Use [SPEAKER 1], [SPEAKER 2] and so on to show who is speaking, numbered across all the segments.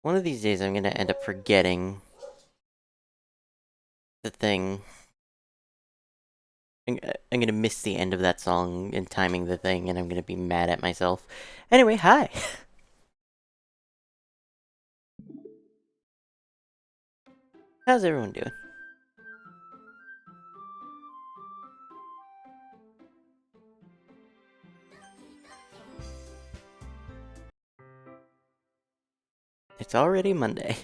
[SPEAKER 1] One of these days I'm gonna end up forgetting the thing. I'm gonna miss the end of that song in timing the thing, and I'm gonna be mad at myself. Anyway, hi! How's everyone doing? It's already Monday.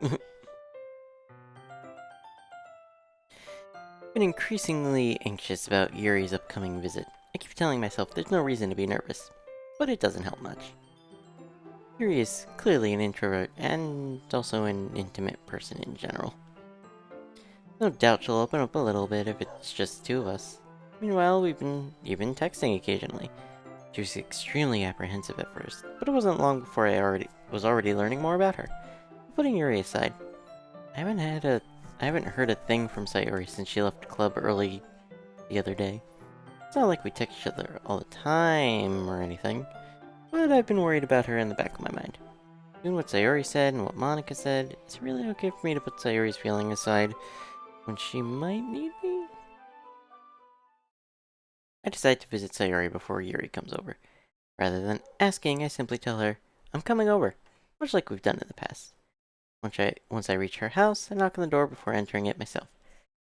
[SPEAKER 1] I've been increasingly anxious about Yuri's upcoming visit. I keep telling myself there's no reason to be nervous, but it doesn't help much. Yuri is clearly an introvert, and also an intimate person in general. No doubt she'll open up a little bit if it's just two of us. Meanwhile, we've been even texting occasionally. She was extremely apprehensive at first, but it wasn't long before I was already learning more about her. Putting Yuri aside, I haven't heard a thing from Sayori since she left the club early the other day. It's not like we text each other all the time or anything, but I've been worried about her in the back of my mind. Given what Sayori said and what Monica said, is it really okay for me to put Sayori's feeling aside when she might need me? I decide to visit Sayori before Yuri comes over. Rather than asking, I simply tell her, I'm coming over, much like we've done in the past. Once I reach her house, I knock on the door before entering it myself.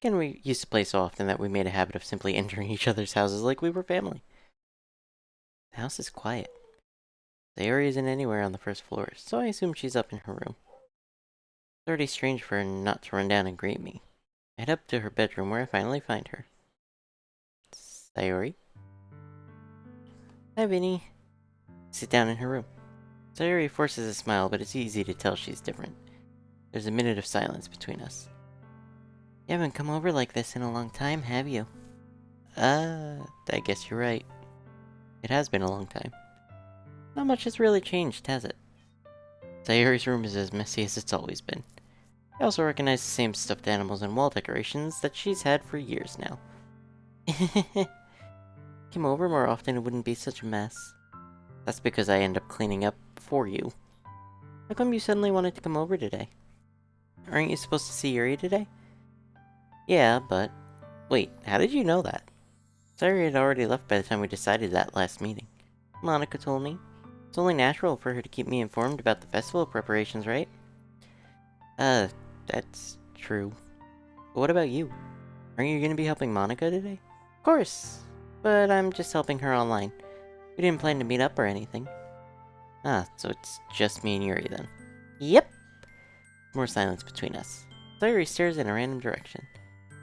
[SPEAKER 1] Again, we used to play so often that we made a habit of simply entering each other's houses like we were family. The house is quiet. Sayori isn't anywhere on the first floor, so I assume she's up in her room. It's already strange for her not to run down and greet me. I head up to her bedroom where I finally find her. Sayori? Hi, Vinny. Sit down in her room. Sayori forces a smile, but it's easy to tell she's different. There's a minute of silence between us. You haven't come over like this in a long time, have you? I guess you're right. It has been a long time. Not much has really changed, has it? Sayori's room is as messy as it's always been. I also recognize the same stuffed animals and wall decorations that she's had for years now. Came over more often, it wouldn't be such a mess. That's because I end up cleaning up for you. How come you suddenly wanted to come over today? Aren't you supposed to see Yuri today? Yeah, but... Wait, how did you know that? Sayori had already left by the time we decided that last meeting. Monica told me. It's only natural for her to keep me informed about the festival preparations, right? That's true. But what about you? Aren't you gonna be helping Monica today? Of course, but I'm just helping her online. We didn't plan to meet up or anything. Ah, so it's just me and Yuri then. Yep! More silence between us. Sayori stares in a random direction.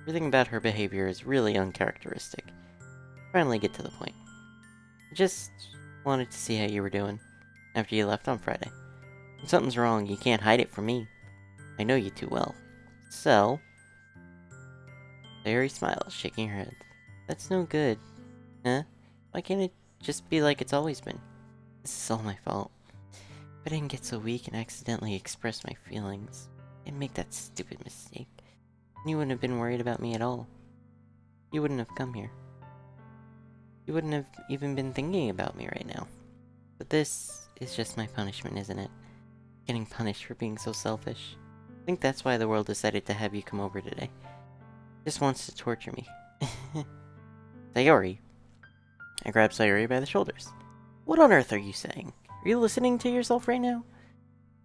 [SPEAKER 1] Everything about her behavior is really uncharacteristic. Finally get to the point. I just wanted to see how you were doing after you left on Friday. If something's wrong, you can't hide it from me. I know you too well. So... Sayori smiles, shaking her head. That's no good. Huh? Why can't it just be like it's always been? This is all my fault. If I didn't get so weak and accidentally express my feelings, and make that stupid mistake, you wouldn't have been worried about me at all. You wouldn't have come here. You wouldn't have even been thinking about me right now. But this is just my punishment, isn't it? Getting punished for being so selfish. I think that's why the world decided to have you come over today. It just wants to torture me. Sayori. I grab Sayori by the shoulders. What on earth are you saying? Are you listening to yourself right now?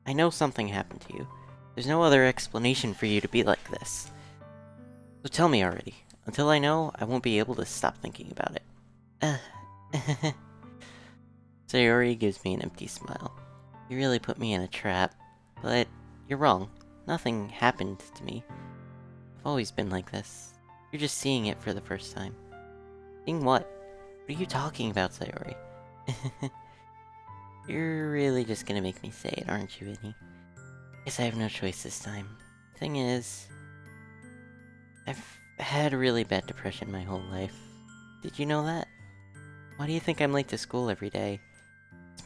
[SPEAKER 1] I know something happened to you. There's no other explanation for you to be like this. So tell me already. Until I know, I won't be able to stop thinking about it. Sayori gives me an empty smile. You really put me in a trap. But you're wrong. Nothing happened to me. I've always been like this. You're just seeing it for the first time. Seeing what? What are you talking about, Sayori? You're really just gonna make me say it, aren't you, Vinny? Guess I have no choice this time. Thing is, I've had really bad depression my whole life. Did you know that? Why do you think I'm late to school every day?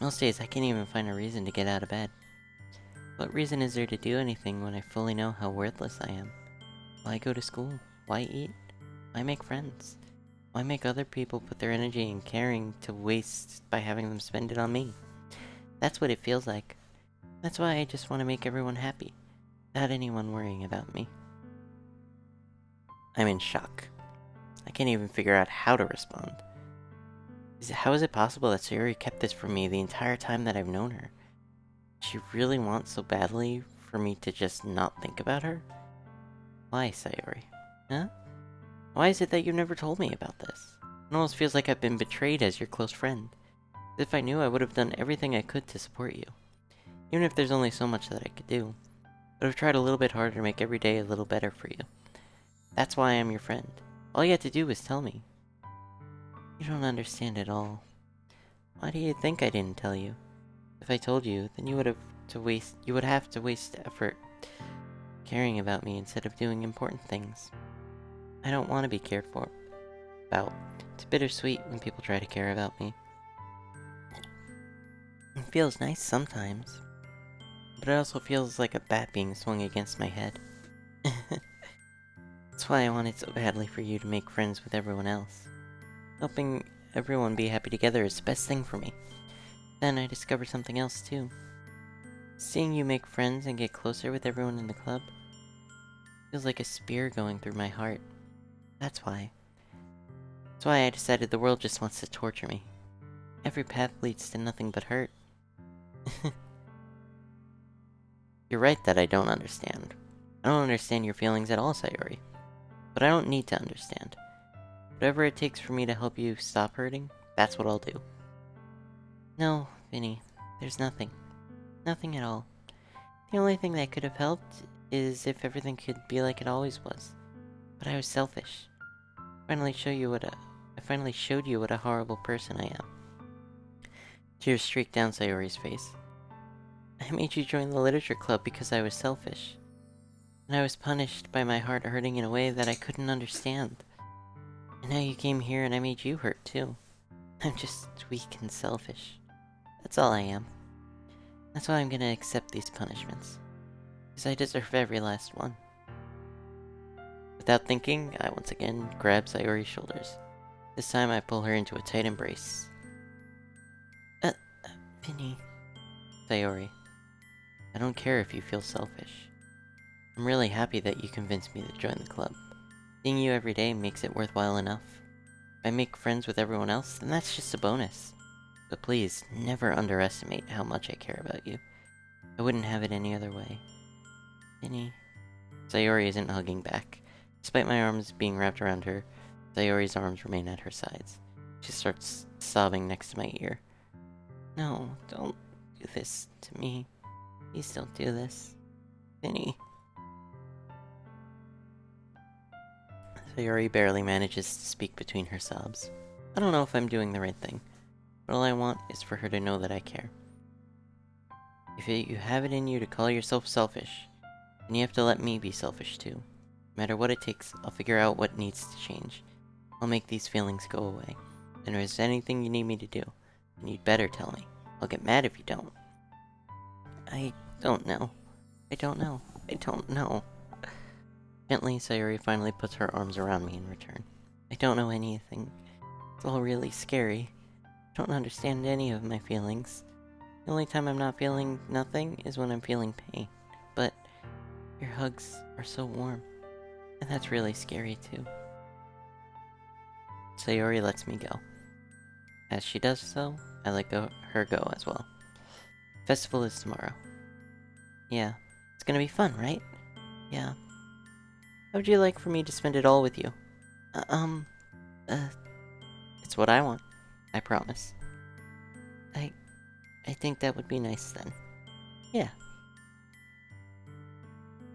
[SPEAKER 1] Most days I can't even find a reason to get out of bed. What reason is there to do anything when I fully know how worthless I am? Why go to school? Why eat? Why make friends? Why make other people put their energy and caring to waste by having them spend it on me? That's what it feels like. That's why I just want to make everyone happy, without anyone worrying about me. I'm in shock. I can't even figure out how to respond. How is it possible that Sayori kept this from me the entire time that I've known her? Does she really want so badly for me to just not think about her? Why, Sayori? Huh? Why is it that you never told me about this? It almost feels like I've been betrayed as your close friend. As if I knew, I would have done everything I could to support you. Even if there's only so much that I could do. I would have tried a little bit harder to make every day a little better for you. That's why I'm your friend. All you had to do was tell me. You don't understand at all. Why do you think I didn't tell you? If I told you, then you would have to waste effort caring about me instead of doing important things. I don't want to be cared about. It's bittersweet when people try to care about me. It feels nice sometimes, but it also feels like a bat being swung against my head. That's why I wanted so badly for you to make friends with everyone else. Helping everyone be happy together is the best thing for me. Then I discovered something else too. Seeing you make friends and get closer with everyone in the club feels like a spear going through my heart. That's why. That's why I decided the world just wants to torture me. Every path leads to nothing but hurt. You're right that I don't understand. I don't understand your feelings at all, Sayori. But I don't need to understand. Whatever it takes for me to help you stop hurting, that's what I'll do. No, Vinny, there's nothing. Nothing at all. The only thing that could have helped is if everything could be like it always was. But I was selfish. I finally showed you what a horrible person I am. Tears streaked down Sayori's face. I made you join the literature club because I was selfish. And I was punished by my heart hurting in a way that I couldn't understand. And now you came here and I made you hurt too. I'm just weak and selfish. That's all I am. That's why I'm gonna accept these punishments. Because I deserve every last one. Without thinking, I once again grab Sayori's shoulders. This time I pull her into a tight embrace. Vinny. Sayori, I don't care if you feel selfish. I'm really happy that you convinced me to join the club. Seeing you every day makes it worthwhile enough. If I make friends with everyone else, then that's just a bonus. But please, never underestimate how much I care about you. I wouldn't have it any other way. Vinny. Sayori isn't hugging back. Despite my arms being wrapped around her, Sayori's arms remain at her sides. She starts sobbing next to my ear. No, don't do this to me. Please don't do this. Vinny. Sayori barely manages to speak between her sobs. I don't know if I'm doing the right thing, but all I want is for her to know that I care. If you have it in you to call yourself selfish, then you have to let me be selfish too. No matter what it takes, I'll figure out what needs to change. I'll make these feelings go away. And if there's anything you need me to do, then you'd better tell me. I'll get mad if you don't. I don't know. I don't know. I don't know. Gently, Sayori finally puts her arms around me in return. I don't know anything. It's all really scary. I don't understand any of my feelings. The only time I'm not feeling nothing is when I'm feeling pain. But your hugs are so warm. And that's really scary too. Sayori lets me go. As she does so, I let her go as well. Festival is tomorrow. Yeah. It's gonna be fun, right? Yeah. How would you like for me to spend it all with you? It's what I want. I promise. I think that would be nice then. Yeah.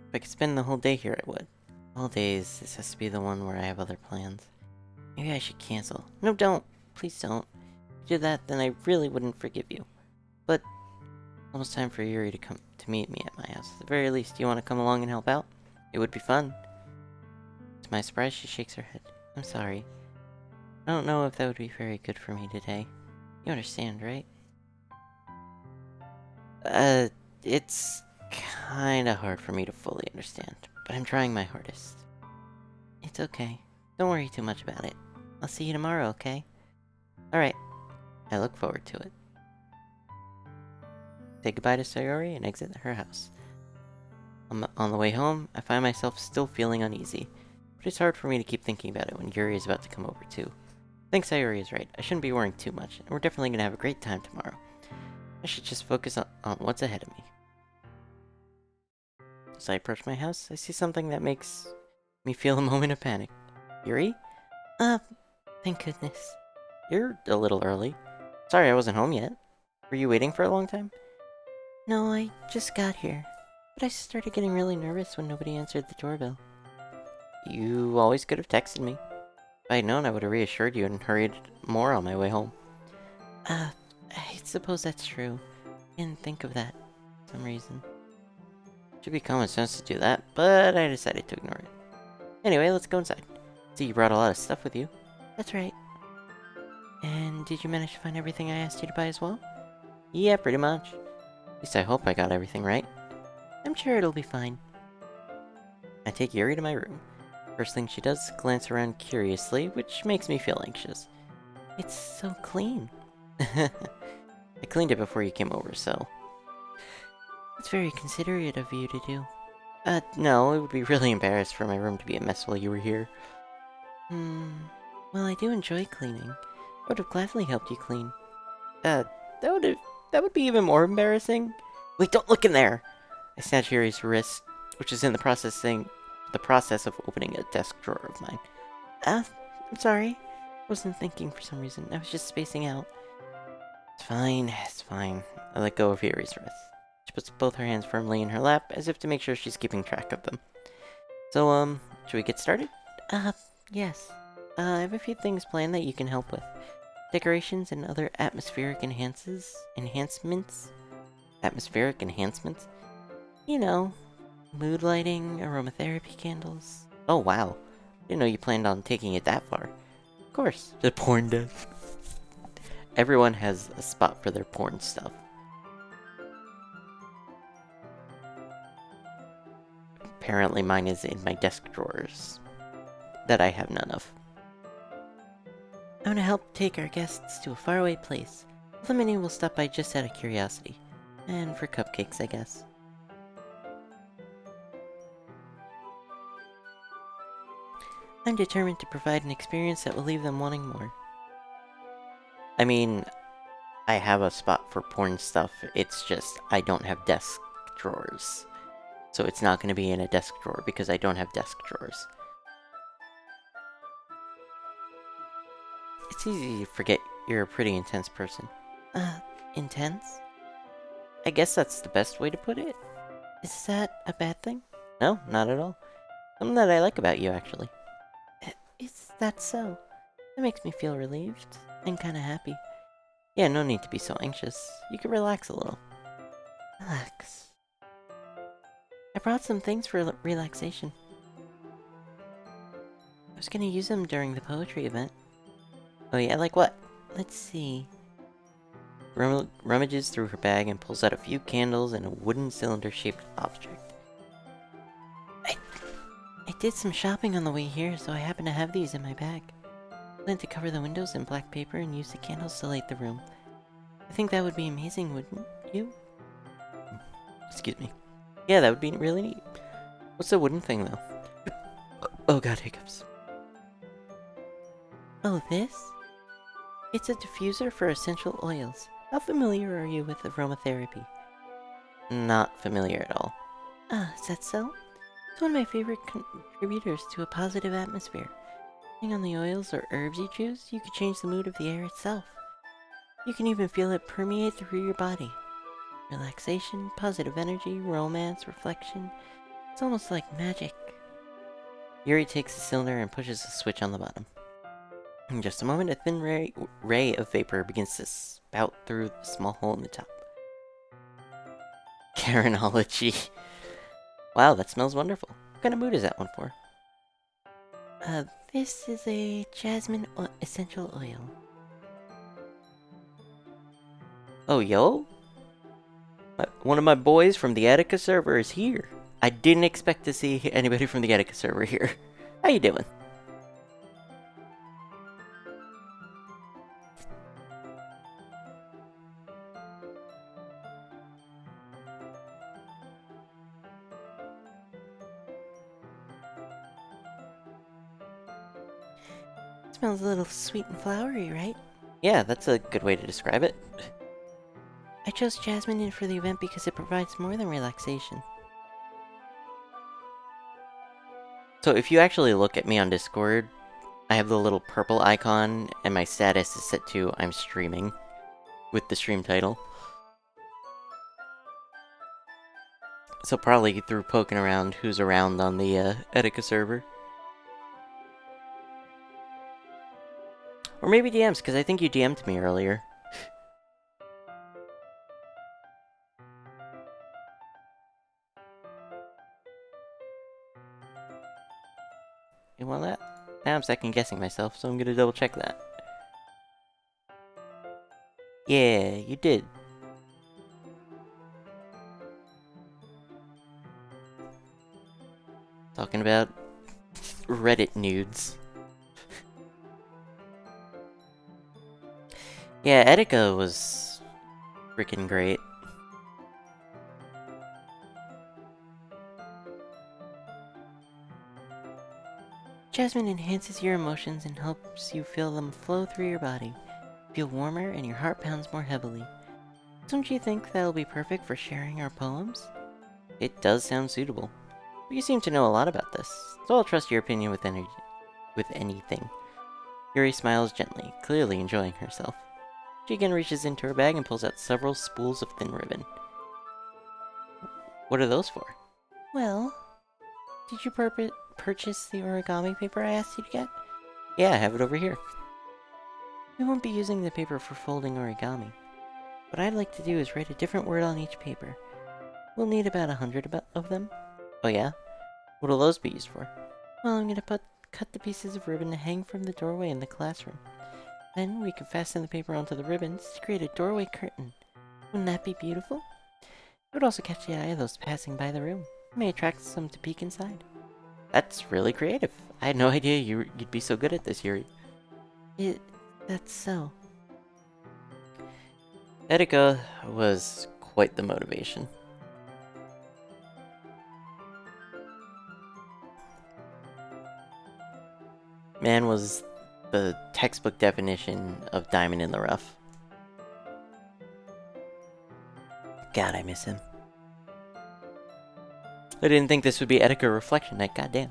[SPEAKER 1] If I could spend the whole day here, I would. All days, this has to be the one where I have other plans. Maybe I should cancel. No, don't. Please don't. If you did that, then I really wouldn't forgive you. But almost time for Yuri to come to meet me at my house. At the very least, do you want to come along and help out? It would be fun. To my surprise, she shakes her head. I'm sorry. I don't know if that would be very good for me today. You understand, right? It's kinda hard for me to fully understand, but I'm trying my hardest. It's okay. Don't worry too much about it. I'll see you tomorrow, okay? Alright. I look forward to it. Say goodbye to Sayori and exit her house. On the way home, I find myself still feeling uneasy, but it's hard for me to keep thinking about it when Yuri is about to come over too. I think Sayori is right. I shouldn't be worrying too much, and we're definitely gonna have a great time tomorrow. I should just focus on what's ahead of me. As I approach my house, I see something that makes me feel a moment of panic. Yuri? Thank goodness. You're a little early. Sorry I wasn't home yet. Were you waiting for a long time? No, I just got here. But I started getting really nervous when nobody answered the doorbell. You always could have texted me. If I had known, I would have reassured you and hurried more on my way home. I suppose that's true. I didn't think of that for some reason. Should be common sense to do that, but I decided to ignore it. Anyway, let's go inside. See, you brought a lot of stuff with you. That's right. And did you manage to find everything I asked you to buy as well? Yeah, pretty much. At least I hope I got everything right. I'm sure it'll be fine. I take Yuri to my room. First thing she does is glance around curiously, which makes me feel anxious. It's so clean. I cleaned it before you came over, so... It's very considerate of you to do. No, it would be really embarrassed for my room to be a mess while you were here. Well, I do enjoy cleaning. I would have gladly helped you clean. That would be even more embarrassing. Wait, don't look in there! I snatch Yuri's wrist, which is in the process of opening a desk drawer of mine. I'm sorry. I wasn't thinking for some reason. I was just spacing out. It's fine. I let go of Yuri's wrist. She puts both her hands firmly in her lap, as if to make sure she's keeping track of them. So, should we get started? Yes. I have a few things planned that you can help with. Decorations and other atmospheric enhancements? Atmospheric enhancements? You know, mood lighting, aromatherapy candles. Oh, wow. Didn't know you planned on taking it that far. Of course. The porn desk. Everyone has a spot for their porn stuff. Apparently mine is in my desk drawers. That I have none of. I want to help take our guests to a faraway place. The menu will stop by just out of curiosity. And for cupcakes, I guess. I'm determined to provide an experience that will leave them wanting more. I mean, I have a spot for porn stuff, it's just I don't have desk drawers. So it's not going to be in a desk drawer because I don't have desk drawers. It's easy to forget you're a pretty intense person. Intense? I guess that's the best way to put it. Is that a bad thing? No, not at all. Something that I like about you, actually. Is that so? That makes me feel relieved and kind of happy. Yeah, no need to be so anxious. You can relax a little. Relax. I brought some things for relaxation. I was gonna use them during the poetry event. Oh yeah, like what? Let's see. Rummages through her bag and pulls out a few candles and a wooden cylinder-shaped object. I did some shopping on the way here, so I happen to have these in my bag. I plan to cover the windows in black paper and use the candles to light the room. I think that would be amazing, wouldn't you? Excuse me. Yeah, that would be really neat. What's the wooden thing, though? Oh god, hiccups. Oh, this? It's a diffuser for essential oils. How familiar are you with aromatherapy? Not familiar at all. Is that so? It's one of my favorite contributors to a positive atmosphere. Depending on the oils or herbs you choose, you could change the mood of the air itself. You can even feel it permeate through your body. Relaxation, positive energy, romance, reflection. It's almost like magic. Yuri takes the cylinder and pushes a switch on the bottom. In just a moment, a thin ray of vapor begins to spout through the small hole in the top. Karenology. Wow, that smells wonderful. What kind of mood is that one for? This is a jasmine essential oil. Oh, yo? One of my boys from the Attica server is here. I didn't expect to see anybody from the Attica server here. How you doing? Smells a little sweet and flowery, right? Yeah, that's a good way to describe it. I chose jasmine in for the event because it provides more than relaxation. So if you actually look at me on Discord, I have the little purple icon, and my status is set to I'm streaming, with the stream title. So probably through poking around who's around on the Etika server. Or maybe DMs, because I think you DM'd me earlier. You want that? Now I'm second guessing myself, so I'm gonna double check that. Yeah, you did. Talking about Reddit nudes. Yeah, Etika was freaking great. Jasmine enhances your emotions and helps you feel them flow through your body. Feel warmer and your heart pounds more heavily. Don't you think that'll be perfect for sharing our poems? It does sound suitable. But you seem to know a lot about this, so I'll trust your opinion with anything. Yuri smiles gently, clearly enjoying herself. She again reaches into her bag and pulls out several spools of thin ribbon. What are those for? Well, did you purchase the origami paper I asked you to get? Yeah, I have it over here. We won't be using the paper for folding origami. What I'd like to do is write a different word on each paper. We'll need about 100 of them. Oh yeah? What'll those be used for? Well, I'm gonna cut the pieces of ribbon to hang from the doorway in the classroom. Then we can fasten the paper onto the ribbons to create a doorway curtain. Wouldn't that be beautiful? It would also catch the eye of those passing by the room. It may attract some to peek inside. That's really creative. I had no idea you'd be so good at this, Yuri. That's so. Etika was quite the motivation. Man was the textbook definition of diamond in the rough. God, I miss him. I didn't think this would be Etika Reflection Night, goddamn.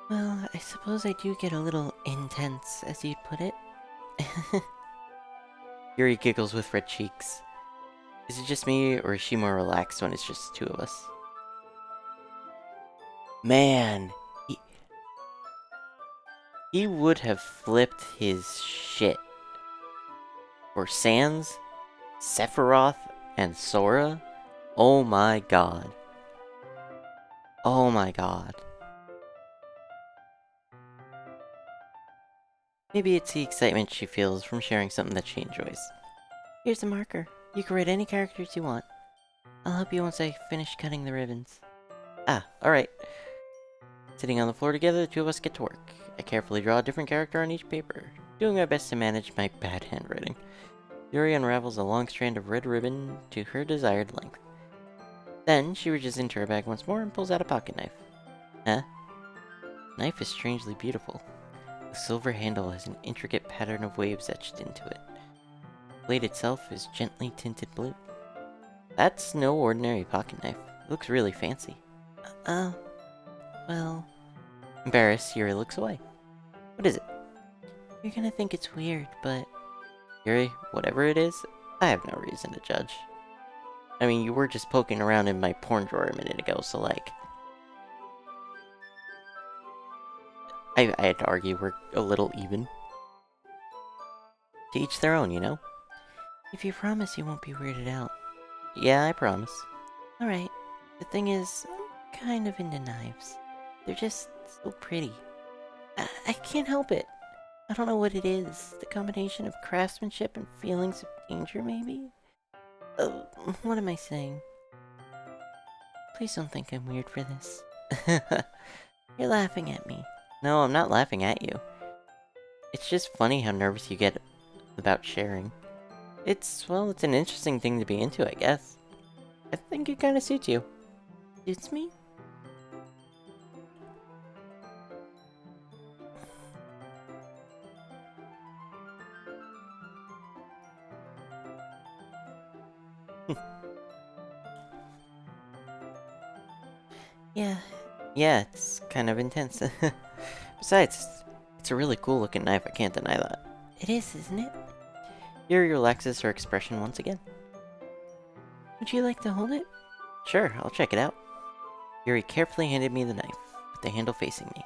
[SPEAKER 1] Well, I suppose I do get a little intense, as you'd put it. Yuri giggles with red cheeks. Is it just me, or is she more relaxed when it's just the two of us? Man, he would have flipped his shit for Sans, Sephiroth, and Sora. Oh my god. Oh my god. Maybe it's the excitement she feels from sharing something that she enjoys. Here's the marker. You can write any characters you want. I'll help you once I finish cutting the ribbons. Ah, alright. Sitting on the floor together, the two of us get to work. I carefully draw a different character on each paper, doing my best to manage my bad handwriting. Yuri unravels a long strand of red ribbon to her desired length. Then, she reaches into her bag once more and pulls out a pocket knife. Huh? The knife is strangely beautiful. The silver handle has an intricate pattern of waves etched into it. The blade itself is gently tinted blue. That's no ordinary pocket knife. It looks really fancy. Well... Embarrassed, Yuri looks away. What is it? You're gonna think it's weird, but... Yuri, whatever it is, I have no reason to judge. I mean, you were just poking around in my porn drawer a minute ago, so like... I had to argue we're a little even. To each their own, you know? If you promise you won't be weirded out. Yeah, I promise. Alright. The thing is, I'm kind of into knives. They're just so pretty. I can't help it. I don't know what it is. The combination of craftsmanship and feelings of danger, maybe? What am I saying? Please don't think I'm weird for this. You're laughing at me. No, I'm not laughing at you. It's just funny how nervous you get about sharing. It's an interesting thing to be into, I guess. I think it kinda suits you. Suits me? Yeah, it's kind of intense. Besides, it's a really cool looking knife, I can't deny that. It is, isn't it? Yuri relaxes her expression once again. Would you like to hold it? Sure, I'll check it out. Yuri carefully handed me the knife, with the handle facing me.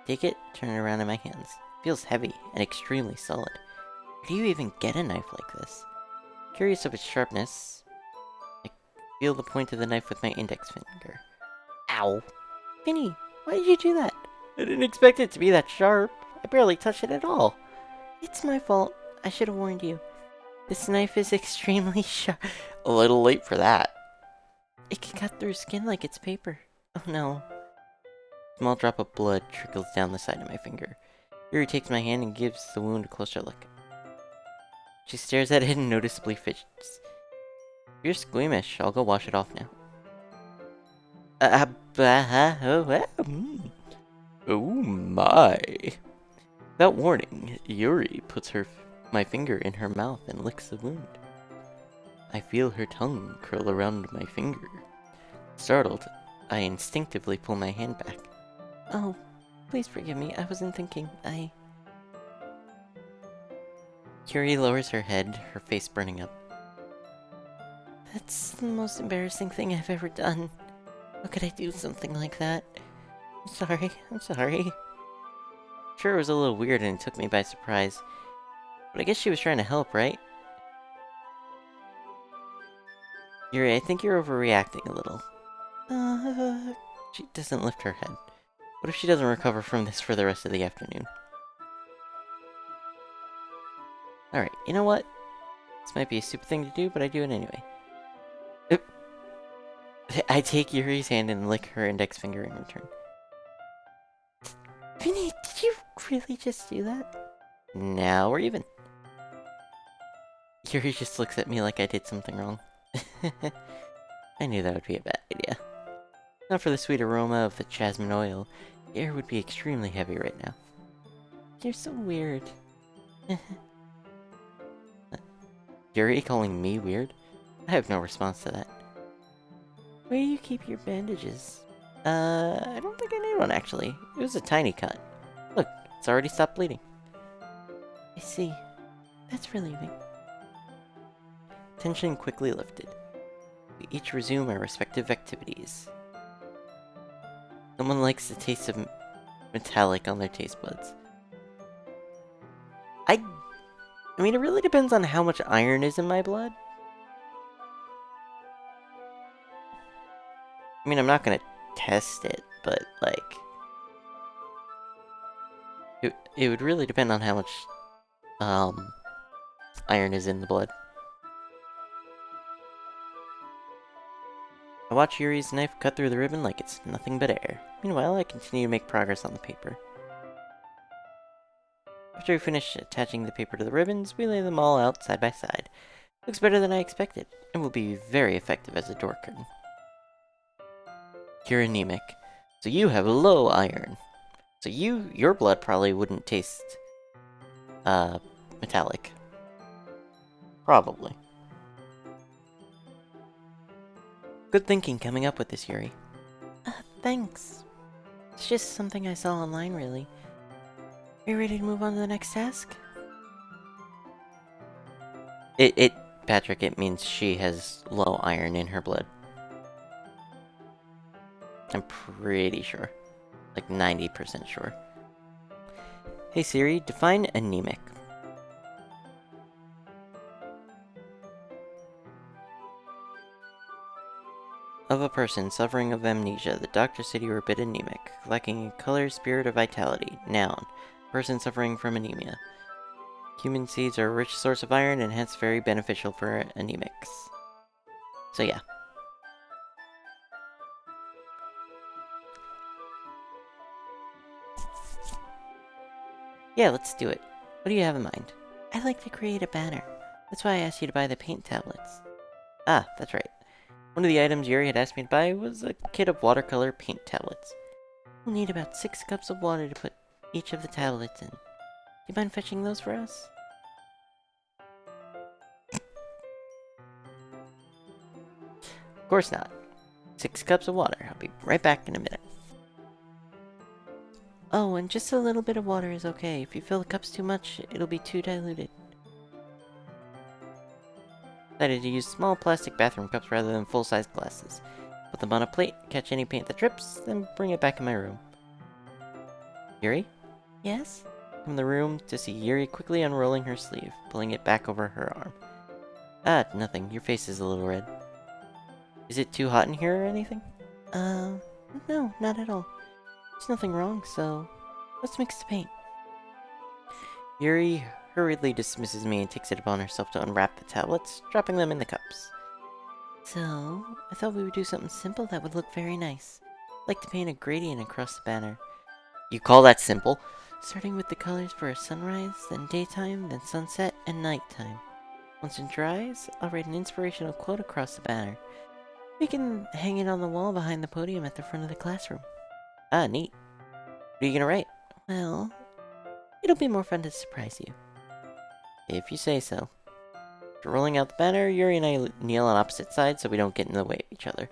[SPEAKER 1] Take it, turn it around in my hands. Feels heavy and extremely solid. How do you even get a knife like this? Curious of its sharpness, I feel the point of the knife with my index finger. Ow! Vinny, why did you do that? I didn't expect it to be that sharp. I barely touched it at all. It's my fault. I should have warned you. This knife is extremely sharp. A little late for that. It can cut through skin like it's paper. Oh no. A small drop of blood trickles down the side of my finger. Yuri takes my hand and gives the wound a closer look. She stares at it and noticeably fidgets. If you're squeamish, I'll go wash it off now. Oh my. Without warning, Yuri puts my finger in her mouth and licks the wound. I feel her tongue curl around my finger. Startled, I instinctively pull my hand back. Oh, please forgive me, I wasn't thinking, Yuri lowers her head, her face burning up. That's the most embarrassing thing I've ever done. How could I do something like that? I'm sorry. Sure, it was a little weird and it took me by surprise. But I guess she was trying to help, right? Yuri, I think you're overreacting a little. She doesn't lift her head. What if she doesn't recover from this for the rest of the afternoon? Alright, you know what? This might be a stupid thing to do, but I do it anyway. I take Yuri's hand and lick her index finger in return. Vinny, did you really just do that? Now we're even. Yuri just looks at me like I did something wrong. I knew that would be a bad idea. Not for the sweet aroma of the jasmine oil, the air would be extremely heavy right now. You're so weird. Yuri calling me weird? I have no response to that. Where do you keep your bandages? I don't think I need one actually. It was a tiny cut. Look, it's already stopped bleeding. I see. That's relieving. Tension quickly lifted. We each resume our respective activities. Someone likes the taste of metallic on their taste buds. I mean, it really depends on how much iron is in my blood. I mean, I'm not gonna test it, but, like... It would really depend on how much, iron is in the blood. I watch Yuri's knife cut through the ribbon like it's nothing but air. Meanwhile, I continue to make progress on the paper. After we finish attaching the paper to the ribbons, we lay them all out side by side. Looks better than I expected, and will be very effective as a door curtain. You're anemic, so you have low iron. So your blood probably wouldn't taste, metallic. Probably. Good thinking coming up with this, Yuri. Thanks. It's just something I saw online, really. Are you ready to move on to the next task? Patrick, it means she has low iron in her blood. I'm pretty sure. Like 90% sure. Hey Siri, define anemic. Of a person suffering of amnesia, the doctor said you were a bit anemic, lacking in color, spirit, or vitality. Noun. Person suffering from anemia. Human seeds are a rich source of iron and hence very beneficial for anemics. So yeah. Yeah, let's do it. What do you have in mind? I'd like to create a banner. That's why I asked you to buy the paint tablets. Ah, that's right. One of the items Yuri had asked me to buy was a kit of watercolor paint tablets. We'll need about 6 cups of water to put each of the tablets in. Do you mind fetching those for us? Of course not. 6 cups of water. I'll be right back in a minute. Oh, and just a little bit of water is okay. If you fill the cups too much, it'll be too diluted. Decided to use small plastic bathroom cups rather than full-size glasses. Put them on a plate, catch any paint that drips, then bring it back in my room. Yuri? Yes? Come in the room to see Yuri quickly unrolling her sleeve, pulling it back over her arm. Ah, nothing. Your face is a little red. Is it too hot in here or anything? No, not at all. There's nothing wrong, so let's mix the paint. Yuri hurriedly dismisses me and takes it upon herself to unwrap the tablets, dropping them in the cups. So, I thought we would do something simple that would look very nice. I'd like to paint a gradient across the banner. You call that simple? Starting with the colors for a sunrise, then daytime, then sunset, and nighttime. Once it dries, I'll write an inspirational quote across the banner. We can hang it on the wall behind the podium at the front of the classroom. Ah, neat. What are you gonna write? Well, it'll be more fun to surprise you. If you say so. After rolling out the banner, Yuri and I kneel on opposite sides so we don't get in the way of each other.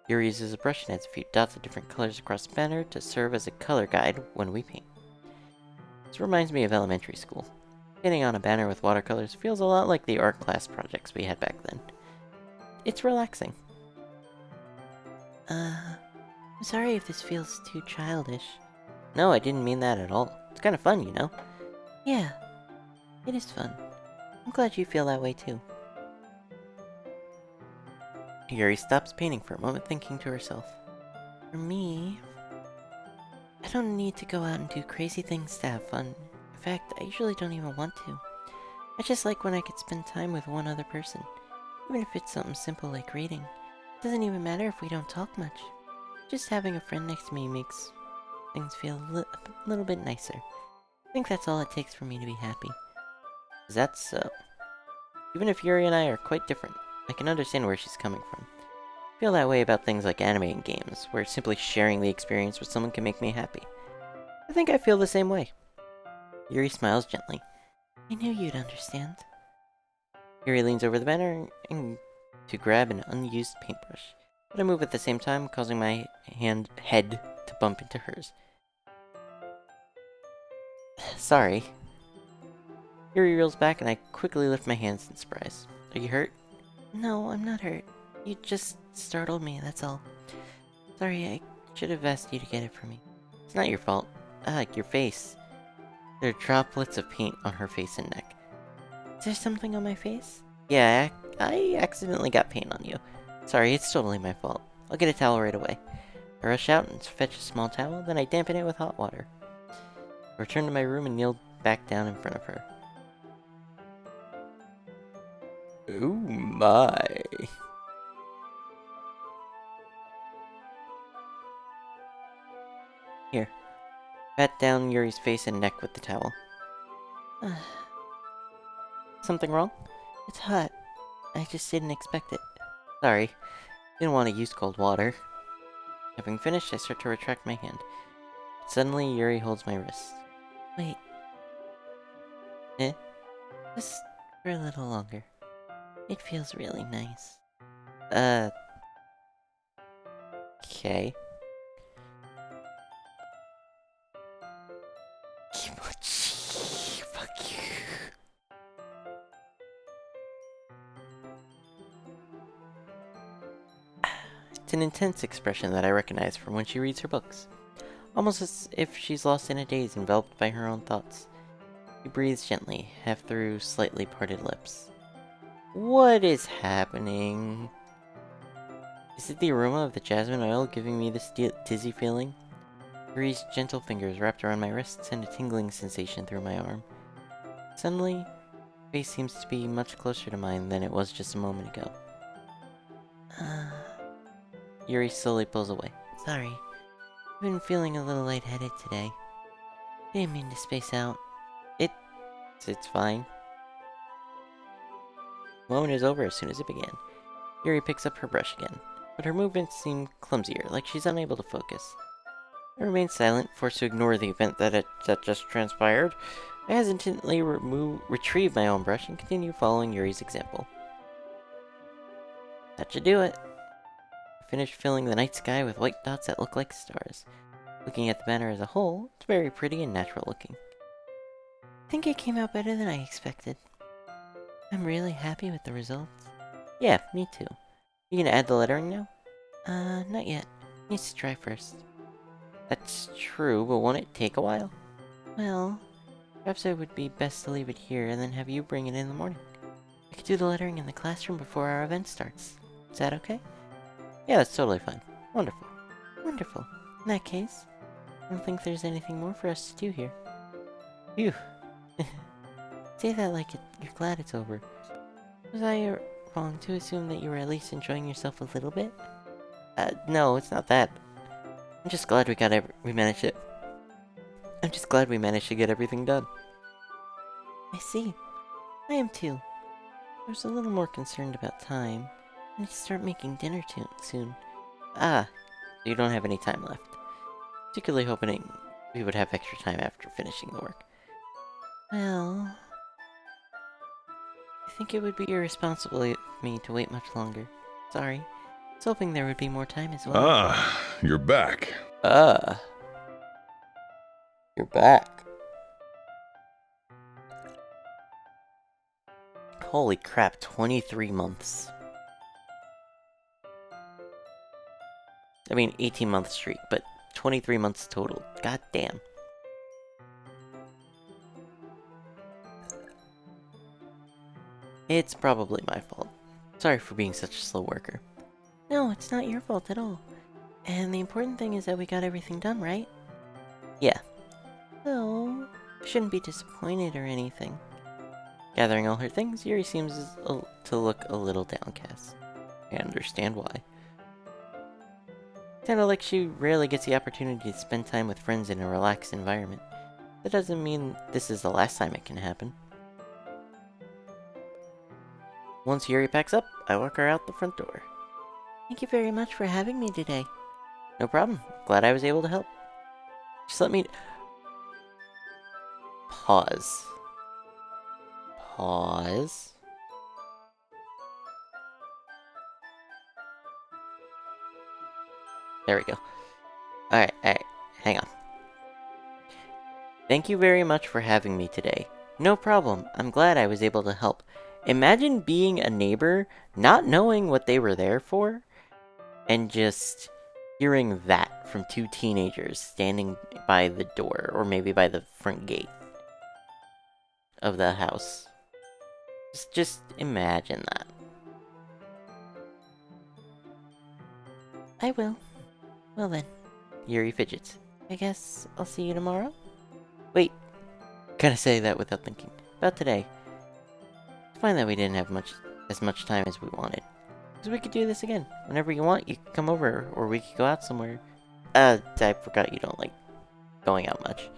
[SPEAKER 1] Yuri uses a brush and adds a few dots of different colors across the banner to serve as a color guide when we paint. This reminds me of elementary school. Painting on a banner with watercolors feels a lot like the art class projects we had back then. It's relaxing. I'm sorry if this feels too childish. No, I didn't mean that at all. It's kind of fun, you know? Yeah, it is fun. I'm glad you feel that way too. Yuri stops painting for a moment, thinking to herself. For me, I don't need to go out and do crazy things to have fun. In fact, I usually don't even want to. I just like when I could spend time with one other person. Even if it's something simple like reading. It doesn't even matter if we don't talk much. Just having a friend next to me makes things feel a little bit nicer. I think that's all it takes for me to be happy. Is that so? Even if Yuri and I are quite different, I can understand where she's coming from. I feel that way about things like anime and games, where simply sharing the experience with someone can make me happy. I think I feel the same way. Yuri smiles gently. I knew you'd understand. Yuri leans over the banner and to grab an unused paintbrush, but I move at the same time, causing my head to bump into hers. Sorry. Yuri reels back and I quickly lift my hands in surprise. Are you hurt? No, I'm not hurt. You just startled me, that's all. Sorry, I should have asked you to get it for me. It's not your fault. Your face. There are droplets of paint on her face and neck. Is there something on my face? Yeah, I accidentally got paint on you. Sorry, it's totally my fault. I'll get a towel right away. I rush out and fetch a small towel, then I dampen it with hot water. I return to my room and kneel back down in front of her. Oh my. Here. Pat down Yuri's face and neck with the towel. Something wrong? It's hot. I just didn't expect it. Sorry. Didn't want to use cold water. Having finished, I start to retract my hand. But suddenly, Yuri holds my wrist. Wait. Just for a little longer. It feels really nice. Okay. Kimochi. Fuck you. It's an intense expression that I recognize from when she reads her books. Almost as if she's lost in a daze, enveloped by her own thoughts. She breathes gently, half through slightly parted lips. What is happening? Is it the aroma of the jasmine oil giving me this dizzy feeling? Yuri's gentle fingers wrapped around my wrists send a tingling sensation through my arm. Suddenly, her face seems to be much closer to mine than it was just a moment ago. Yuri slowly pulls away. Sorry. I've been feeling a little lightheaded today. Didn't mean to space out. It's fine. The moment is over as soon as it began. Yuri picks up her brush again, but her movements seem clumsier, like she's unable to focus. I remain silent, forced to ignore the event that just transpired. I hesitantly retrieve my own brush and continue following Yuri's example. That should do it. finished filling the night sky with white dots that look like stars. Looking at the banner as a whole, it's very pretty and natural looking. I think it came out better than I expected. I'm really happy with the results. Yeah, me too. You gonna add the lettering now? Not yet. Needs to dry first. That's true, but won't it take a while? Well, perhaps it would be best to leave it here and then have you bring it in the morning. I could do the lettering in the classroom before our event starts. Is that okay? Yeah, that's totally fine. Wonderful. Wonderful. In that case, I don't think there's anything more for us to do here. Phew. Say that like you're glad it's over. Was I wrong to assume that you were at least enjoying yourself a little bit? No, it's not that. I'm just glad we managed it. I'm just glad we managed to get everything done. I see. I am too. I was a little more concerned about time. I need to start making dinner soon. Ah, you don't have any time left. Particularly hoping we would have extra time after finishing the work. Well, I think it would be irresponsible of me to wait much longer. Sorry. I was hoping there would be more time as well.
[SPEAKER 2] Ah, you're back.
[SPEAKER 1] You're back. Holy crap, 23 months. I mean, 18-month streak, but 23 months total. God damn. It's probably my fault. Sorry for being such a slow worker. No, it's not your fault at all. And the important thing is that we got everything done, right? Yeah. So, shouldn't be disappointed or anything. Gathering all her things, Yuri seems to look a little downcast. I understand why. Kinda like she rarely gets the opportunity to spend time with friends in a relaxed environment. That doesn't mean this is the last time it can happen. Once Yuri packs up, I walk her out the front door. Thank you very much for having me today. No problem. Glad I was able to help. Just let me... Pause. Pause. There we go. Alright, hang on. Thank you very much for having me today. No problem. I'm glad I was able to help. Imagine being a neighbor, not knowing what they were there for, and just hearing that from two teenagers standing by the door, or maybe by the front gate of the house. Just imagine that. I will. Well then. Yuri fidgets. I guess I'll see you tomorrow? Wait. Gotta say that without thinking. About today. It's fine that we didn't have as much time as we wanted. Because we could do this again. Whenever you want, you can come over, or we could go out somewhere. I forgot you don't like going out much.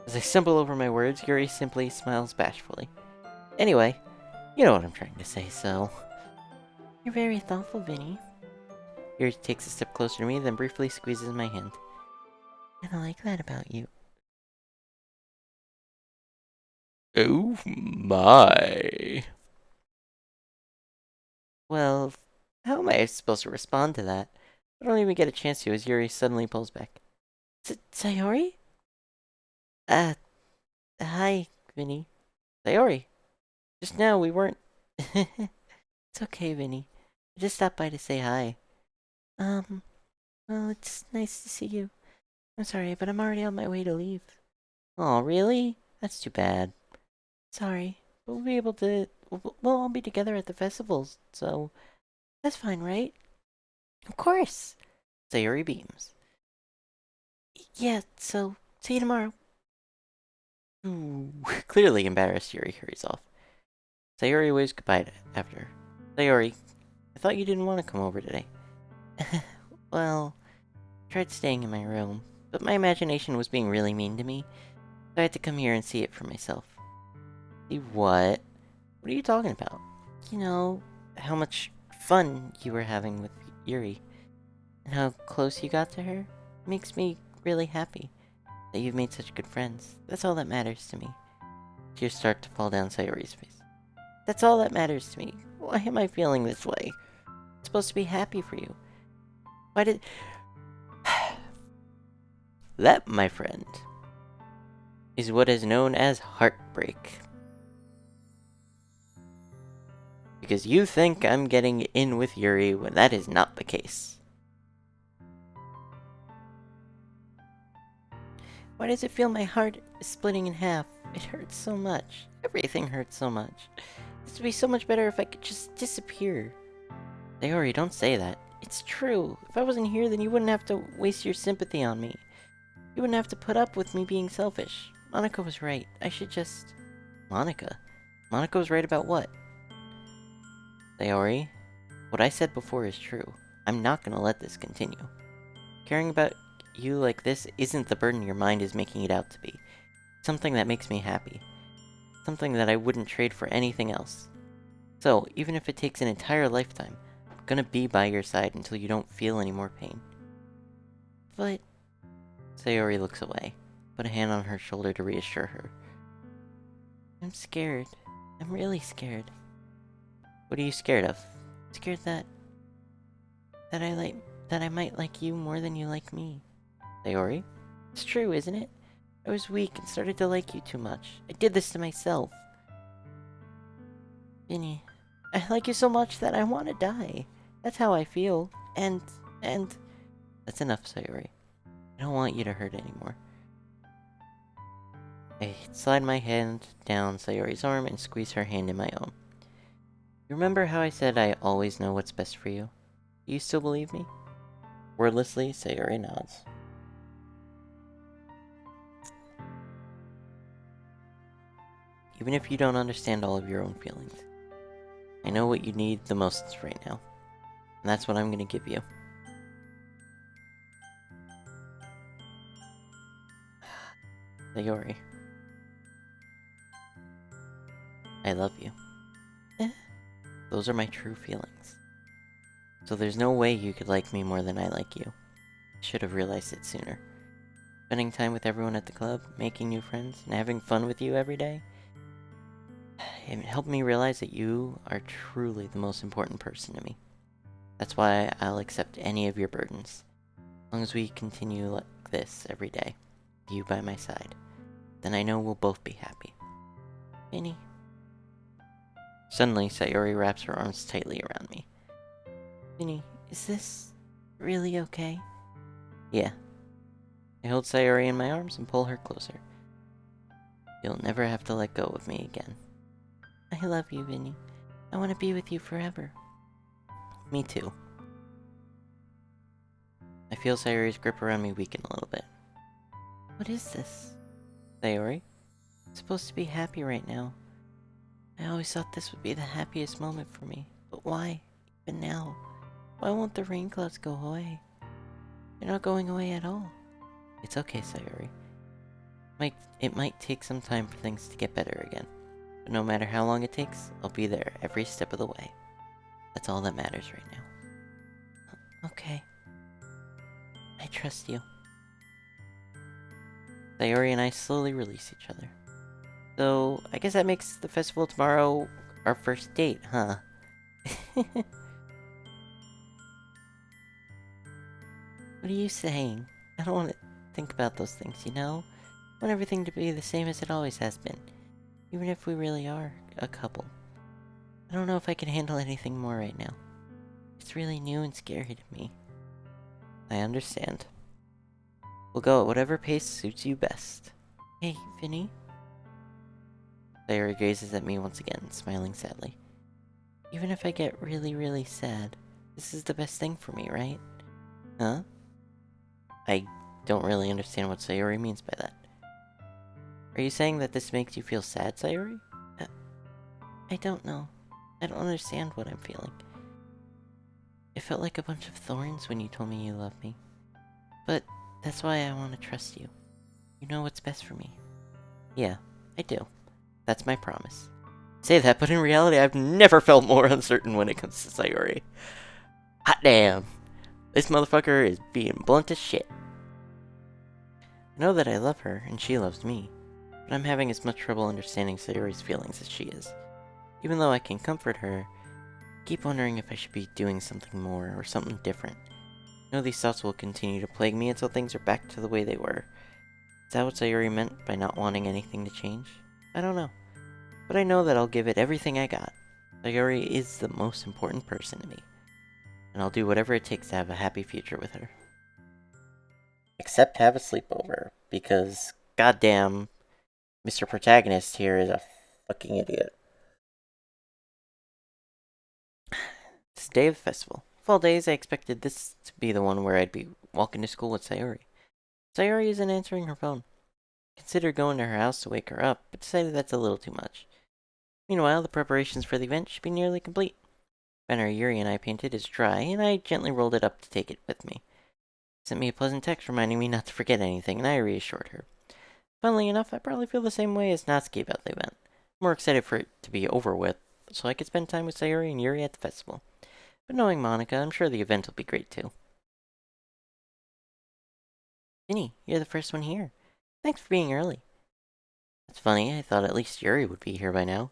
[SPEAKER 1] As I stumble over my words, Yuri simply smiles bashfully. Anyway, you know what I'm trying to say, so... You're very thoughtful, Vinny. Yuri takes a step closer to me, then briefly squeezes my hand. And I like that about you. Oh my. Well, how am I supposed to respond to that? I don't even get a chance to as Yuri suddenly pulls back. Sayori? Hi, Vinny. Sayori. Just now we weren't... It's okay, Vinny. I just stopped by to say hi. Well, it's nice to see you. I'm sorry, but I'm already on my way to leave. Oh, really? That's too bad. Sorry, but we'll be able to... We'll all be together at the festivals, so... That's fine, right? Of course! Sayori beams. Yeah, so... See you tomorrow. Ooh, clearly embarrassed, Yuri hurries off. Sayori waves goodbye after. Sayori, I thought you didn't want to come over today. Well, I tried staying in my room, but my imagination was being really mean to me, so I had to come here and see it for myself. See what? What are you talking about? You know, how much fun you were having with Yuri, and how close you got to her. It makes me really happy that you've made such good friends. That's all that matters to me. Tears start to fall down Sayori's face. That's all that matters to me. Why am I feeling this way? I'm supposed to be happy for you. Why did... That, my friend, is what is known as heartbreak. Because you think I'm getting in with Yuri when that is not the case. Why does it feel my heart is splitting in half? It hurts so much. Everything hurts so much. This would be so much better if I could just disappear. Sayori, don't say that. It's true. If I wasn't here, then you wouldn't have to waste your sympathy on me. You wouldn't have to put up with me being selfish. Monica was right. I should just... Monica? Monica was right about what? Sayori, what I said before is true. I'm not gonna let this continue. Caring about you like this isn't the burden your mind is making it out to be. It's something that makes me happy. Something that I wouldn't trade for anything else. So, even if it takes an entire lifetime, I'm gonna be by your side until you don't feel any more pain. But... Sayori looks away, put a hand on her shoulder to reassure her. I'm scared. I'm really scared. What are you scared of? Scared that I might like you more than you like me. Sayori? It's true, isn't it? I was weak and started to like you too much. I did this to myself. Vinny, I like you so much that I want to die. That's how I feel. And... That's enough, Sayori. I don't want you to hurt anymore. I slide my hand down Sayori's arm and squeeze her hand in my own. You remember how I said I always know what's best for you? Do you still believe me? Wordlessly, Sayori nods. Even if you don't understand all of your own feelings, I know what you need the most right now, and that's what I'm gonna give you. Sayori, I love you. Those are my true feelings. So there's no way you could like me more than I like you. I should have realized it sooner. Spending time with everyone at the club, making new friends, and having fun with you every day, it helped me realize that you are truly the most important person to me. That's why I'll accept any of your burdens. As long as we continue like this every day, you by my side, then I know we'll both be happy. Vinny. Suddenly, Sayori wraps her arms tightly around me. Vinny, is this really okay? Yeah. I hold Sayori in my arms and pull her closer. You'll never have to let go of me again. I love you, Vinny. I want to be with you forever. Me too. I feel Sayori's grip around me weaken a little bit. What is this? Sayori? I'm supposed to be happy right now. I always thought this would be the happiest moment for me. But why? Even now? Why won't the rain clouds go away? They're not going away at all. It's okay, Sayori. It might take some time for things to get better again. But no matter how long it takes, I'll be there every step of the way. That's all that matters right now. Okay. I trust you. Sayori and I slowly release each other. So, I guess that makes the festival tomorrow our first date, huh? What are you saying? I don't want to think about those things, you know? I want everything to be the same as it always has been. Even if we really are a couple. I don't know if I can handle anything more right now. It's really new and scary to me. I understand. We'll go at whatever pace suits you best. Hey, Vinny? Sayori gazes at me once again, smiling sadly. Even if I get really, really sad, this is the best thing for me, right? Huh? I don't really understand what Sayori means by that. Are you saying that this makes you feel sad, Sayori? I don't know. I don't understand what I'm feeling. It felt like a bunch of thorns when you told me you love me. But that's why I want to trust you. You know what's best for me. Yeah, I do. That's my promise. Say that, but in reality, I've never felt more uncertain when it comes to Sayori. Hot damn. This motherfucker is being blunt as shit. I know that I love her, and she loves me. But I'm having as much trouble understanding Sayori's feelings as she is. Even though I can comfort her, I keep wondering if I should be doing something more or something different. I know these thoughts will continue to plague me until things are back to the way they were. Is that what Sayori meant by not wanting anything to change? I don't know. But I know that I'll give it everything I got. Sayori is the most important person to me. And I'll do whatever it takes to have a happy future with her. Except have a sleepover, because goddamn, Mr. Protagonist here is a fucking idiot. It's the day of the festival. Of all days, I expected this to be the one where I'd be walking to school with Sayori. Sayori isn't answering her phone. Considered going to her house to wake her up, but decided that's a little too much. Meanwhile, the preparations for the event should be nearly complete. Banner Yuri and I painted is dry, and I gently rolled it up to take it with me. Sent me a pleasant text reminding me not to forget anything, and I reassured her. Funnily enough, I probably feel the same way as Natsuki about the event. More excited for it to be over with, so I could spend time with Sayori and Yuri at the festival. But knowing Monica, I'm sure the event will be great too. Vinny, you're the first one here. Thanks for being early. That's funny, I thought at least Yuri would be here by now.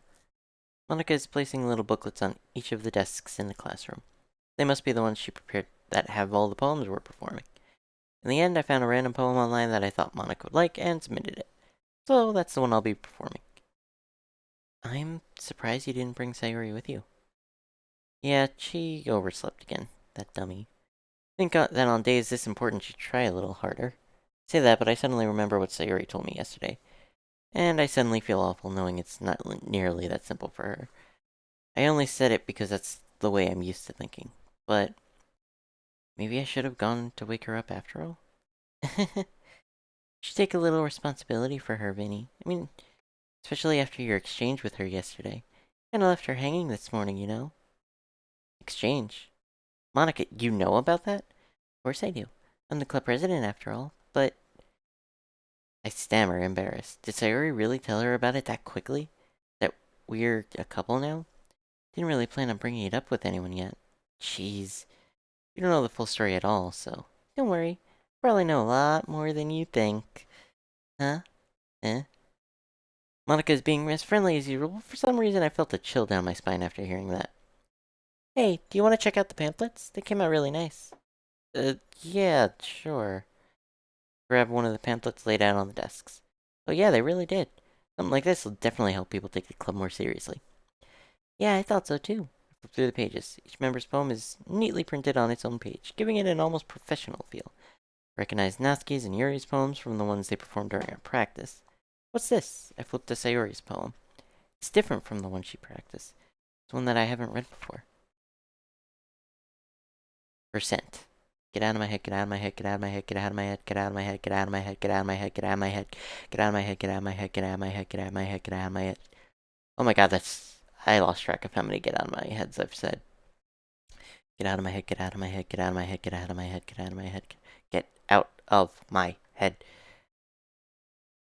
[SPEAKER 1] Monica is placing little booklets on each of the desks in the classroom. They must be the ones she prepared that have all the poems we're performing. In the end, I found a random poem online that I thought Monica would like and submitted it. So that's the one I'll be performing. I'm surprised you didn't bring Sayori with you. Yeah, she overslept again, that dummy. Think that on days this important she'd try a little harder. Say that, but I suddenly remember what Sayori told me yesterday. And I suddenly feel awful knowing it's not nearly that simple for her. I only said it because that's the way I'm used to thinking. But maybe I should have gone to wake her up after all? Should take a little responsibility for her, Vinny. I mean, especially after your exchange with her yesterday. Kinda left her hanging this morning, you know? Exchange? Monica, you know about that? Of course I do. I'm the club president after all, but... I stammer, embarrassed. Did Sayori really tell her about it that quickly? That we're a couple now? Didn't really plan on bringing it up with anyone yet. Jeez. You don't know the full story at all, so... Don't worry. Probably know a lot more than you think. Huh? Eh? Monica is being as friendly as usual, but for some reason I felt a chill down my spine after hearing that. Hey, do you want to check out the pamphlets? They came out really nice. Yeah, sure. Grab one of the pamphlets laid out on the desks. Oh yeah, they really did. Something like this will definitely help people take the club more seriously. Yeah, I thought so too. Flip through the pages. Each member's poem is neatly printed on its own page, giving it an almost professional feel. Recognize Natsuki's and Yuri's poems from the ones they performed during our practice. What's this? I flipped to Sayori's poem. It's different from the one she practiced. It's one that I haven't read before. Percent. Get out of my head, get out of my head, get out of my head, get out of my head, get out of my head, get out of my head, get out of my head, get out of my head, get out of my head, get out of my head, get out of my head, get out of my head, get out of my head. Oh my god, that's... I lost track of how many get out of my heads I've said. Get out of my head, get out of my head, get out of my head, get out of my head, get out of my head, get out of my head.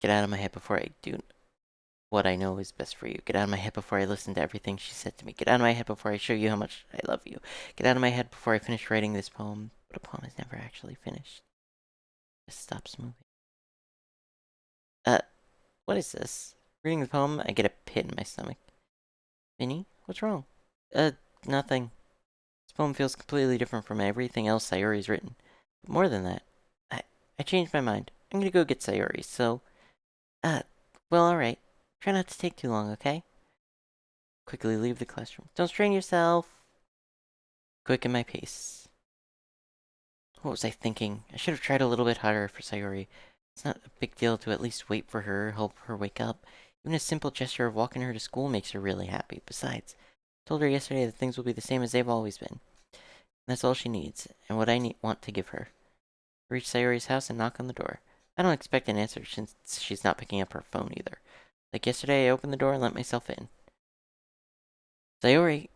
[SPEAKER 1] Get out of my head before I do what I know is best for you. Get out of my head before I listen to everything she said to me. Get out of my head before I show you how much I love you. Get out of my head before I finish writing this poem. But a poem is never actually finished. It just stops moving. What is this? Reading the poem, I get a pit in my stomach. Vinny, what's wrong? Nothing. This poem feels completely different from everything else Sayori's written. But more than that, I changed my mind. I'm gonna go get Sayori, so... well, alright. Try not to take too long, okay? Quickly leave the classroom. Don't strain yourself. Quicken my pace. What was I thinking? I should have tried a little bit harder for Sayori. It's not a big deal to at least wait for her, help her wake up. Even a simple gesture of walking her to school makes her really happy. Besides, I told her yesterday that things will be the same as they've always been. And that's all she needs, and what I want to give her. I reach Sayori's house and knock on the door. I don't expect an answer since she's not picking up her phone either. Like yesterday, I opened the door and let myself in. Sayori,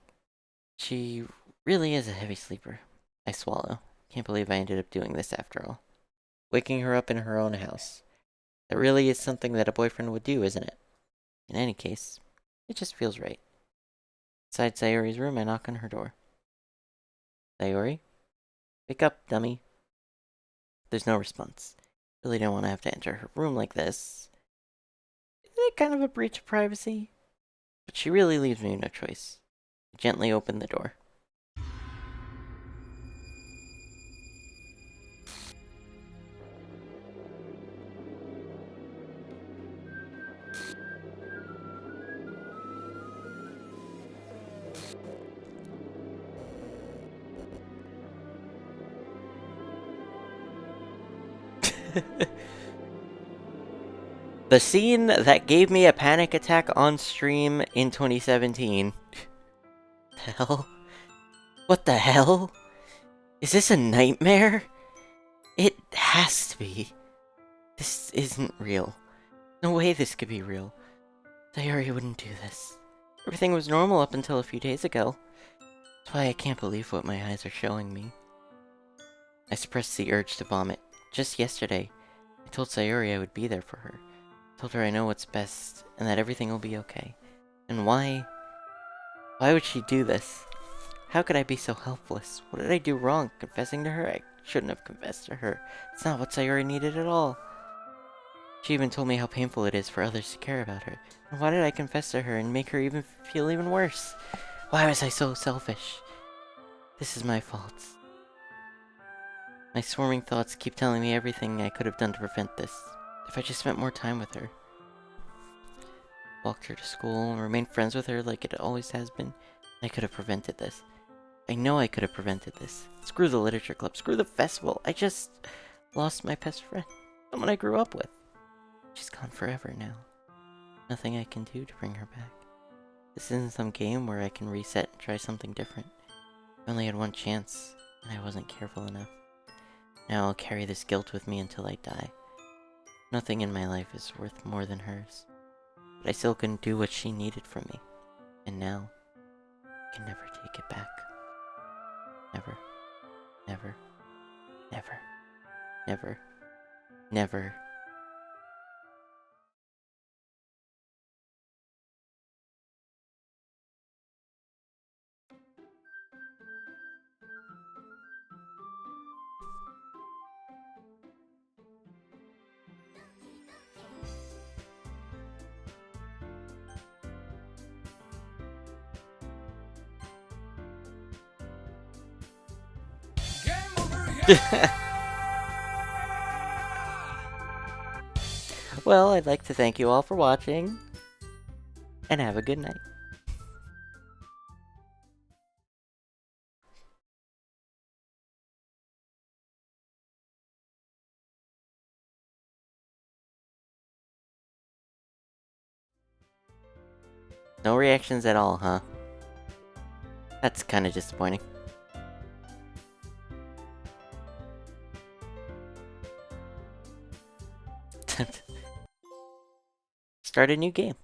[SPEAKER 1] she really is a heavy sleeper. I swallow. Can't believe I ended up doing this after all. Waking her up in her own house. That really is something that a boyfriend would do, isn't it? In any case, it just feels right. Inside Sayori's room, I knock on her door. Sayori? Wake up, dummy. There's no response. Really don't want to have to enter her room like this. Isn't it kind of a breach of privacy? But she really leaves me no choice. I gently open the door. The scene that gave me a panic attack on stream in 2017. The hell? What the hell? Is this a nightmare? It has to be. This isn't real. No way this could be real. Sayori wouldn't do this. Everything was normal up until a few days ago. That's why I can't believe what my eyes are showing me. I suppressed the urge to vomit. Just yesterday, I told Sayori I would be there for her. I told her I know what's best, and that everything will be okay. And why? Why would she do this? How could I be so helpless? What did I do wrong? Confessing to her? I shouldn't have confessed to her. It's not what Sayori needed at all. She even told me how painful it is for others to care about her. And why did I confess to her and make her feel even worse? Why was I so selfish? This is my fault. My swarming thoughts keep telling me everything I could have done to prevent this. If I just spent more time with her. Walked her to school and remained friends with her like it always has been, I could have prevented this. I know I could have prevented this. Screw the literature club, screw the festival. I just lost my best friend. Someone I grew up with. She's gone forever now. Nothing I can do to bring her back. This isn't some game where I can reset and try something different. I only had one chance, and I wasn't careful enough. Now I'll carry this guilt with me until I die. Nothing in my life is worth more than hers. But I still couldn't do what she needed from me. And now, I can never take it back. Never. Never. Never. Never. Never. Well, I'd like to thank you all for watching, and have a good night. No reactions at all, huh? That's kind of disappointing. Start a new game.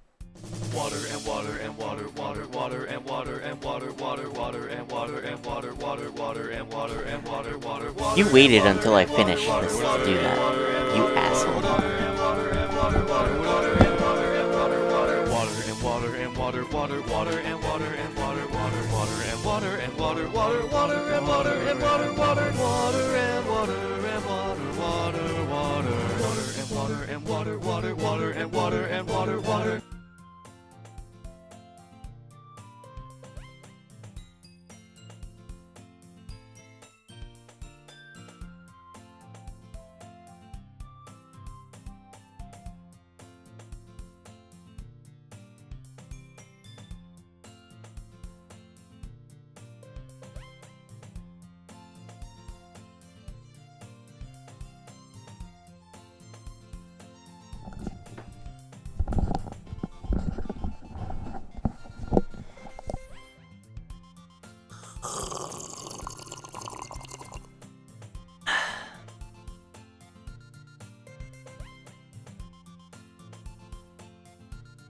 [SPEAKER 2] Water and water and water, water, water and water and water, water, water and water and water, water, water and water and water, water, water.
[SPEAKER 1] You waited until I finished this to do that. You asshole.
[SPEAKER 2] Water and water and water, water, water and water and water, water, water and water and water, water, water and water and water, water, water and water and water, water, water and water and water, water, water and water and water, water, water, water and water and water, water, water and water and water, water.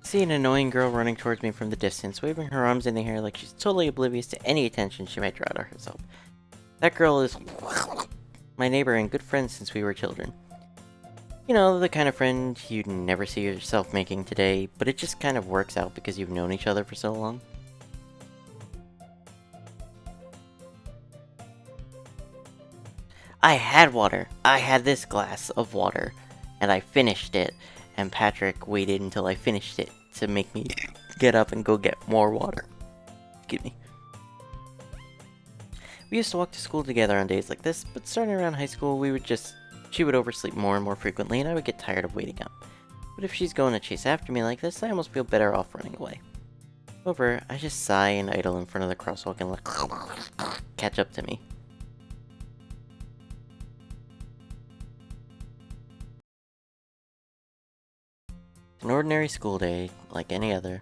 [SPEAKER 1] See an annoying girl running towards me from the distance, waving her arms in the air like she's totally oblivious to any attention she might draw to herself. That girl is my neighbor and good friend since we were children. You know, the kind of friend you'd never see yourself making today, but it just kind of works out because you've known each other for so long. I had water. I had this glass of water, and I finished it, and Patrick waited until I finished it to make me get up and go get more water. Excuse me. We used to walk to school together on days like this, but starting around high school, she would oversleep more and more frequently, and I would get tired of waiting up. But if she's going to chase after me like this, I almost feel better off running away. However, I just sigh and idle in front of the crosswalk and let catch up to me. It's an ordinary school day, like any other.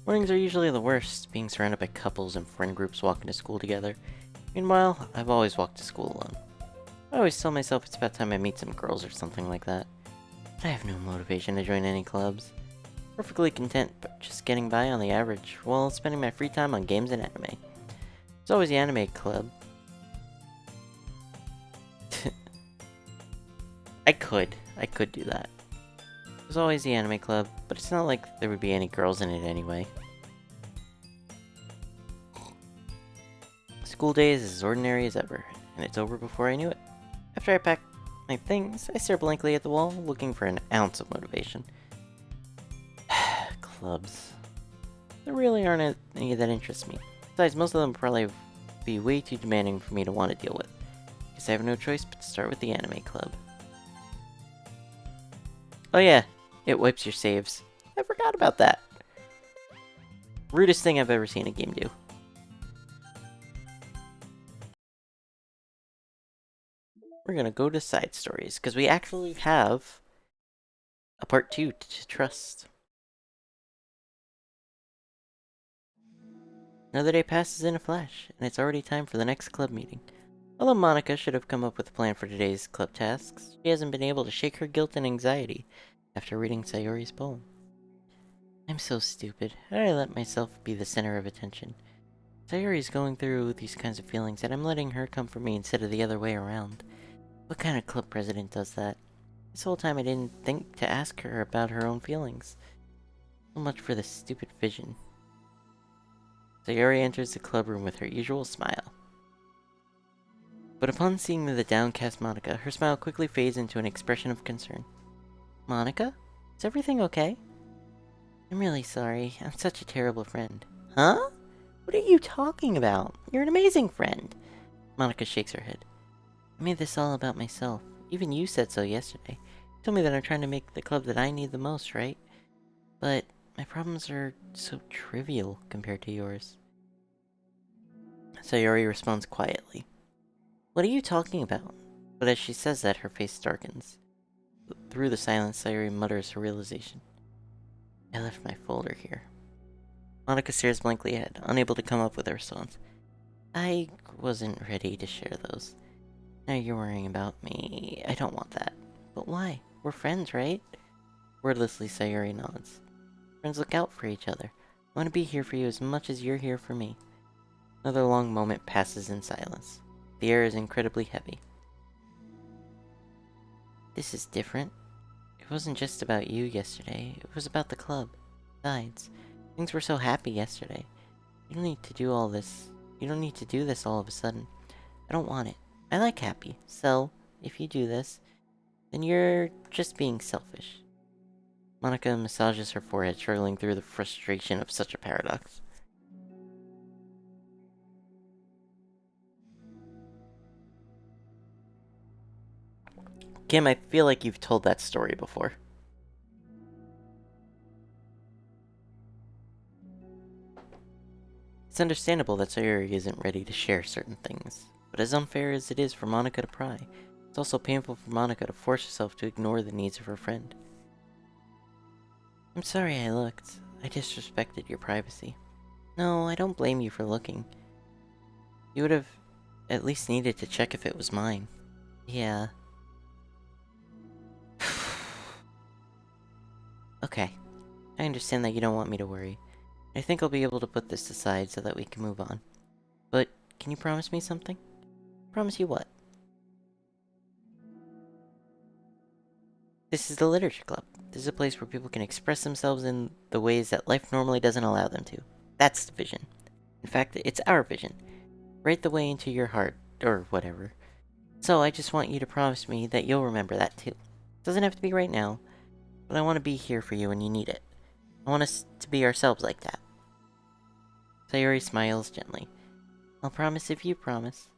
[SPEAKER 1] Mornings are usually the worst, being surrounded by couples and friend groups walking to school together. Meanwhile, I've always walked to school alone. I always tell myself it's about time I meet some girls or something like that. But I have no motivation to join any clubs. Perfectly content, but just getting by on the average, while spending my free time on games and anime. There's always the anime club. I could do that. There's always the anime club, but it's not like there would be any girls in it anyway. School day is as ordinary as ever, and it's over before I knew it. After I pack my things, I stare blankly at the wall, looking for an ounce of motivation. Clubs. There really aren't any that interest me. Besides, most of them probably be way too demanding for me to want to deal with. Guess I have no choice but to start with the anime club. Oh yeah, it wipes your saves. I forgot about that. Rudest thing I've ever seen a game do. We're gonna go to side stories, because we actually have a part 2 to trust. Another day passes in a flash, and it's already time for the next club meeting. Although Monica should have come up with a plan for today's club tasks, she hasn't been able to shake her guilt and anxiety after reading Sayori's poem. I'm so stupid. How did I let myself be the center of attention? Sayori's going through these kinds of feelings, and I'm letting her come for me instead of the other way around. What kind of club president does that? This whole time I didn't think to ask her about her own feelings. So much for this stupid vision. Sayori enters the club room with her usual smile. But upon seeing the downcast Monica, her smile quickly fades into an expression of concern. Monica? Is everything okay? I'm really sorry. I'm such a terrible friend. Huh? What are you talking about? You're an amazing friend. Monica shakes her head. I made this all about myself. Even you said so yesterday. You told me that I'm trying to make the club that I need the most, right? But my problems are so trivial compared to yours. Sayori responds quietly. What are you talking about? But as she says that, her face darkens. Through the silence, Sayori mutters her realization. I left my folder here. Monica stares blankly ahead, unable to come up with a response. I wasn't ready to share those. Now you're worrying about me. I don't want that. But why? We're friends, right? Wordlessly, Sayori nods. Friends look out for each other. I want to be here for you as much as you're here for me. Another long moment passes in silence. The air is incredibly heavy. This is different. It wasn't just about you yesterday. It was about the club. Besides, things were so happy yesterday. You don't need to do all this. You don't need to do this all of a sudden. I don't want it. I like happy. So, if you do this, then you're just being selfish. Monica massages her forehead, struggling through the frustration of such a paradox. Kim, I feel like you've told that story before. It's understandable that Sayori isn't ready to share certain things, but as unfair as it is for Monica to pry, it's also painful for Monica to force herself to ignore the needs of her friend. I'm sorry I looked. I disrespected your privacy. No, I don't blame you for looking. You would have at least needed to check if it was mine. Yeah. Okay. I understand that you don't want me to worry. I think I'll be able to put this aside so that we can move on. But, can you promise me something? Promise you what? This is the Literature Club. This is a place where people can express themselves in the ways that life normally doesn't allow them to. That's the vision. In fact, it's our vision. Right the way into your heart, or whatever. So I just want you to promise me that you'll remember that too. It doesn't have to be right now, but I want to be here for you when you need it. I want us to be ourselves like that. Sayori smiles gently. I'll promise if you promise.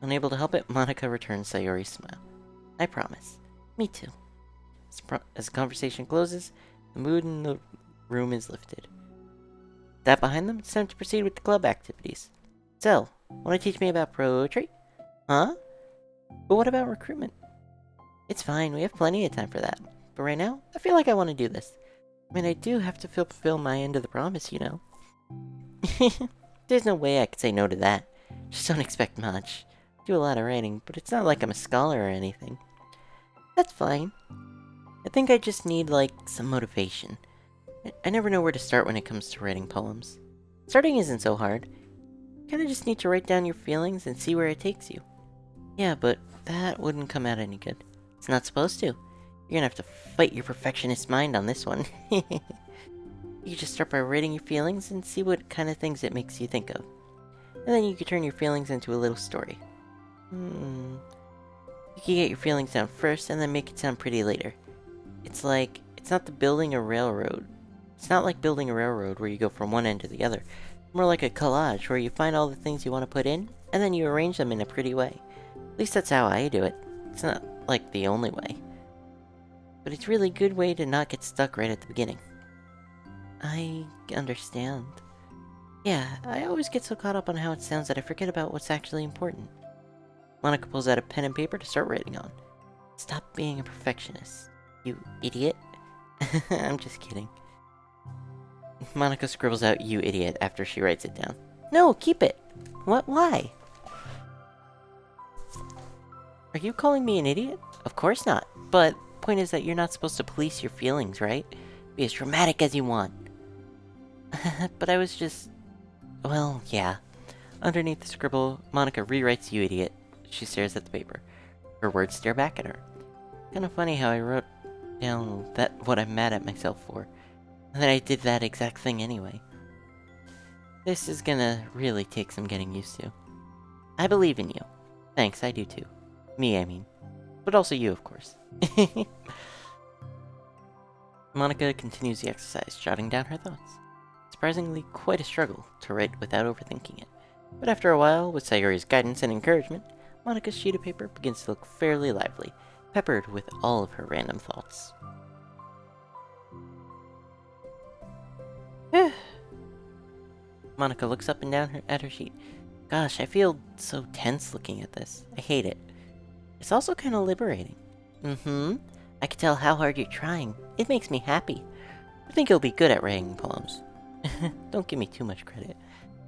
[SPEAKER 1] Unable to help it, Monica returns Sayori's smile. I promise. Me too. As the conversation closes, the mood in the room is lifted. That behind them, it's time to proceed with the club activities. So, want to teach me about poetry? Huh? But what about recruitment? It's fine, we have plenty of time for that. but right now, I feel like I want to do this. I mean, I do have to fulfill my end of the promise, you know. There's no way I could say no to that. Just don't expect much. Do a lot of writing, but it's not like I'm a scholar or anything. That's fine. I think I just need, like, some motivation. I never know where to start when it comes to writing poems. Starting isn't so hard. You kinda just need to write down your feelings and see where it takes you. Yeah, but that wouldn't come out any good. It's not supposed to. You're gonna have to fight your perfectionist mind on this one. You just start by writing your feelings and see what kind of things it makes you think of. And then you can turn your feelings into a little story. You can get your feelings down first and then make it sound pretty later. It's like, it's not like building a railroad where you go from one end to the other. More like a collage where you find all the things you want to put in, and then you arrange them in a pretty way. At least that's how I do it. It's not, like, the only way. But it's a really good way to not get stuck right at the beginning. I understand. Yeah, I always get so caught up on how it sounds that I forget about what's actually important. Monica pulls out a pen and paper to start writing on. Stop being a perfectionist, you idiot. I'm just kidding. Monica scribbles out "you idiot" after she writes it down. No, keep it! What? Why? Are you calling me an idiot? Of course not. But point is that you're not supposed to police your feelings, right? Be as dramatic as you want. But I was just... Well, yeah. Underneath the scribble, Monica rewrites "you idiot." She stares at the paper. Her words stare back at her. Kinda funny how I wrote down what I'm mad at myself for. And then I did that exact thing anyway. This is gonna really take some getting used to. I believe in you. Thanks, I do too. Me, I mean. But also you, of course. Monica continues the exercise, jotting down her thoughts. Surprisingly, quite a struggle to write without overthinking it. But after a while, with Sayori's guidance and encouragement, Monica's sheet of paper begins to look fairly lively, peppered with all of her random thoughts. Monica looks up and down at her sheet. Gosh, I feel so tense looking at this. I hate it. It's also kind of liberating. I can tell how hard you're trying. It makes me happy. I think you'll be good at writing poems. Don't give me too much credit.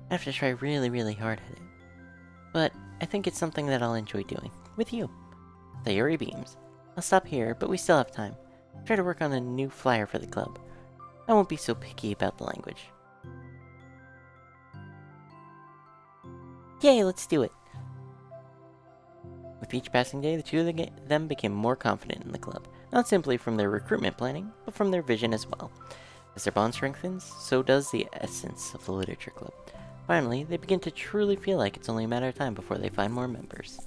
[SPEAKER 1] I have to try really, really hard at it. But I think it's something that I'll enjoy doing. With you. Sayori beams. I'll stop here, but we still have time. Try to work on a new flyer for the club. I won't be so picky about the language. Yay, let's do it! With each passing day, the two of them became more confident in the club, not simply from their recruitment planning, but from their vision as well. As their bond strengthens, so does the essence of the literature club. Finally, they begin to truly feel like it's only a matter of time before they find more members.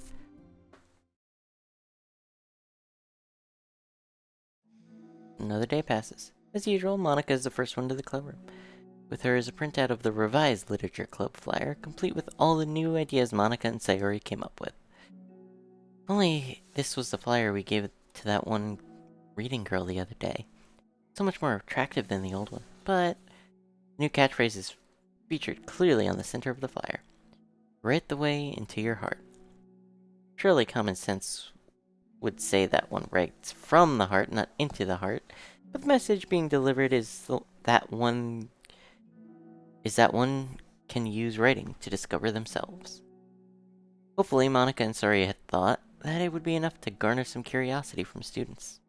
[SPEAKER 1] Another day passes. As usual, Monica is the first one to the club room. With her is a printout of the revised literature club flyer, complete with all the new ideas Monica and Sayori came up with. Only this was the flyer we gave to that one reading girl the other day. So much more attractive than the old one, but new catchphrase is featured clearly on the center of the flyer. Right the way into your heart. Surely common sense would say that one writes from the heart, not into the heart, but the message being delivered is that one can use writing to discover themselves. Hopefully, Monica and Sori had thought that it would be enough to garner some curiosity from students.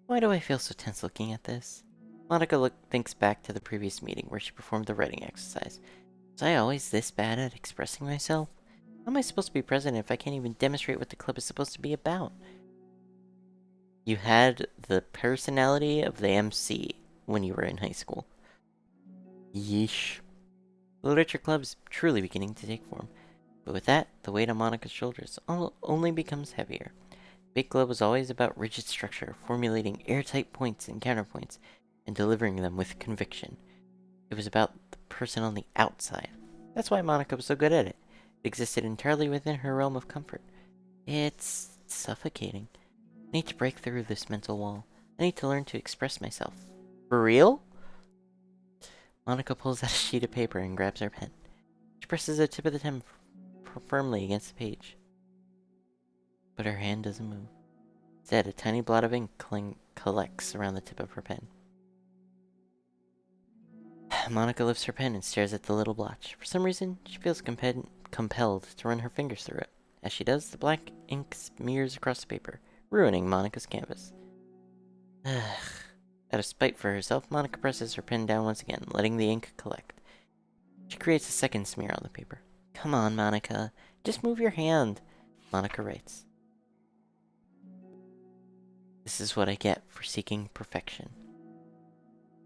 [SPEAKER 1] Why do I feel so tense looking at this? Monica thinks back to the previous meeting where she performed the writing exercise. Was I always this bad at expressing myself? How am I supposed to be president if I can't even demonstrate what the club is supposed to be about? You had the personality of the MC when you were in high school. Yeesh. The literature club is truly beginning to take form. But with that, the weight on Monica's shoulders only becomes heavier. Big Club was always about rigid structure, formulating airtight points and counterpoints, and delivering them with conviction. It was about the person on the outside. That's why Monica was so good at it. It existed entirely within her realm of comfort. It's suffocating. I need to break through this mental wall. I need to learn to express myself. For real? Monica pulls out a sheet of paper and grabs her pen. She presses the tip of the pen firmly against the page. But her hand doesn't move. Instead, a tiny blot of ink collects around the tip of her pen. Monica lifts her pen and stares at the little blotch. For some reason, she feels compelled to run her fingers through it. As she does, the black ink smears across the paper, ruining Monica's canvas. Out of spite for herself, Monica presses her pen down once again, letting the ink collect. She creates a second smear on the paper. Come on, Monica. Just move your hand, Monica writes. This is what I get for seeking perfection.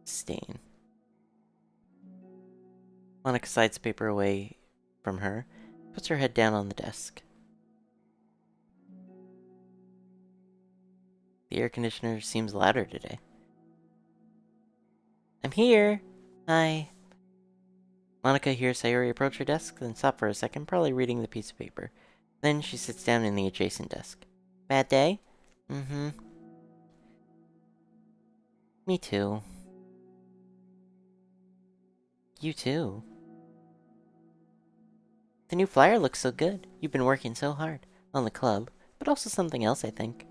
[SPEAKER 1] Stain. Monica slides the paper away from her, puts her head down on the desk. The air conditioner seems louder today. I'm here! Hi. Monica hears Sayori approach her desk, then stop for a second, probably reading the piece of paper. Then she sits down in the adjacent desk. Bad day? Mm-hmm. Me too. You too. The new flyer looks so good. You've been working so hard. On the club, but also something else, I think.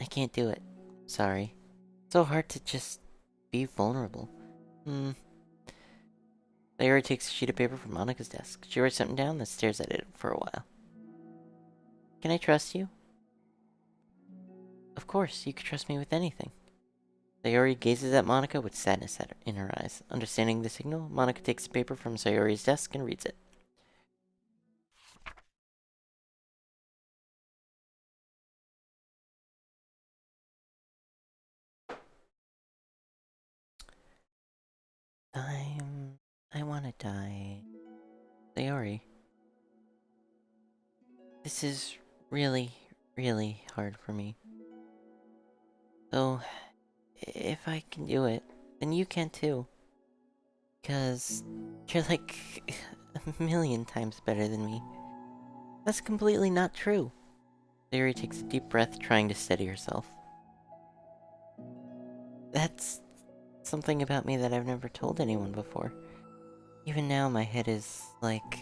[SPEAKER 1] I can't do it. Sorry. So hard to just be vulnerable. Sayori takes a sheet of paper from Monica's desk. She writes something down, then stares at it for a while. Can I trust you? Of course, you could trust me with anything. Sayori gazes at Monica with sadness in her eyes. Understanding the signal, Monica takes the paper from Sayori's desk and reads it. I wanna die. Sayori. This is really, really hard for me. So, if I can do it, then you can too. Because you're like a million times better than me. That's completely not true. Sayori takes a deep breath, trying to steady herself. That's something about me that I've never told anyone before. Even now, my head is, like,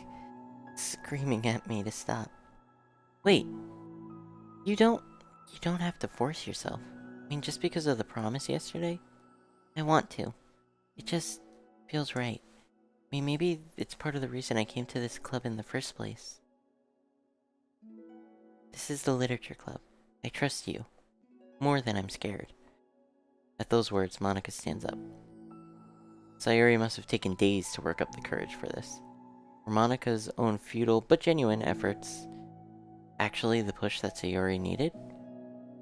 [SPEAKER 1] screaming at me to stop. Wait, you don't have to force yourself. I mean, just because of the promise yesterday, I want to. It just feels right. I mean, maybe it's part of the reason I came to this club in the first place. This is the literature club. I trust you. More than I'm scared. At those words, Monica stands up. Sayori must have taken days to work up the courage for this. Were Monica's own futile but genuine efforts actually the push that Sayori needed?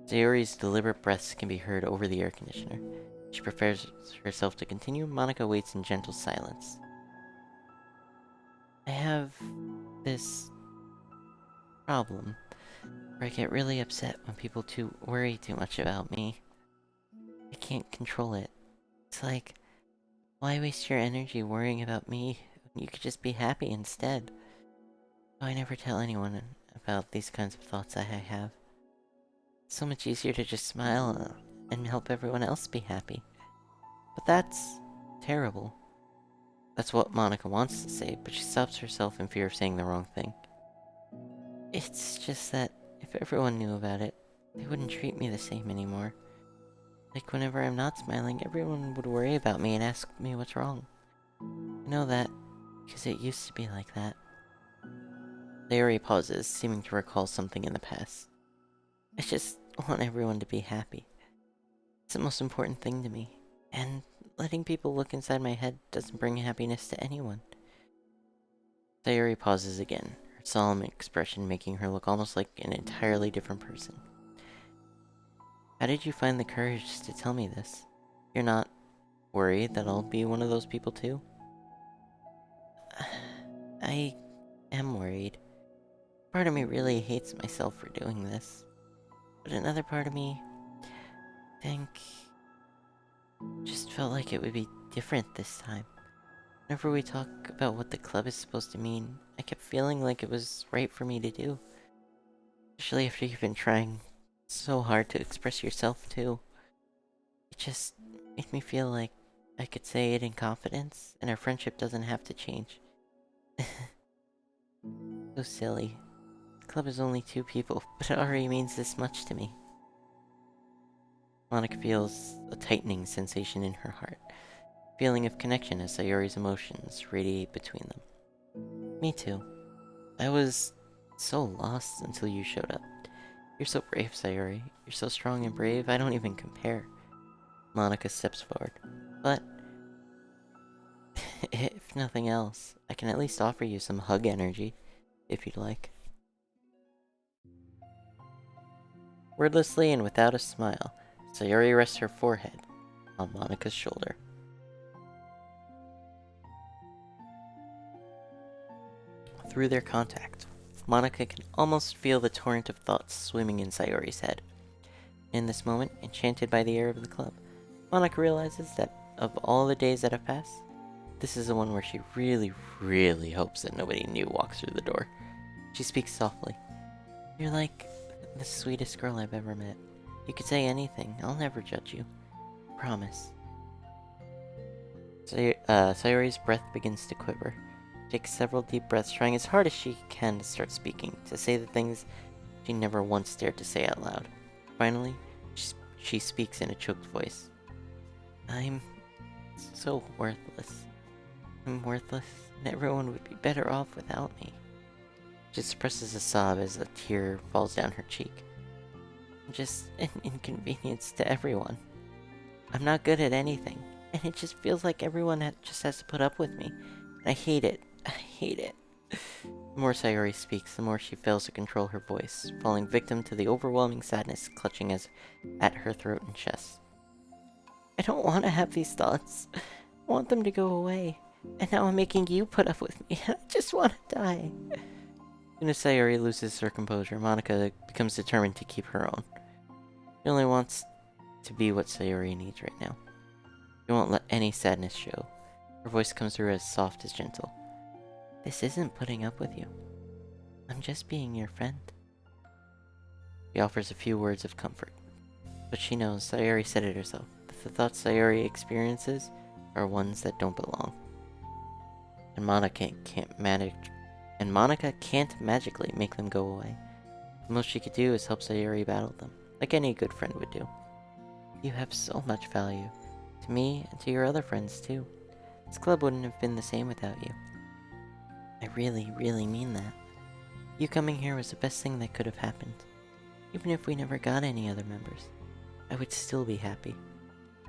[SPEAKER 1] Sayori's deliberate breaths can be heard over the air conditioner. She prepares herself to continue. Monica waits in gentle silence. I have this problem where I get really upset when people worry too much about me. I can't control it. It's like, why waste your energy worrying about me when you could just be happy instead? So I never tell anyone about these kinds of thoughts I have. It's so much easier to just smile and help everyone else be happy. But that's terrible. That's what Monica wants to say, but she stops herself in fear of saying the wrong thing. It's just that if everyone knew about it, they wouldn't treat me the same anymore. Like, whenever I'm not smiling, everyone would worry about me and ask me what's wrong. I know that, because it used to be like that. Sayori pauses, seeming to recall something in the past. I just want everyone to be happy. It's the most important thing to me, and letting people look inside my head doesn't bring happiness to anyone. Sayori pauses again, her solemn expression making her look almost like an entirely different person. How did you find the courage to tell me this? You're not worried that I'll be one of those people too? I am worried. Part of me really hates myself for doing this. But another part of me, just felt like it would be different this time. Whenever we talk about what the club is supposed to mean, I kept feeling like it was right for me to do. Especially after you've been trying so hard to express yourself too. It just made me feel like I could say it in confidence, and our friendship doesn't have to change. So silly. club is only 2 people, but it already means this much to me. Monica feels a tightening sensation in her heart, a feeling of connection as Sayori's emotions radiate between them. Me too. I was so lost until you showed up. You're so brave, Sayori. You're so strong and brave, I don't even compare. Monica steps forward. But, if nothing else, I can at least offer you some hug energy, if you'd like. Wordlessly and without a smile, Sayori rests her forehead on Monica's shoulder. Through their contact, Monica can almost feel the torrent of thoughts swimming in Sayori's head. In this moment, enchanted by the air of the club, Monica realizes that of all the days that have passed, this is the one where she really, really hopes that nobody new walks through the door. She speaks softly. You're like the sweetest girl I've ever met. You could say anything. I'll never judge you. Promise. Sayori's breath begins to quiver. She takes several deep breaths, trying as hard as she can to start speaking, to say the things she never once dared to say out loud. Finally, she speaks in a choked voice. I'm so worthless. I'm worthless, and everyone would be better off without me. She suppresses a sob as a tear falls down her cheek. I'm just an inconvenience to everyone. I'm not good at anything, and it just feels like everyone just has to put up with me. And I hate it. I hate it. The more Sayori speaks, the more she fails to control her voice, falling victim to the overwhelming sadness clutching at her throat and chest. I don't want to have these thoughts. I want them to go away. And now I'm making you put up with me. I just want to die. As soon as Sayori loses her composure, Monica becomes determined to keep her own. She only wants to be what Sayori needs right now. She won't let any sadness show. Her voice comes through as soft as gentle. This isn't putting up with you. I'm just being your friend. She offers a few words of comfort. But she knows, Sayori said it herself, that the thoughts Sayori experiences are ones that don't belong. And Monica can't magically make them go away. The most she could do is help Sayori battle them, like any good friend would do. You have so much value, to me and to your other friends too. This club wouldn't have been the same without you. I really, really mean that. You coming here was the best thing that could have happened. Even if we never got any other members, I would still be happy.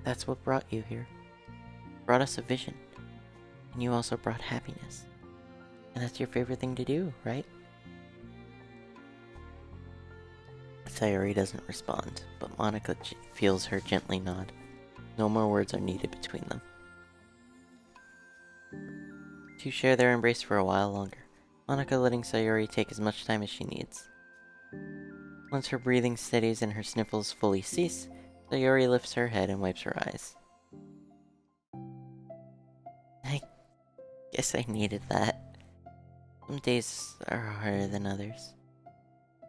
[SPEAKER 1] That's what brought you here. Brought us a vision. And you also brought happiness. And that's your favorite thing to do, right? Sayori doesn't respond, but Monica feels her gently nod. No more words are needed between them. Two share their embrace for a while longer, Monica letting Sayori take as much time as she needs. Once her breathing steadies and her sniffles fully cease, Sayori lifts her head and wipes her eyes. I guess I needed that. Some days are harder than others.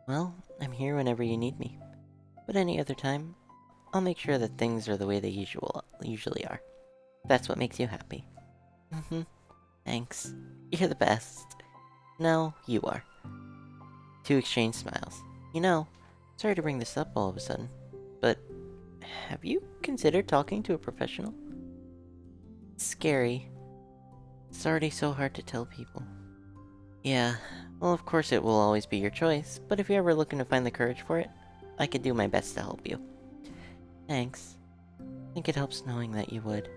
[SPEAKER 1] Well, I'm here whenever you need me. But any other time, I'll make sure that things are the way they usually are. That's what makes you happy. Thanks. You're the best. No, you are. Two exchange smiles. You know, sorry to bring this up all of a sudden, but have you considered talking to a professional? It's scary. It's already so hard to tell people. Yeah, well, of course it will always be your choice, but if you're ever looking to find the courage for it, I could do my best to help you. Thanks. I think it helps knowing that you would.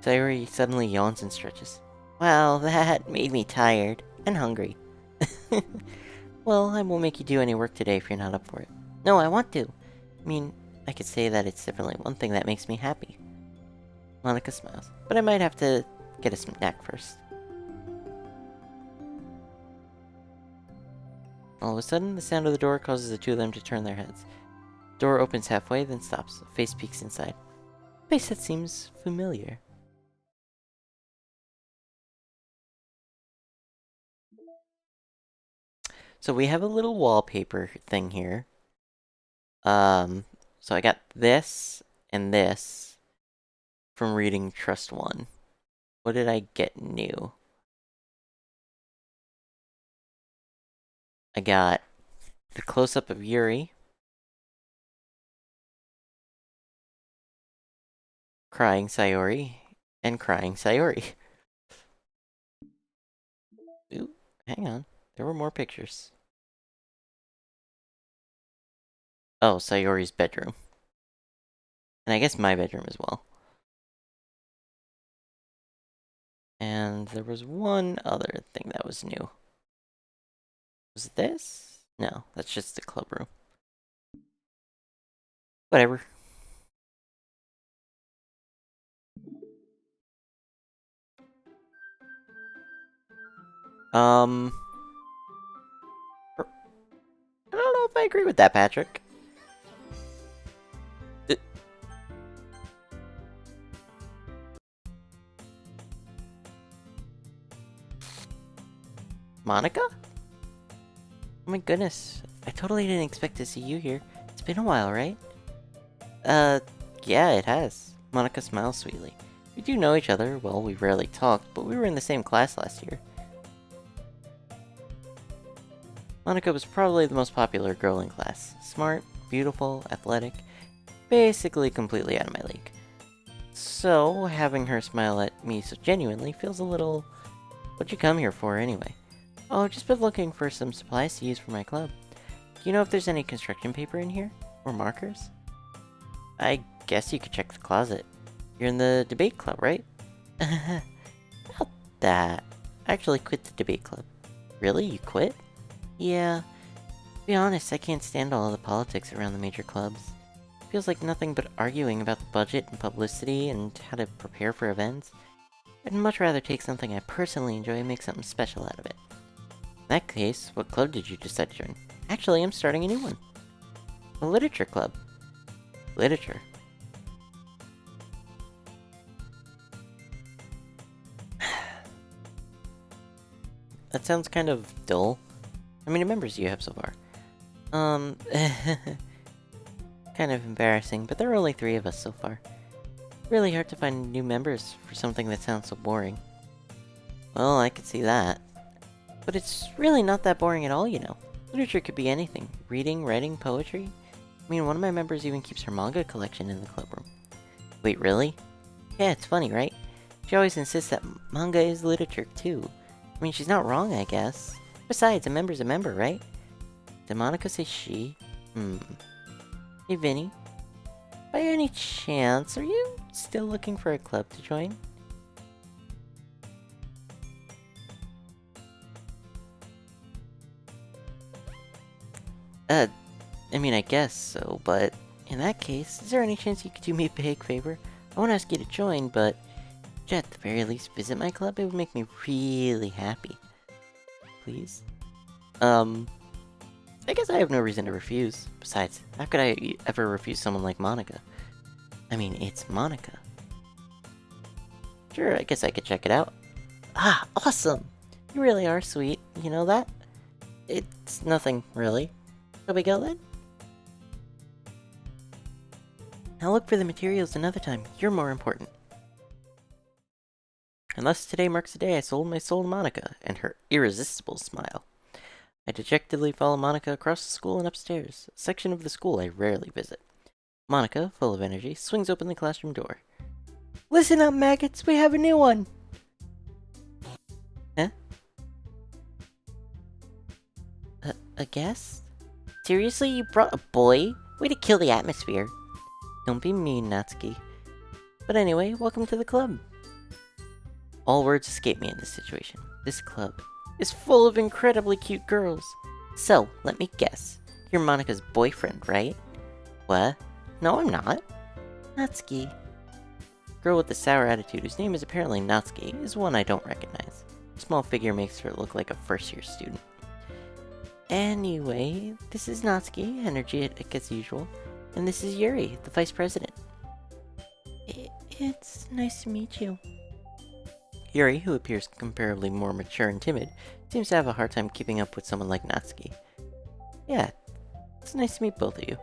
[SPEAKER 1] Sayori suddenly yawns and stretches. Wow, that made me tired and hungry. Well, I won't make you do any work today if you're not up for it. No, I want to. I mean, I could say that it's definitely one thing that makes me happy. Monica smiles, but I might have to get a snack first. All of a sudden, the sound of the door causes the two of them to turn their heads. The door opens halfway, then stops. A face peeks inside. A face that seems familiar. So we have a little wallpaper thing here. So I got this and this from reading Trust 1. What did I get new? I got the close-up of Yuri. Crying Sayori. And crying Sayori. Ooh, hang on. There were more pictures. Oh, Sayori's bedroom. And I guess my bedroom as well. And there was one other thing that was new. Was it this? No, that's just the club room. Whatever. I don't know if I agree with that, Patrick. Monica? Oh my goodness. I totally didn't expect to see you here. It's been a while, right? Yeah, it has. Monica smiles sweetly. We do know each other. Well, we rarely talked, but we were in the same class last year. Monica was probably the most popular girl in class. Smart, beautiful, athletic, basically completely out of my league. So, having her smile at me so genuinely feels a little... What'd you come here for, anyway? Oh, just been looking for some supplies to use for my club. Do you know if there's any construction paper in here? Or markers? I guess you could check the closet. You're in the debate club, right? About that. I actually quit the debate club. Really? You quit? Yeah. To be honest, I can't stand all of the politics around the major clubs. It feels like nothing but arguing about the budget and publicity and how to prepare for events. I'd much rather take something I personally enjoy and make something special out of it. In that case, what club did you decide to join? Actually, I'm starting a new one. A literature club. Literature. That sounds kind of dull. How many members do you have so far? Kind of embarrassing, but there are only 3 of us so far. Really hard to find new members for something that sounds so boring. Well, I could see that. But it's really not that boring at all, you know. Literature could be anything. Reading, writing, poetry. I mean, one of my members even keeps her manga collection in the club room. Wait, really? Yeah, it's funny, right? She always insists that manga is literature, too. I mean, she's not wrong, I guess. Besides, a member's a member, right? Did Monica say she? Hey, Vinny. By any chance, are you still looking for a club to join? I mean, I guess so, but in that case, is there any chance you could do me a big favor? I won't ask you to join, but could you at the very least visit my club? It would make me really happy. Please? I guess I have no reason to refuse. Besides, how could I ever refuse someone like Monica? I mean, it's Monica. Sure, I guess I could check it out. Ah, awesome! You really are sweet, you know that? It's nothing, really. Shall we go then? I'll look for the materials another time. You're more important. Unless today marks the day I sold my soul to Monica and her irresistible smile. I dejectedly follow Monica across the school and upstairs, a section of the school I rarely visit. Monica, full of energy, swings open the classroom door. Listen up, maggots! We have a new one! Huh? A guest? Seriously, you brought a boy? Way to kill the atmosphere. Don't be mean, Natsuki. But anyway, welcome to the club. All words escape me in this situation. This club is full of incredibly cute girls. So, let me guess. You're Monica's boyfriend, right? What? No, I'm not. Natsuki. Girl with the sour attitude, whose name is apparently Natsuki, is one I don't recognize. Her small figure makes her look like a first-year student. Anyway, this is Natsuki, energetic as usual, and this is Yuri, the vice president. It's nice to meet you. Yuri, who appears comparably more mature and timid, seems to have a hard time keeping up with someone like Natsuki. Yeah, it's nice to meet both of you.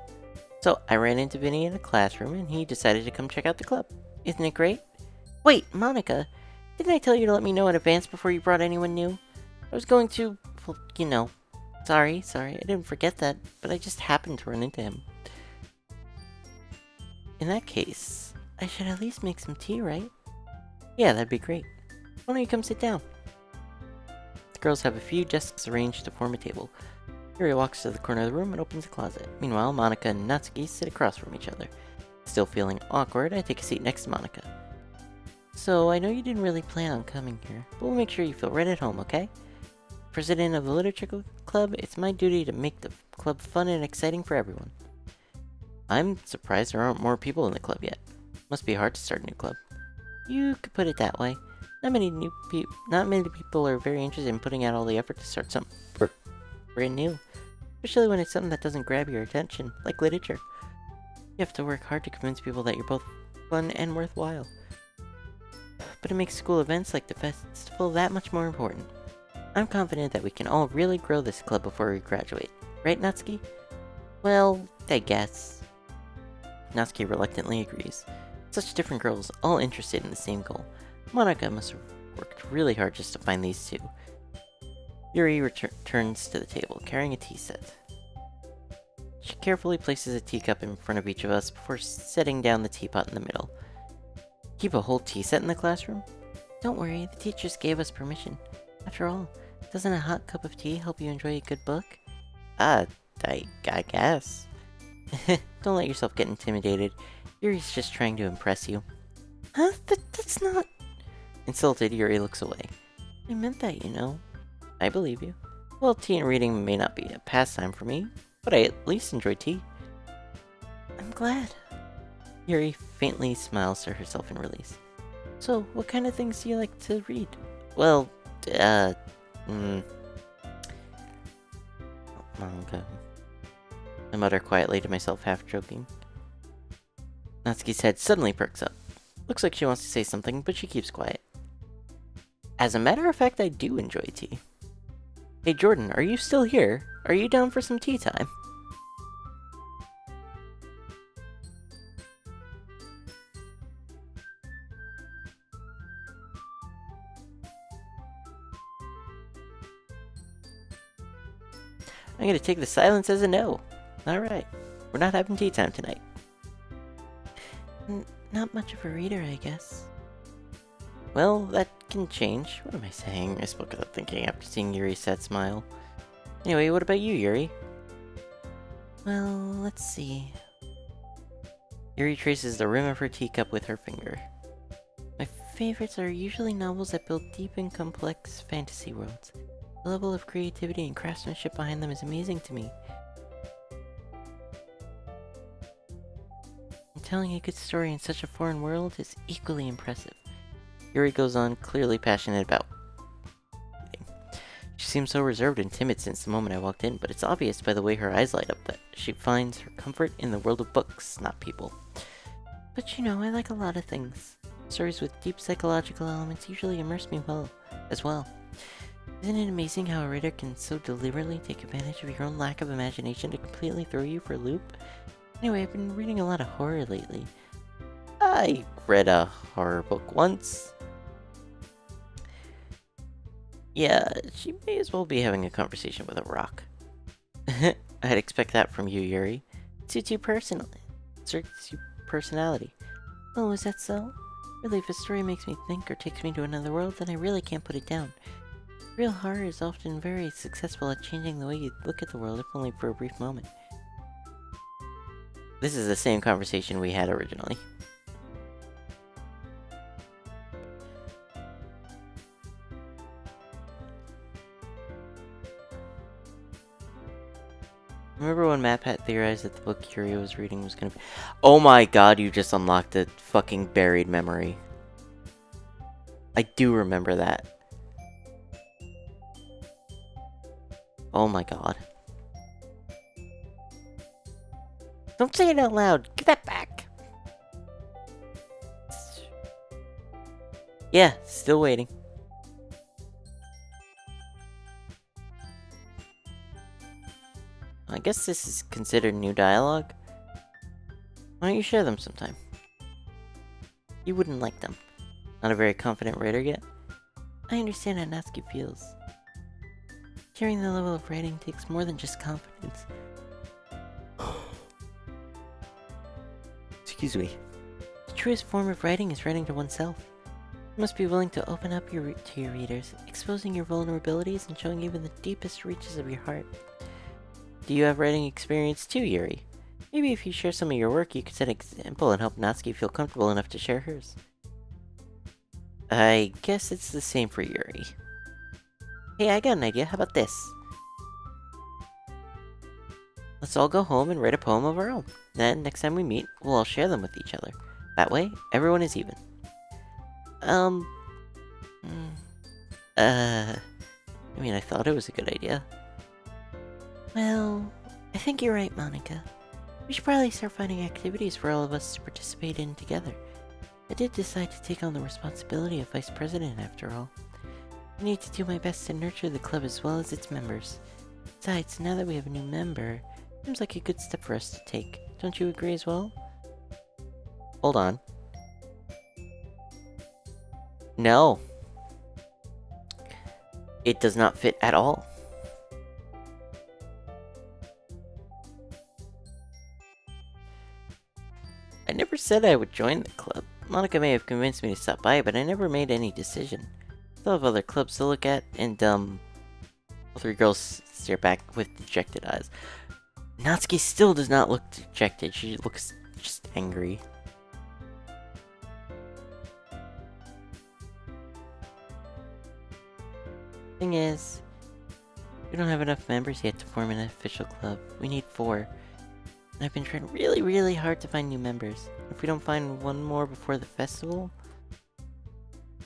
[SPEAKER 1] So, I ran into Vinny in a classroom, and he decided to come check out the club. Isn't it great? Wait, Monica, didn't I tell you to let me know in advance before you brought anyone new? I was going to, well, you know, Sorry, I didn't forget that, but I just happened to run into him. In that case, I should at least make some tea, right? Yeah, that'd be great. Why don't you come sit down? The girls have a few desks arranged to form a table. Yuri walks to the corner of the room and opens a closet. Meanwhile, Monika and Natsuki sit across from each other. Still feeling awkward, I take a seat next to Monika. So, I know you didn't really plan on coming here, but we'll make sure you feel right at home, okay? President of the Literature Club, it's my duty to make the club fun and exciting for everyone. I'm surprised there aren't more people in the club yet. Must be hard to start a new club. You could put it that way. Not many people are very interested in putting out all the effort to start something brand new. Especially when it's something that doesn't grab your attention, like literature. You have to work hard to convince people that you're both fun and worthwhile. But it makes school events like the festival that much more important. I'm confident that we can all really grow this club before we graduate. Right, Natsuki? Well, I guess. Natsuki reluctantly agrees. Such different girls, all interested in the same goal. Monika must have worked really hard just to find these two. Yuri returns to the table, carrying a tea set. She carefully places a teacup in front of each of us before setting down the teapot in the middle. Keep a whole tea set in the classroom? Don't worry, the teachers gave us permission. After all, doesn't a hot cup of tea help you enjoy a good book? I guess. Don't let yourself get intimidated. Yuri's just trying to impress you. Huh? That's not... Insulted, Yuri looks away. I meant that, you know. I believe you. Well, tea and reading may not be a pastime for me, but I at least enjoy tea. I'm glad. Yuri faintly smiles to herself in release. So, what kind of things do you like to read? Well, manga. I mutter quietly to myself, half joking. Natsuki's head suddenly perks up. Looks like she wants to say something, but she keeps quiet. As a matter of fact, I do enjoy tea. Hey Jordan, are you still here? Are you down for some tea time? I'm gonna take the silence as a no. Alright, we're not having tea time tonight. Not much of a reader, I guess. Well, that can change. What am I saying? I spoke without thinking after seeing Yuri's sad smile. Anyway, what about you, Yuri? Well, let's see. Yuri traces the rim of her teacup with her finger. My favorites are usually novels that build deep and complex fantasy worlds. The level of creativity and craftsmanship behind them is amazing to me. And telling a good story in such a foreign world is equally impressive. Yuri goes on, clearly passionate about reading. She seems so reserved and timid since the moment I walked in, but it's obvious by the way her eyes light up that she finds her comfort in the world of books, not people. But you know, I like a lot of things. Stories with deep psychological elements usually immerse me as well. Isn't it amazing how a writer can so deliberately take advantage of your own lack of imagination to completely throw you for a loop? Anyway, I've been reading a lot of horror lately. I read a horror book once. Yeah, she may as well be having a conversation with a rock. I'd expect that from you, Yuri. It suits your personality. Oh, is that so? Really, if a story makes me think or takes me to another world, then I really can't put it down. Real horror is often very successful at changing the way you look at the world, if only for a brief moment. This is the same conversation we had originally. Remember when MatPat theorized that the book Curio was reading was gonna be... Oh my god, you just unlocked a fucking buried memory. I do remember that. Oh my god. Don't say it out loud. Give that back. Yeah, still waiting. I guess this is considered new dialogue. Why don't you share them sometime? You wouldn't like them. Not a very confident writer yet? I understand how Natsuki feels. Mastering the level of writing takes more than just confidence. Excuse me. The truest form of writing is writing to oneself. You must be willing to open up to your readers, exposing your vulnerabilities and showing even the deepest reaches of your heart. Do you have writing experience too, Yuri? Maybe if you share some of your work, you could set an example and help Natsuki feel comfortable enough to share hers. I guess it's the same for Yuri. Hey, I got an idea. How about this? Let's all go home and write a poem of our own. Then, next time we meet, we'll all share them with each other. That way, everyone is even. I mean, I thought it was a good idea. Well, I think you're right, Monica. We should probably start finding activities for all of us to participate in together. I did decide to take on the responsibility of vice president after all. I need to do my best to nurture the club as well as its members. Besides, now that we have a new member, it seems like a good step for us to take. Don't you agree as well? Hold on. No. It does not fit at all. I never said I would join the club. Monica may have convinced me to stop by, but I never made any decision. I still have other clubs to look at, and all three girls stare back with dejected eyes. Natsuki still does not look dejected, she looks just angry. Thing is, we don't have enough members yet to form an official club. We need 4. And I've been trying really, really hard to find new members. If we don't find one more before the festival,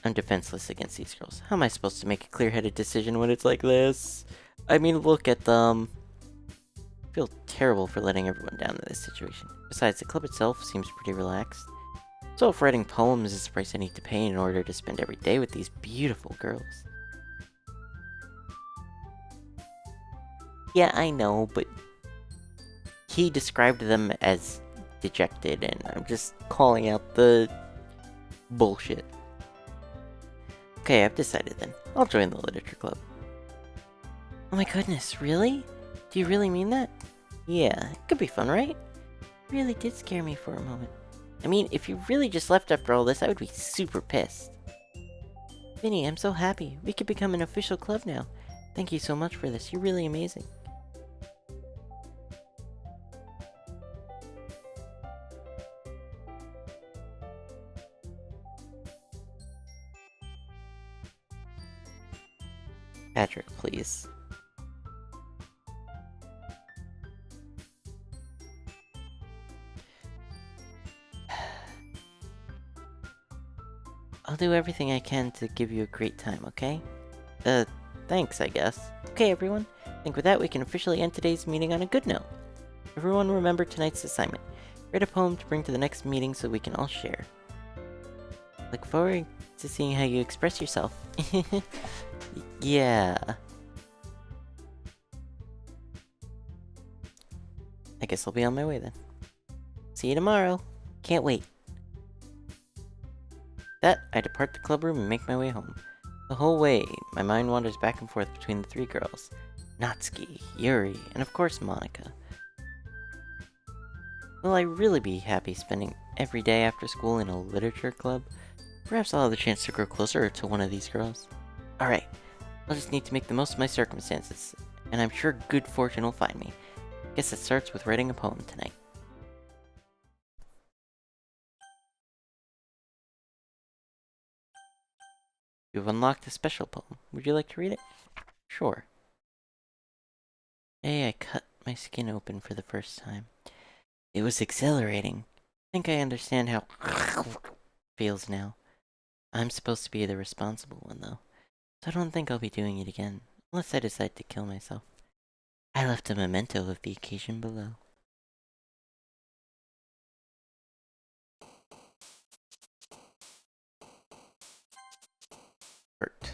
[SPEAKER 1] I'm defenseless against these girls. How am I supposed to make a clear-headed decision when it's like this? I mean, look at them. I feel terrible for letting everyone down in this situation. Besides, the club itself seems pretty relaxed. So if writing poems is the price I need to pay in order to spend every day with these beautiful girls. Yeah, I know, but he described them as dejected, and I'm just calling out the bullshit. Okay, I've decided then. I'll join the literature club. Oh my goodness, really? Do you really mean that? Yeah, it could be fun, right? It really did scare me for a moment. I mean, if you really just left after all this, I would be super pissed. Vinny, I'm so happy. We could become an official club now. Thank you so much for this. You're really amazing. Patrick, please. I'll do everything I can to give you a great time, okay? Thanks, I guess. Okay, everyone. I think with that, we can officially end today's meeting on a good note. Everyone remember tonight's assignment. Write a poem to bring to the next meeting so we can all share. Look forward to seeing how you express yourself. Yeah. I guess I'll be on my way then. See you tomorrow. Can't wait. That, I depart the club room and make my way home. The whole way, my mind wanders back and forth between the 3 girls. Natsuki, Yuri, and of course Monica. Will I really be happy spending every day after school in a literature club? Perhaps I'll have the chance to grow closer to one of these girls. Alright, I'll just need to make the most of my circumstances, and I'm sure good fortune will find me. Guess it starts with writing a poem tonight. You've unlocked a special poem. Would you like to read it? Sure. Today I cut my skin open for the first time. It was exhilarating. I think I understand how feels now. I'm supposed to be the responsible one, though, so I don't think I'll be doing it again, unless I decide to kill myself. I left a memento of the occasion below. Hurt.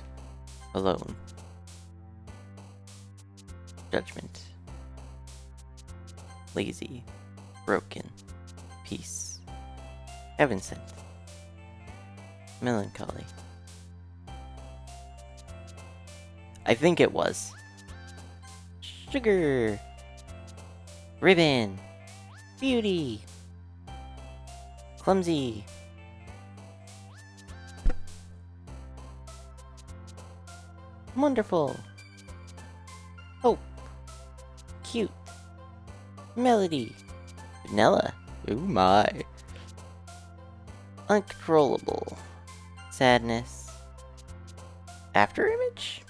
[SPEAKER 1] Alone. Judgment. Lazy. Broken. Peace. Heaven sent. Melancholy. I think it was. Sugar. Ribbon. Beauty. Clumsy. Wonderful. Hope. Cute. Melody. Vanilla. Oh my. Uncontrollable. Sadness. After image?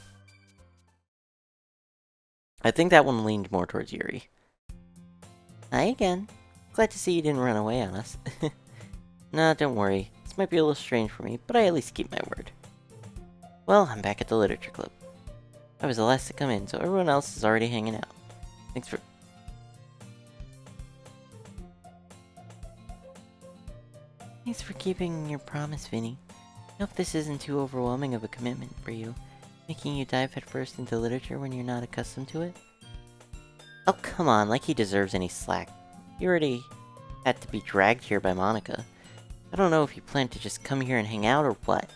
[SPEAKER 1] I think that one leaned more towards Yuri. Hi again. Glad to see you didn't run away on us. Nah, don't worry. This might be a little strange for me, but I at least keep my word. Well, I'm back at the literature club. I was the last to come in, so everyone else is already hanging out. Thanks for keeping your promise, Vinny. I hope this isn't too overwhelming of a commitment for you, making you dive headfirst into literature when you're not accustomed to it. Oh, come on, like he deserves any slack. You already had to be dragged here by Monica. I don't know if you plan to just come here and hang out or what.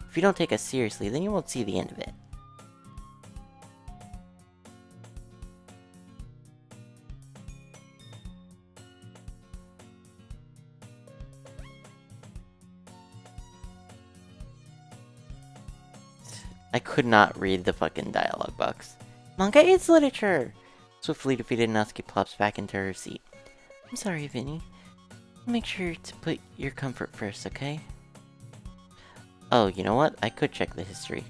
[SPEAKER 1] If you don't take us seriously, then you won't see the end of it. I could not read the fucking dialogue box. Manga is literature! Swiftly defeated, Natsuki plops back into her seat. I'm sorry, Vinny. Make sure to put your comfort first, okay? Oh, you know what? I could check the history.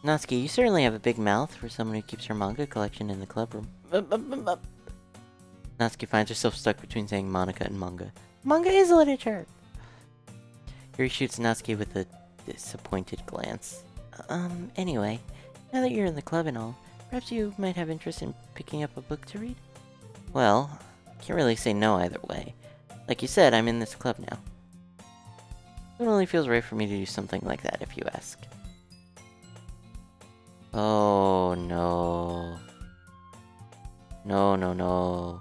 [SPEAKER 1] Natsuki, you certainly have a big mouth for someone who keeps her manga collection in the club room. Natsuki finds herself stuck between saying Monica and manga. Manga is literature! Yuri shoots Natsuki with a disappointed glance. Anyway, now that you're in the club and all, perhaps you might have interest in picking up a book to read? Well, can't really say no either way. Like you said, I'm in this club now. It only feels right for me to do something like that, if you ask. Oh, no. No, no, no.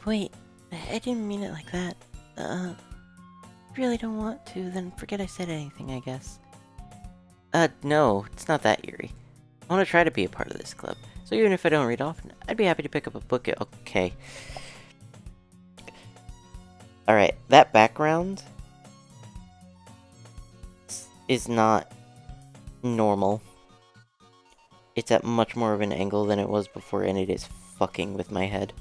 [SPEAKER 1] Wait, I didn't mean it like that. If you really don't want to, then forget I said anything, I guess. No, it's not that, Yuri. I want to try to be a part of this club, so even if I don't read often, I'd be happy to pick up a book. Okay. Alright, that background is not normal. It's at much more of an angle than it was before, and it is fucking with my head.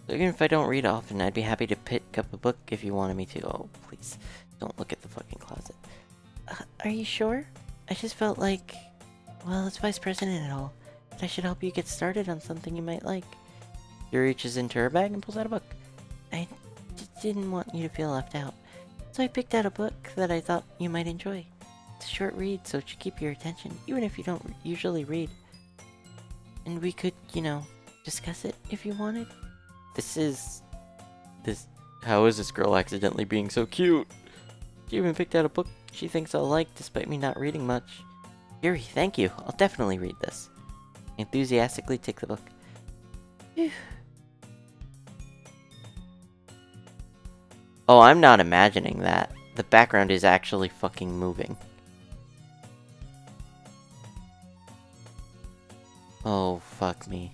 [SPEAKER 1] So even if I don't read often, I'd be happy to pick up a book if you wanted me to. Oh, please, don't look at the fucking closet. Are you sure? I just felt like, well, as vice president and all, that I should help you get started on something you might like. Yuri reaches into her bag and pulls out a book. I didn't want you to feel left out, so I picked out a book that I thought you might enjoy. It's a short read, so it should keep your attention, even if you don't usually read. And we could, you know, discuss it if you wanted. How is this girl accidentally being so cute? She even picked out a book she thinks I'll like, despite me not reading much. Yuri, thank you. I'll definitely read this. I enthusiastically take the book. Phew. Oh, I'm not imagining that. The background is actually fucking moving. Oh, fuck me.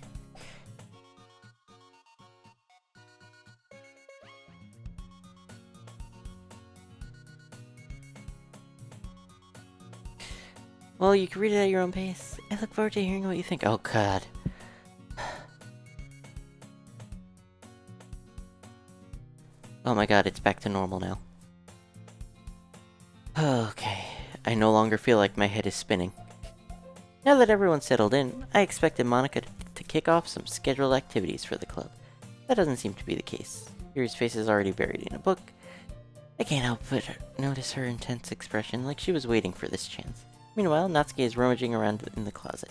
[SPEAKER 1] Well, you can read it at your own pace. I look forward to hearing what you think. Oh, God. Oh my God, it's back to normal now. Okay, I no longer feel like my head is spinning. Now that everyone's settled in, I expected Monica to kick off some scheduled activities for the club. That doesn't seem to be the case. Yuri's face is already buried in a book. I can't help but notice her intense expression, like she was waiting for this chance. Meanwhile, Natsuki is rummaging around in the closet.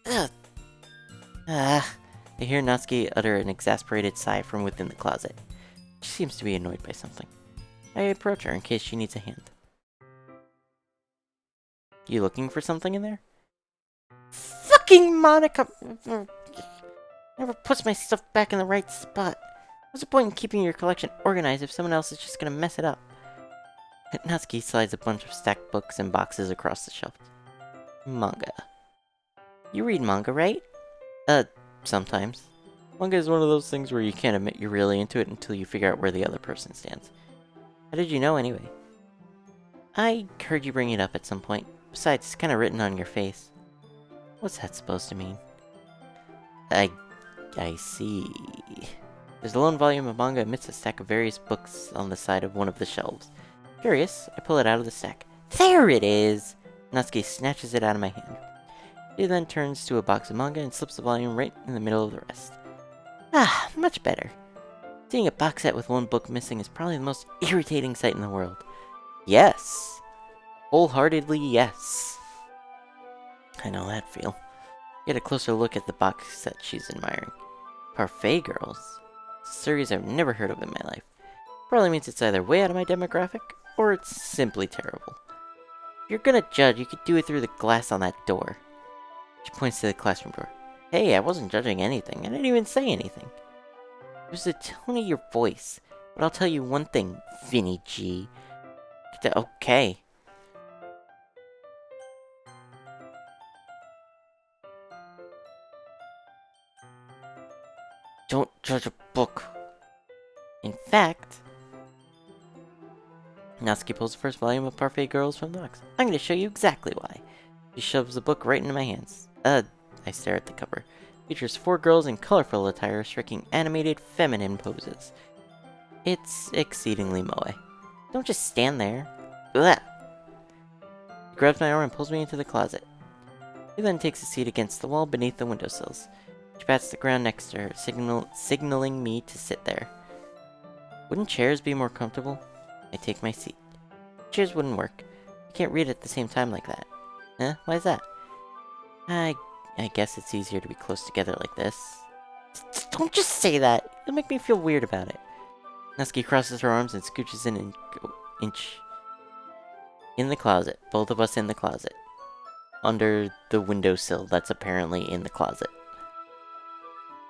[SPEAKER 1] Ugh. I hear Natsuki utter an exasperated sigh from within the closet. She seems to be annoyed by something. I approach her in case she needs a hand. You looking for something in there? Fucking Monica! Never puts my stuff back in the right spot. What's the point in keeping your collection organized if someone else is just gonna mess it up? Natsuki slides a bunch of stacked books and boxes across the shelf. Manga. You read manga, right? Sometimes. Manga is one of those things where you can't admit you're really into it until you figure out where the other person stands. How did you know, anyway? I heard you bring it up at some point. Besides, it's kind of written on your face. What's that supposed to mean? I see. There's a lone volume of manga amidst a stack of various books on the side of one of the shelves. Curious, I pull it out of the stack. There it is! Natsuki snatches it out of my hand. He then turns to a box of manga and slips the volume right in the middle of the rest. Ah, much better. Seeing a box set with one book missing is probably the most irritating sight in the world. Yes! Wholeheartedly yes. I know that feel. Get a closer look at the box set she's admiring. Parfait Girls. It's a series I've never heard of in my life. Probably means it's either way out of my demographic, or it's simply terrible. If you're gonna judge, you could do it through the glass on that door. She points to the classroom door. Hey, I wasn't judging anything. I didn't even say anything. It was the tone of your voice. But I'll tell you one thing, Vinny G. Okay. Don't judge a book. In fact... Natsuki pulls the first volume of Parfait Girls from the box. I'm gonna show you exactly why. She shoves the book right into my hands. I stare at the cover. Features 4 girls in colorful attire striking animated feminine poses. It's exceedingly moe. Don't just stand there. Blah. He grabs my arm and pulls me into the closet. He then takes a seat against the wall beneath the windowsills. She pats the ground next to her, signaling me to sit there. Wouldn't chairs be more comfortable? I take my seat. Chairs wouldn't work. You can't read at the same time like that. Huh? Why is that? I guess it's easier to be close together like this. Don't just say that! It'll make me feel weird about it. Natsuki crosses her arms and scooches in an inch. In the closet. Both of us in the closet. Under the windowsill that's apparently in the closet.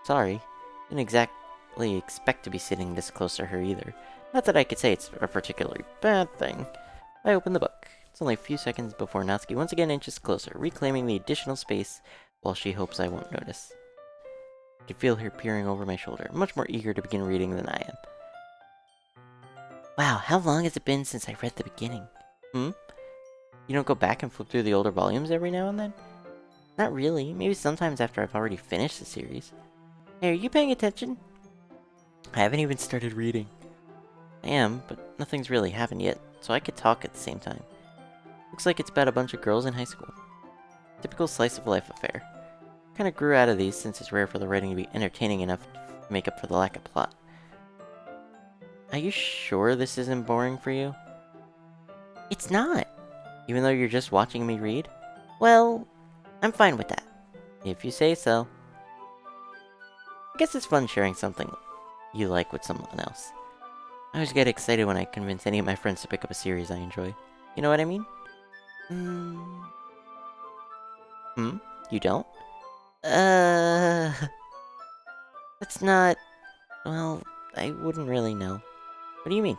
[SPEAKER 1] Sorry. Didn't exactly expect to be sitting this close to her either. Not that I could say it's a particularly bad thing. I open the book. It's only a few seconds before Natsuki once again inches closer, reclaiming the additional space while she hopes I won't notice. I can feel her peering over my shoulder, much more eager to begin reading than I am. Wow, how long has it been since I read the beginning? You don't go back and flip through the older volumes every now and then? Not really, maybe sometimes after I've already finished the series. Hey, are you paying attention? I haven't even started reading. I am, but nothing's really happened yet, so I could talk at the same time. Looks like it's about a bunch of girls in high school. Typical slice of life affair. Kinda grew out of these since it's rare for the writing to be entertaining enough to make up for the lack of plot. Are you sure this isn't boring for you? It's not! Even though you're just watching me read? Well, I'm fine with that. If you say so. I guess it's fun sharing something you like with someone else. I always get excited when I convince any of my friends to pick up a series I enjoy. You know what I mean? You don't? That's not... Well, I wouldn't really know. What do you mean?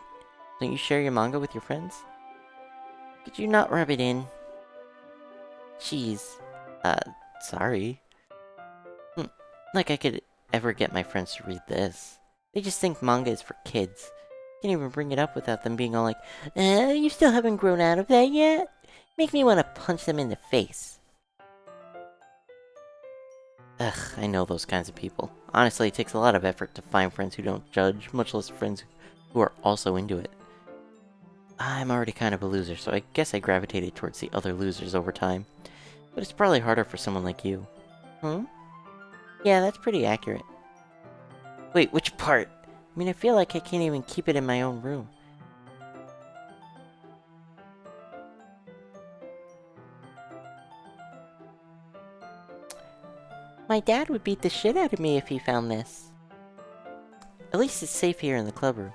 [SPEAKER 1] Don't you share your manga with your friends? Could you not rub it in? Jeez. Sorry. Like I could ever get my friends to read this. They just think manga is for kids. Can't even bring it up without them being all like, you still haven't grown out of that yet? Make me want to punch them in the face. Ugh, I know those kinds of people. Honestly, it takes a lot of effort to find friends who don't judge, much less friends who are also into it. I'm already kind of a loser, so I guess I gravitated towards the other losers over time. But it's probably harder for someone like you. Yeah, that's pretty accurate. Wait, which part? I mean, I feel like I can't even keep it in my own room. My dad would beat the shit out of me if he found this. At least it's safe here in the club room.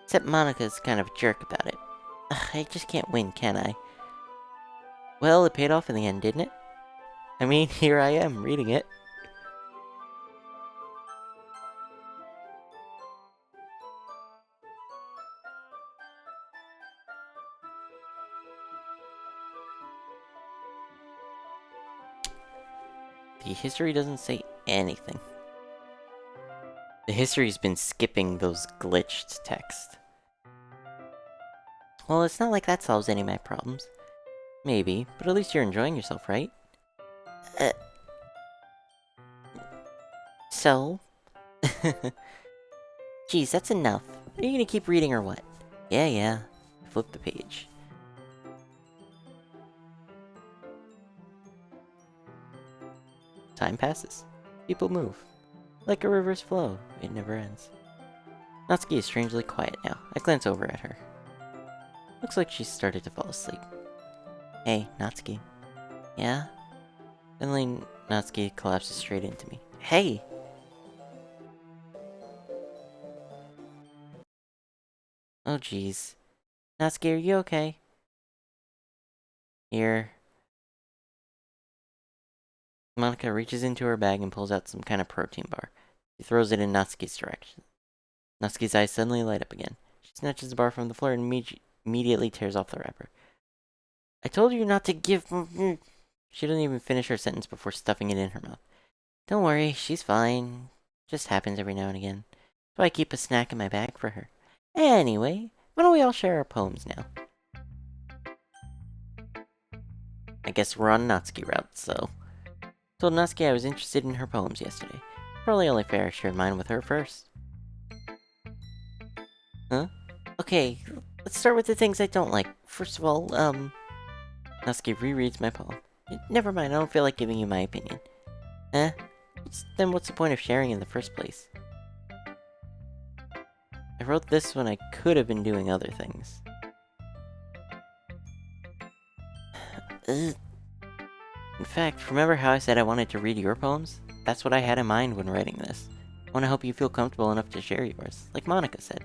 [SPEAKER 1] Except Monica's kind of a jerk about it. Ugh, I just can't win, can I? Well, it paid off in the end, didn't it? I mean, here I am, reading it. The history doesn't say anything. The history's been skipping those glitched text. Well, it's not like that solves any of my problems. Maybe, but at least you're enjoying yourself, right? So? Geez, that's enough. Are you gonna keep reading or what? Yeah. Flip the page. Time passes. People move. Like a river's flow, it never ends. Natsuki is strangely quiet now. I glance over at her. Looks like she's started to fall asleep. Hey, Natsuki. Yeah? Suddenly, Natsuki collapses straight into me. Hey! Oh jeez. Natsuki, are you okay? Here. Monica reaches into her bag and pulls out some kind of protein bar. She throws it in Natsuki's direction. Natsuki's eyes suddenly light up again. She snatches the bar from the floor and immediately tears off the wrapper. I told you not to give... She doesn't even finish her sentence before stuffing it in her mouth. Don't worry, she's fine. Just happens every now and again. So I keep a snack in my bag for her. Anyway, why don't we all share our poems now? I guess we're on Natsuki route, so... Told Natsuki I was interested in her poems yesterday. Probably only fair I shared mine with her first. Huh? Okay, let's start with the things I don't like. First of all, Natsuki rereads my poem. Never mind, I don't feel like giving you my opinion. Huh? Then what's the point of sharing in the first place? I wrote this when I could have been doing other things. In fact, remember how I said I wanted to read your poems? That's what I had in mind when writing this. I want to help you feel comfortable enough to share yours, like Monica said.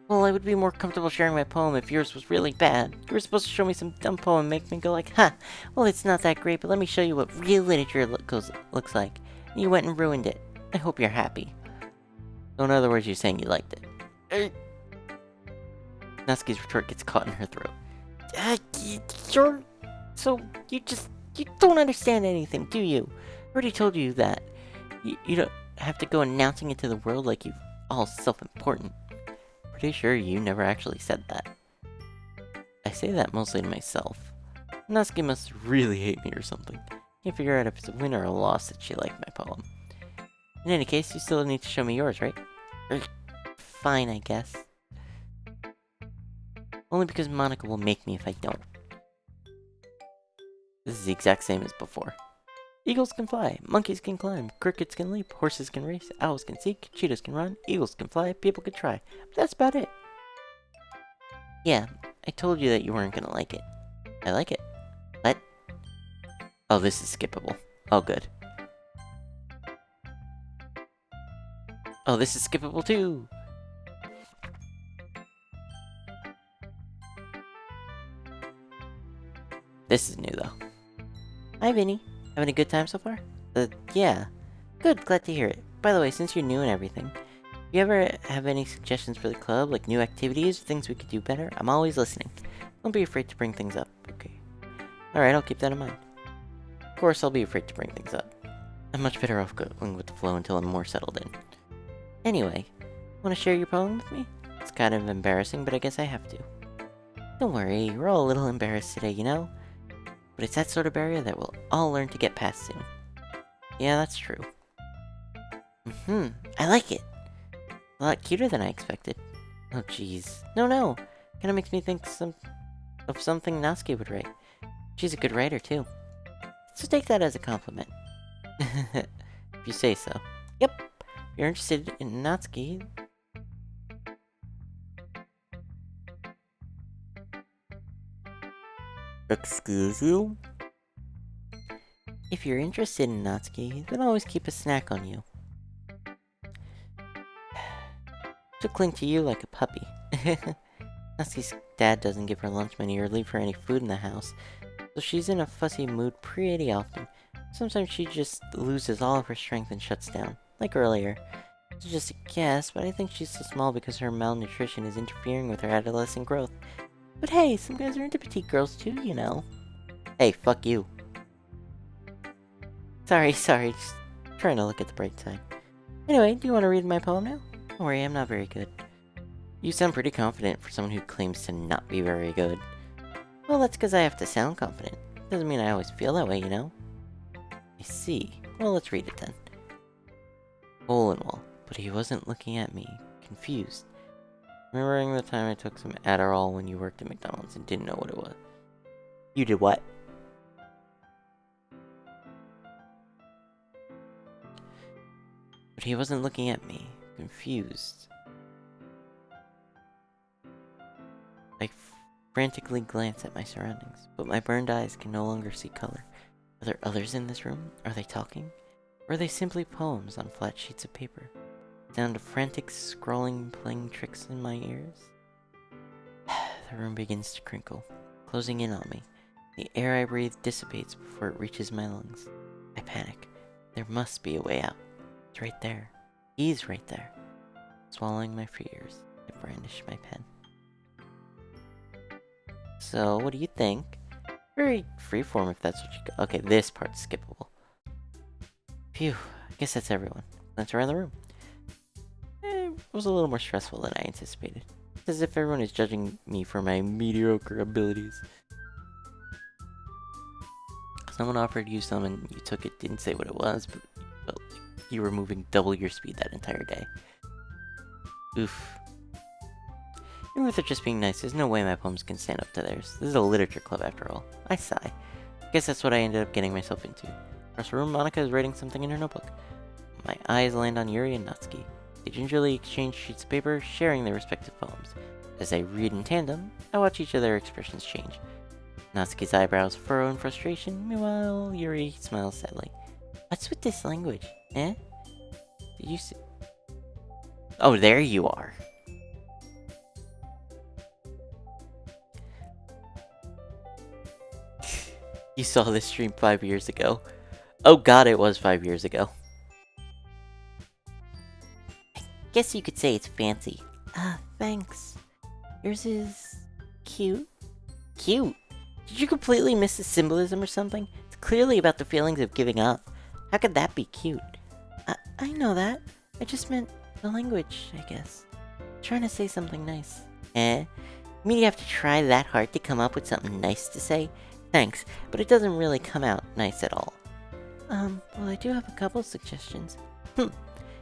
[SPEAKER 1] Well, I would be more comfortable sharing my poem if yours was really bad. You were supposed to show me some dumb poem and make me go like, ha, well it's not that great, but let me show you what real literature looks like. And you went and ruined it. I hope you're happy. So in other words, you're saying you liked it. Natsuki's retort gets caught in her throat. Sure. So, you don't understand anything, do you? I already told you that. You don't have to go announcing it to the world like you're all self-important. Pretty sure you never actually said that. I say that mostly to myself. Natsuki must really hate me or something. Can't figure out if it's a win or a loss that she liked my poem. In any case, you still need to show me yours, right? Fine, I guess. Only because Monica will make me if I don't. This is the exact same as before. Eagles can fly, monkeys can climb, crickets can leap, horses can race, owls can seek, cheetahs can run, eagles can fly, people can try. But that's about it. Yeah, I told you that you weren't gonna like it. I like it. What? Oh, this is skippable. Oh, good. Oh, this is skippable too! This is new, though. Hi, Vinny. Having a good time so far? Yeah. Good, glad to hear it. By the way, since you're new and everything, you ever have any suggestions for the club, like new activities, things we could do better? I'm always listening. Don't be afraid to bring things up, okay? Alright, I'll keep that in mind. Of course, I'll be afraid to bring things up. I'm much better off going with the flow until I'm more settled in. Anyway, want to share your poem with me? It's kind of embarrassing, but I guess I have to. Don't worry, we're all a little embarrassed today, you know? But it's that sort of barrier that we'll all learn to get past soon. Yeah, that's true. I like it. A lot cuter than I expected. Oh, jeez. No. Kinda makes me think of something Natsuki would write. She's a good writer, too. So take that as a compliment. If you say so. Yep. If you're interested in Natsuki... Excuse you? If you're interested in Natsuki, then always keep a snack on you. She'll cling to you like a puppy. Natsuki's dad doesn't give her lunch money or leave her any food in the house, so she's in a fussy mood pretty often. Sometimes she just loses all of her strength and shuts down, like earlier. It's just a guess, but I think she's so small because her malnutrition is interfering with her adolescent growth. But hey, some guys are into petite girls too, you know. Hey, fuck you. sorry, just trying to look at the bright side. Anyway, do you want to read my poem now? Don't worry, I'm not very good. You sound pretty confident for someone who claims to not be very good. Well, that's because I have to sound confident. Doesn't mean I always feel that way, you know? I see. Well, let's read it then. Hole in wall, but he wasn't looking at me, confused. Remembering the time I took some Adderall when you worked at McDonald's and didn't know what it was. You did what? But he wasn't looking at me, confused. I frantically glance at my surroundings, but my burned eyes can no longer see color. Are there others in this room? Are they talking? Or are they simply poems on flat sheets of paper? Sound of frantic scrolling playing tricks in my ears? The room begins to crinkle, closing in on me. The air I breathe dissipates before it reaches my lungs. I panic. There must be a way out. It's right there. He's right there. Swallowing my fears, I brandish my pen. So, what do you think? Very freeform if that's what you got. Okay, this part's skippable. Phew, I guess that's everyone. Let's around the room. It was a little more stressful than I anticipated. It's as if everyone is judging me for my mediocre abilities. Someone offered you some and you took it, didn't say what it was, but felt like you were moving double your speed that entire day. Oof. Even if they're just being nice, there's no way my poems can stand up to theirs. This is a literature club after all. I sigh. Guess that's what I ended up getting myself into. Across the room, Monica is writing something in her notebook. My eyes land on Yuri and Natsuki. They gingerly exchange sheets of paper, sharing their respective poems. As they read in tandem, I watch each of their expressions change. Natsuki's eyebrows furrow in frustration, meanwhile Yuri smiles sadly. What's with this language, eh? Did you see? Oh, there you are. You saw this stream 5 years ago. Oh god, it was 5 years ago. I guess you could say it's fancy. Thanks. Yours is cute. Cute? Did you completely miss the symbolism or something? It's clearly about the feelings of giving up. How could that be cute? I know that. I just meant the language, I guess. Trying to say something nice. Eh? You mean you have to try that hard to come up with something nice to say? Thanks, but it doesn't really come out nice at all. Well, I do have a couple suggestions. If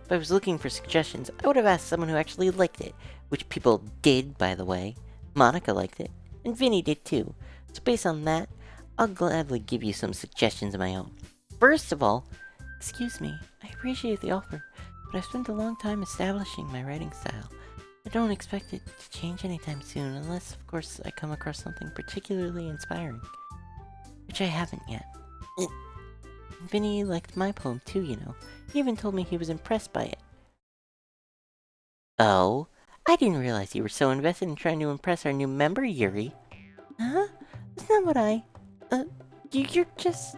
[SPEAKER 1] I was looking for suggestions, I would have asked someone who actually liked it. Which people did, by the way. Monica liked it, and Vinny did too. So based on that, I'll gladly give you some suggestions of my own. First of all, excuse me, I appreciate the offer, but I've spent a long time establishing my writing style. I don't expect it to change anytime soon, unless, of course, I come across something particularly inspiring. Which I haven't yet. Vinny liked my poem too, you know. He even told me he was impressed by it. Oh? I didn't realize you were so invested in trying to impress our new member, Yuri. Huh? That's not what you're just...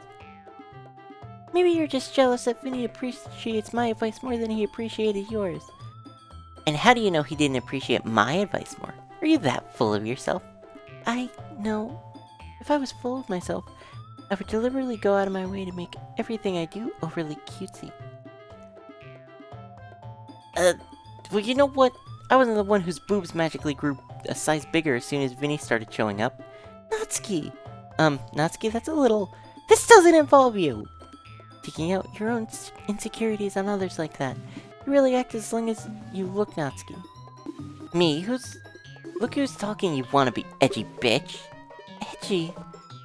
[SPEAKER 1] Maybe you're just jealous that Vinny appreciates my advice more than he appreciated yours. And how do you know he didn't appreciate my advice more? Are you that full of yourself? No. If I was full of myself, I would deliberately go out of my way to make everything I do overly cutesy. Well, you know what? I wasn't the one whose boobs magically grew a size bigger as soon as Vinny started showing up. Natsuki! Natsuki, that's a little... This doesn't involve you! Taking out your own insecurities on others like that. You really act as long as you look, Natsuki. Me? Look who's talking, you wannabe edgy bitch! Edgy?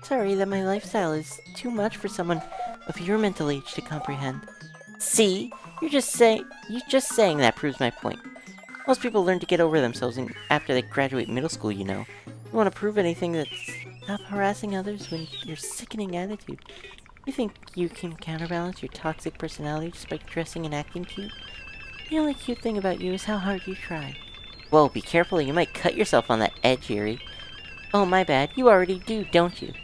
[SPEAKER 1] Sorry that my lifestyle is too much for someone of your mental age to comprehend. See? You just saying that proves my point. Most people learn to get over themselves after they graduate middle school, you know. You want to prove anything that's not harassing others when your sickening attitude. You think you can counterbalance your toxic personality just by dressing and acting cute? The only cute thing about you is how hard you try. Whoa, be careful, you might cut yourself on that edge, Yuri. Oh, my bad, you already do, don't you?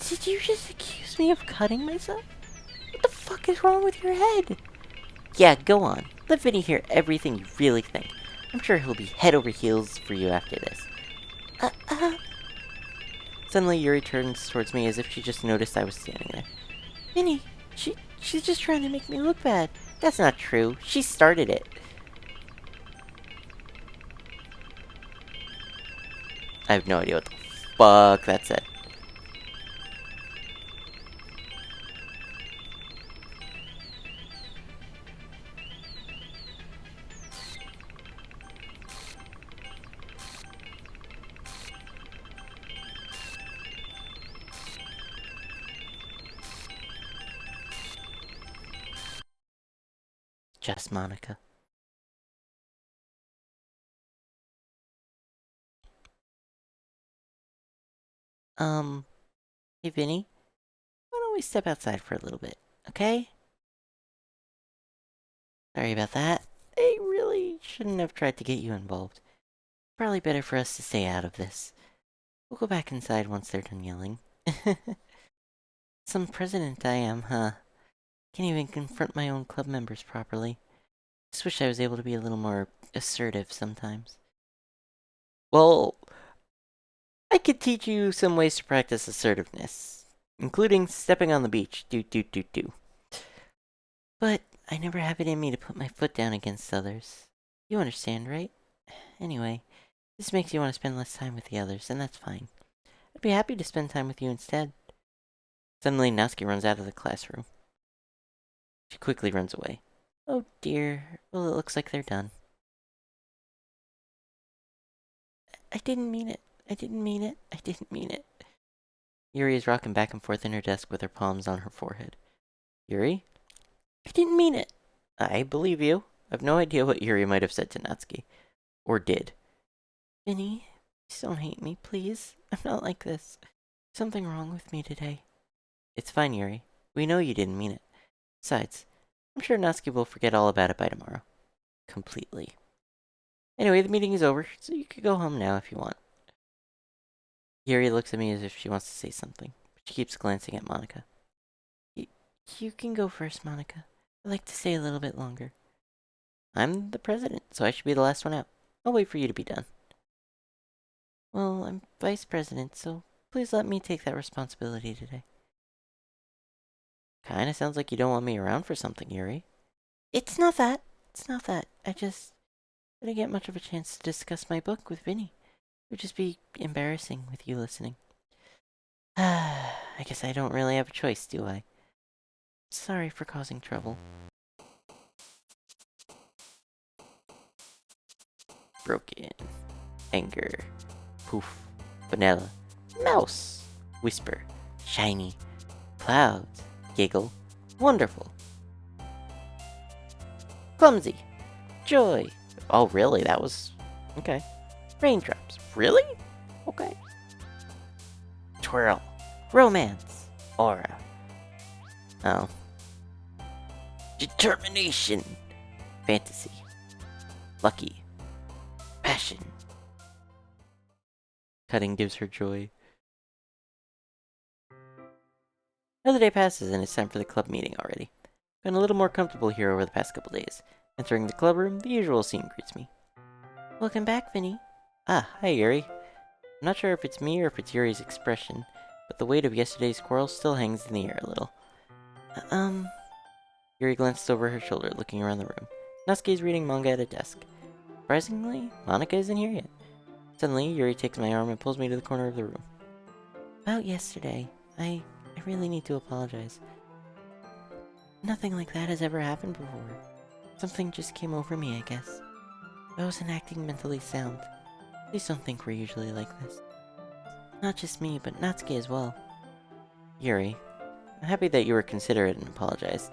[SPEAKER 1] Did you just accuse me of cutting myself? What the fuck is wrong with your head? Yeah, go on. Let Vinny hear everything you really think. I'm sure he'll be head over heels for you after this. Suddenly, Yuri turns towards me as if she just noticed I was standing there. Vinny, She's just trying to make me look bad. That's not true. She started it. I have no idea what the fuck that said. Just Monica. Hey Vinny, why don't we step outside for a little bit, okay? Sorry about that. I really shouldn't have tried to get you involved. Probably better for us to stay out of this. We'll go back inside once they're done yelling. Some president I am, huh? Can't even confront my own club members properly. Just wish I was able to be a little more assertive sometimes. Well, I could teach you some ways to practice assertiveness, including stepping on the beach. Do. But I never have it in me to put my foot down against others. You understand, right? Anyway, this makes you want to spend less time with the others, and that's fine. I'd be happy to spend time with you instead. Suddenly, Natsuki runs out of the classroom. She quickly runs away. Oh dear. Well, it looks like they're done. I didn't mean it. I didn't mean it. I didn't mean it. Yuri is rocking back and forth in her desk with her palms on her forehead. Yuri? I didn't mean it. I believe you. I've no idea what Yuri might have said to Natsuki. Or did. Vinny, please don't hate me, please. I'm not like this. There's something wrong with me today. It's fine, Yuri. We know you didn't mean it. Besides, I'm sure Natsuki will forget all about it by tomorrow. Completely. Anyway, the meeting is over, so you could go home now if you want. Yuri looks at me as if she wants to say something, but she keeps glancing at Monica. You can go first, Monica. I'd like to stay a little bit longer. I'm the president, so I should be the last one out. I'll wait for you to be done. Well, I'm vice president, so please let me take that responsibility today. Kinda sounds like you don't want me around for something, Yuri. It's not that. I just didn't get much of a chance to discuss my book with Vinny. It would just be embarrassing with you listening. I guess I don't really have a choice, do I? Sorry for causing trouble. Broken. Anger. Poof. Vanilla. Mouse. Whisper. Shiny. Clouds. Giggle. Wonderful. Clumsy. Joy. Oh, really? That was... okay. Raindrops. Really? Okay. Twirl. Romance. Aura. Oh. Determination. Fantasy. Lucky. Passion. Cutting gives her joy. Another day passes and it's time for the club meeting already. Been a little more comfortable here over the past couple days. Entering the club room, the usual scene greets me. Welcome back, Vinny. Ah, hi Yuri. I'm not sure if it's me or if it's Yuri's expression, but the weight of yesterday's quarrel still hangs in the air a little. Yuri glances over her shoulder, looking around the room. Natsuki is reading manga at a desk. Surprisingly, Monica isn't here yet. Suddenly, Yuri takes my arm and pulls me to the corner of the room. About yesterday, I really need to apologize. Nothing like that has ever happened before. Something just came over me, I guess. I wasn't acting mentally sound. Please don't think we're usually like this. Not just me, but Natsuki as well. Yuri, I'm happy that you were considerate and apologized.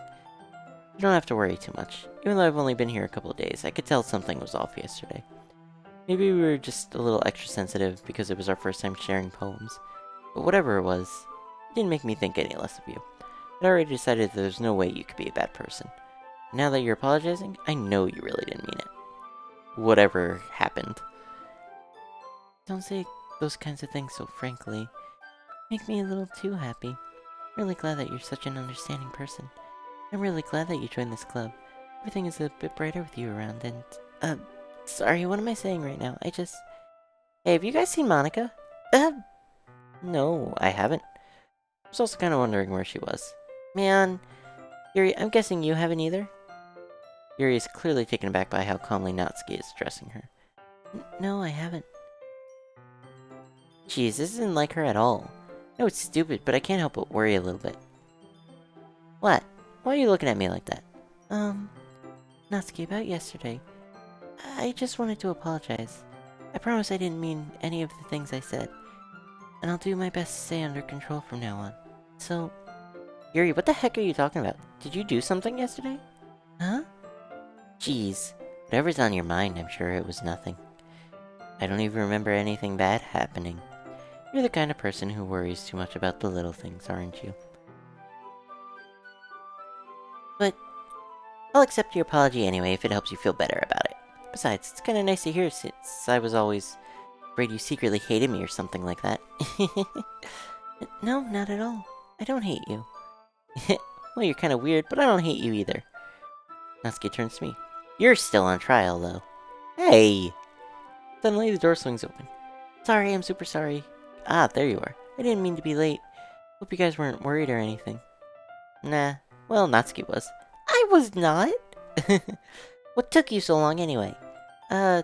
[SPEAKER 1] You don't have to worry too much. Even though I've only been here a couple of days, I could tell something was off yesterday. Maybe we were just a little extra sensitive because it was our first time sharing poems. But whatever it was, it didn't make me think any less of you. I'd already decided that there's no way you could be a bad person. Now that you're apologizing, I know you really didn't mean it. Whatever happened. Don't say those kinds of things so frankly. Make me a little too happy. Really glad that you're such an understanding person. I'm really glad that you joined this club. Everything is a bit brighter with you around and, sorry, what am I saying right now? Hey, have you guys seen Monica? No, I haven't. I was also kind of wondering where she was. Man, Yuri, I'm guessing you haven't either? Yuri is clearly taken aback by how calmly Natsuki is addressing her. No, I haven't. Jeez, this isn't like her at all. No, it's stupid, but I can't help but worry a little bit. What? Why are you looking at me like that? Natsuki, about yesterday. I just wanted to apologize. I promise I didn't mean any of the things I said. And I'll do my best to stay under control from now on. So... Yuri, what the heck are you talking about? Did you do something yesterday? Huh? Jeez. Whatever's on your mind, I'm sure it was nothing. I don't even remember anything bad happening. You're the kind of person who worries too much about the little things, aren't you? But I'll accept your apology anyway if it helps you feel better about it. Besides, it's kinda nice to hear since I was always afraid you secretly hated me or something like that. No, not at all. I don't hate you. Well, you're kinda weird, but I don't hate you either. Natsuki turns to me. You're still on trial, though. Hey! Suddenly, the door swings open. Sorry, I'm super sorry. Ah, there you are. I didn't mean to be late. Hope you guys weren't worried or anything. Nah. Well, Natsuki was. I was not! What took you so long, anyway? Well,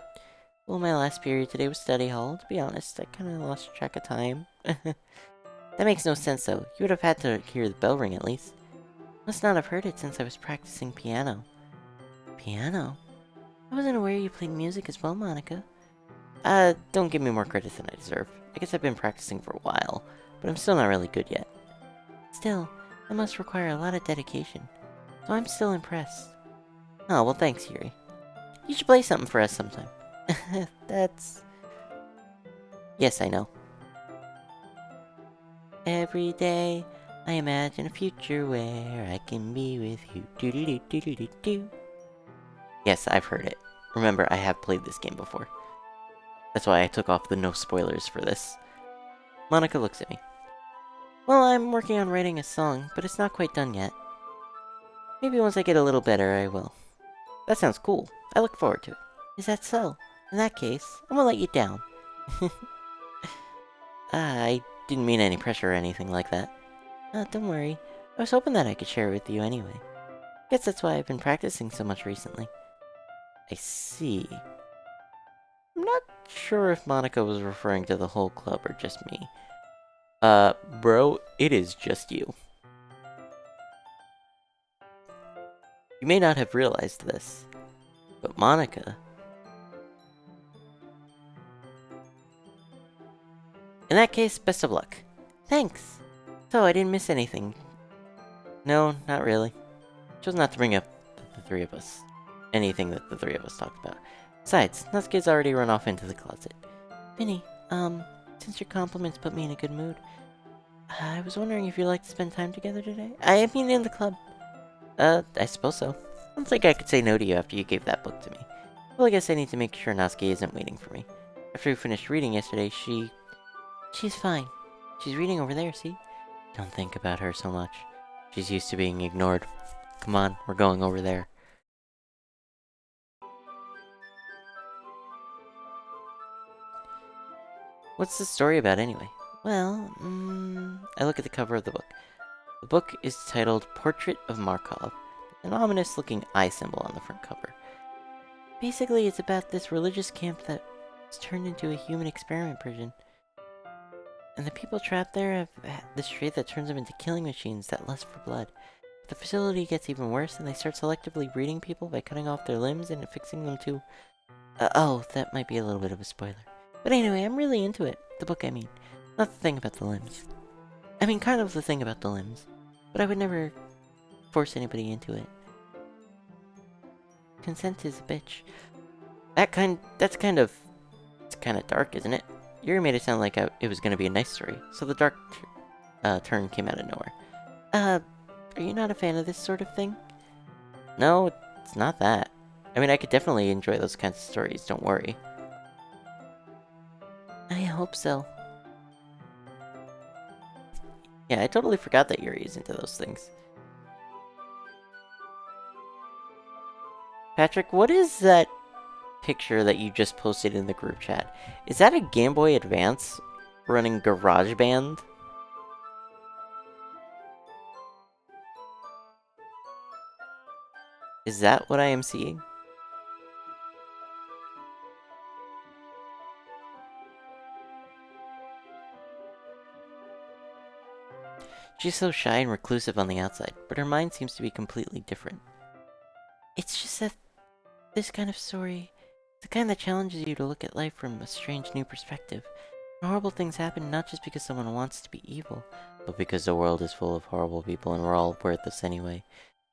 [SPEAKER 1] my last period today was study hall. To be honest, I kinda lost track of time. That makes no sense, though. You would have had to hear the bell ring, at least. Must not have heard it since I was practicing piano. Piano? I wasn't aware you played music as well, Monica. Don't give me more credit than I deserve. I guess I've been practicing for a while, but I'm still not really good yet. Still, that must require a lot of dedication, so I'm still impressed. Oh, well thanks, Yuri. You should play something for us sometime. That's... Yes, I know. Every day, I imagine a future where I can be with you. Do-do-do-do-do-do-do. Yes, I've heard it. Remember, I have played this game before. That's why I took off the no spoilers for this. Monica looks at me. Well, I'm working on writing a song, but it's not quite done yet. Maybe once I get a little better, I will. That sounds cool. I look forward to it. Is that so? In that case, I'm gonna let you down. I didn't mean any pressure or anything like that. Don't worry. I was hoping that I could share it with you anyway. Guess that's why I've been practicing so much recently. I see. I'm not sure if Monica was referring to the whole club or just me. Bro, it is just you. You may not have realized this, but Monica... In that case, best of luck. Thanks. So, I didn't miss anything. No, not really. Chose not to bring up the three of us. Anything that the three of us talked about. Besides, Natsuki's already run off into the closet. Vinny, since your compliments put me in a good mood, I was wondering if you'd like to spend time together today? I mean in the club. I suppose so. I don't think I could say no to you after you gave that book to me. Well, I guess I need to make sure Natsuki isn't waiting for me. After we finished reading yesterday, She's fine. She's reading over there, see? Don't think about her so much. She's used to being ignored. Come on, we're going over there. What's the story about anyway? Well, I look at the cover of the book. The book is titled Portrait of Markov, an ominous-looking eye symbol on the front cover. Basically, it's about this religious camp that was turned into a human experiment prison. And the people trapped there have this trait that turns them into killing machines that lust for blood. The facility gets even worse, and they start selectively breeding people by cutting off their limbs and affixing them to... oh, that might be a little bit of a spoiler. But anyway, I'm really into it. The book, I mean. Not the thing about the limbs. I mean, kind of the thing about the limbs. But I would never force anybody into it. Consent is a bitch. It's kind of dark, isn't it? Yuri made it sound like it was going to be a nice story, so the dark turn came out of nowhere. Are you not a fan of this sort of thing? No, it's not that. I mean, I could definitely enjoy those kinds of stories, don't worry. I hope so. Yeah, I totally forgot that Yuri is into those things. Patrick, what is that picture that you just posted in the group chat? Is that a Game Boy Advance running GarageBand? Is that what I am seeing? She's so shy and reclusive on the outside, but her mind seems to be completely different. It's just that this kind of story is the kind that challenges you to look at life from a strange new perspective. And horrible things happen not just because someone wants to be evil, but because the world is full of horrible people and we're all worthless anyway.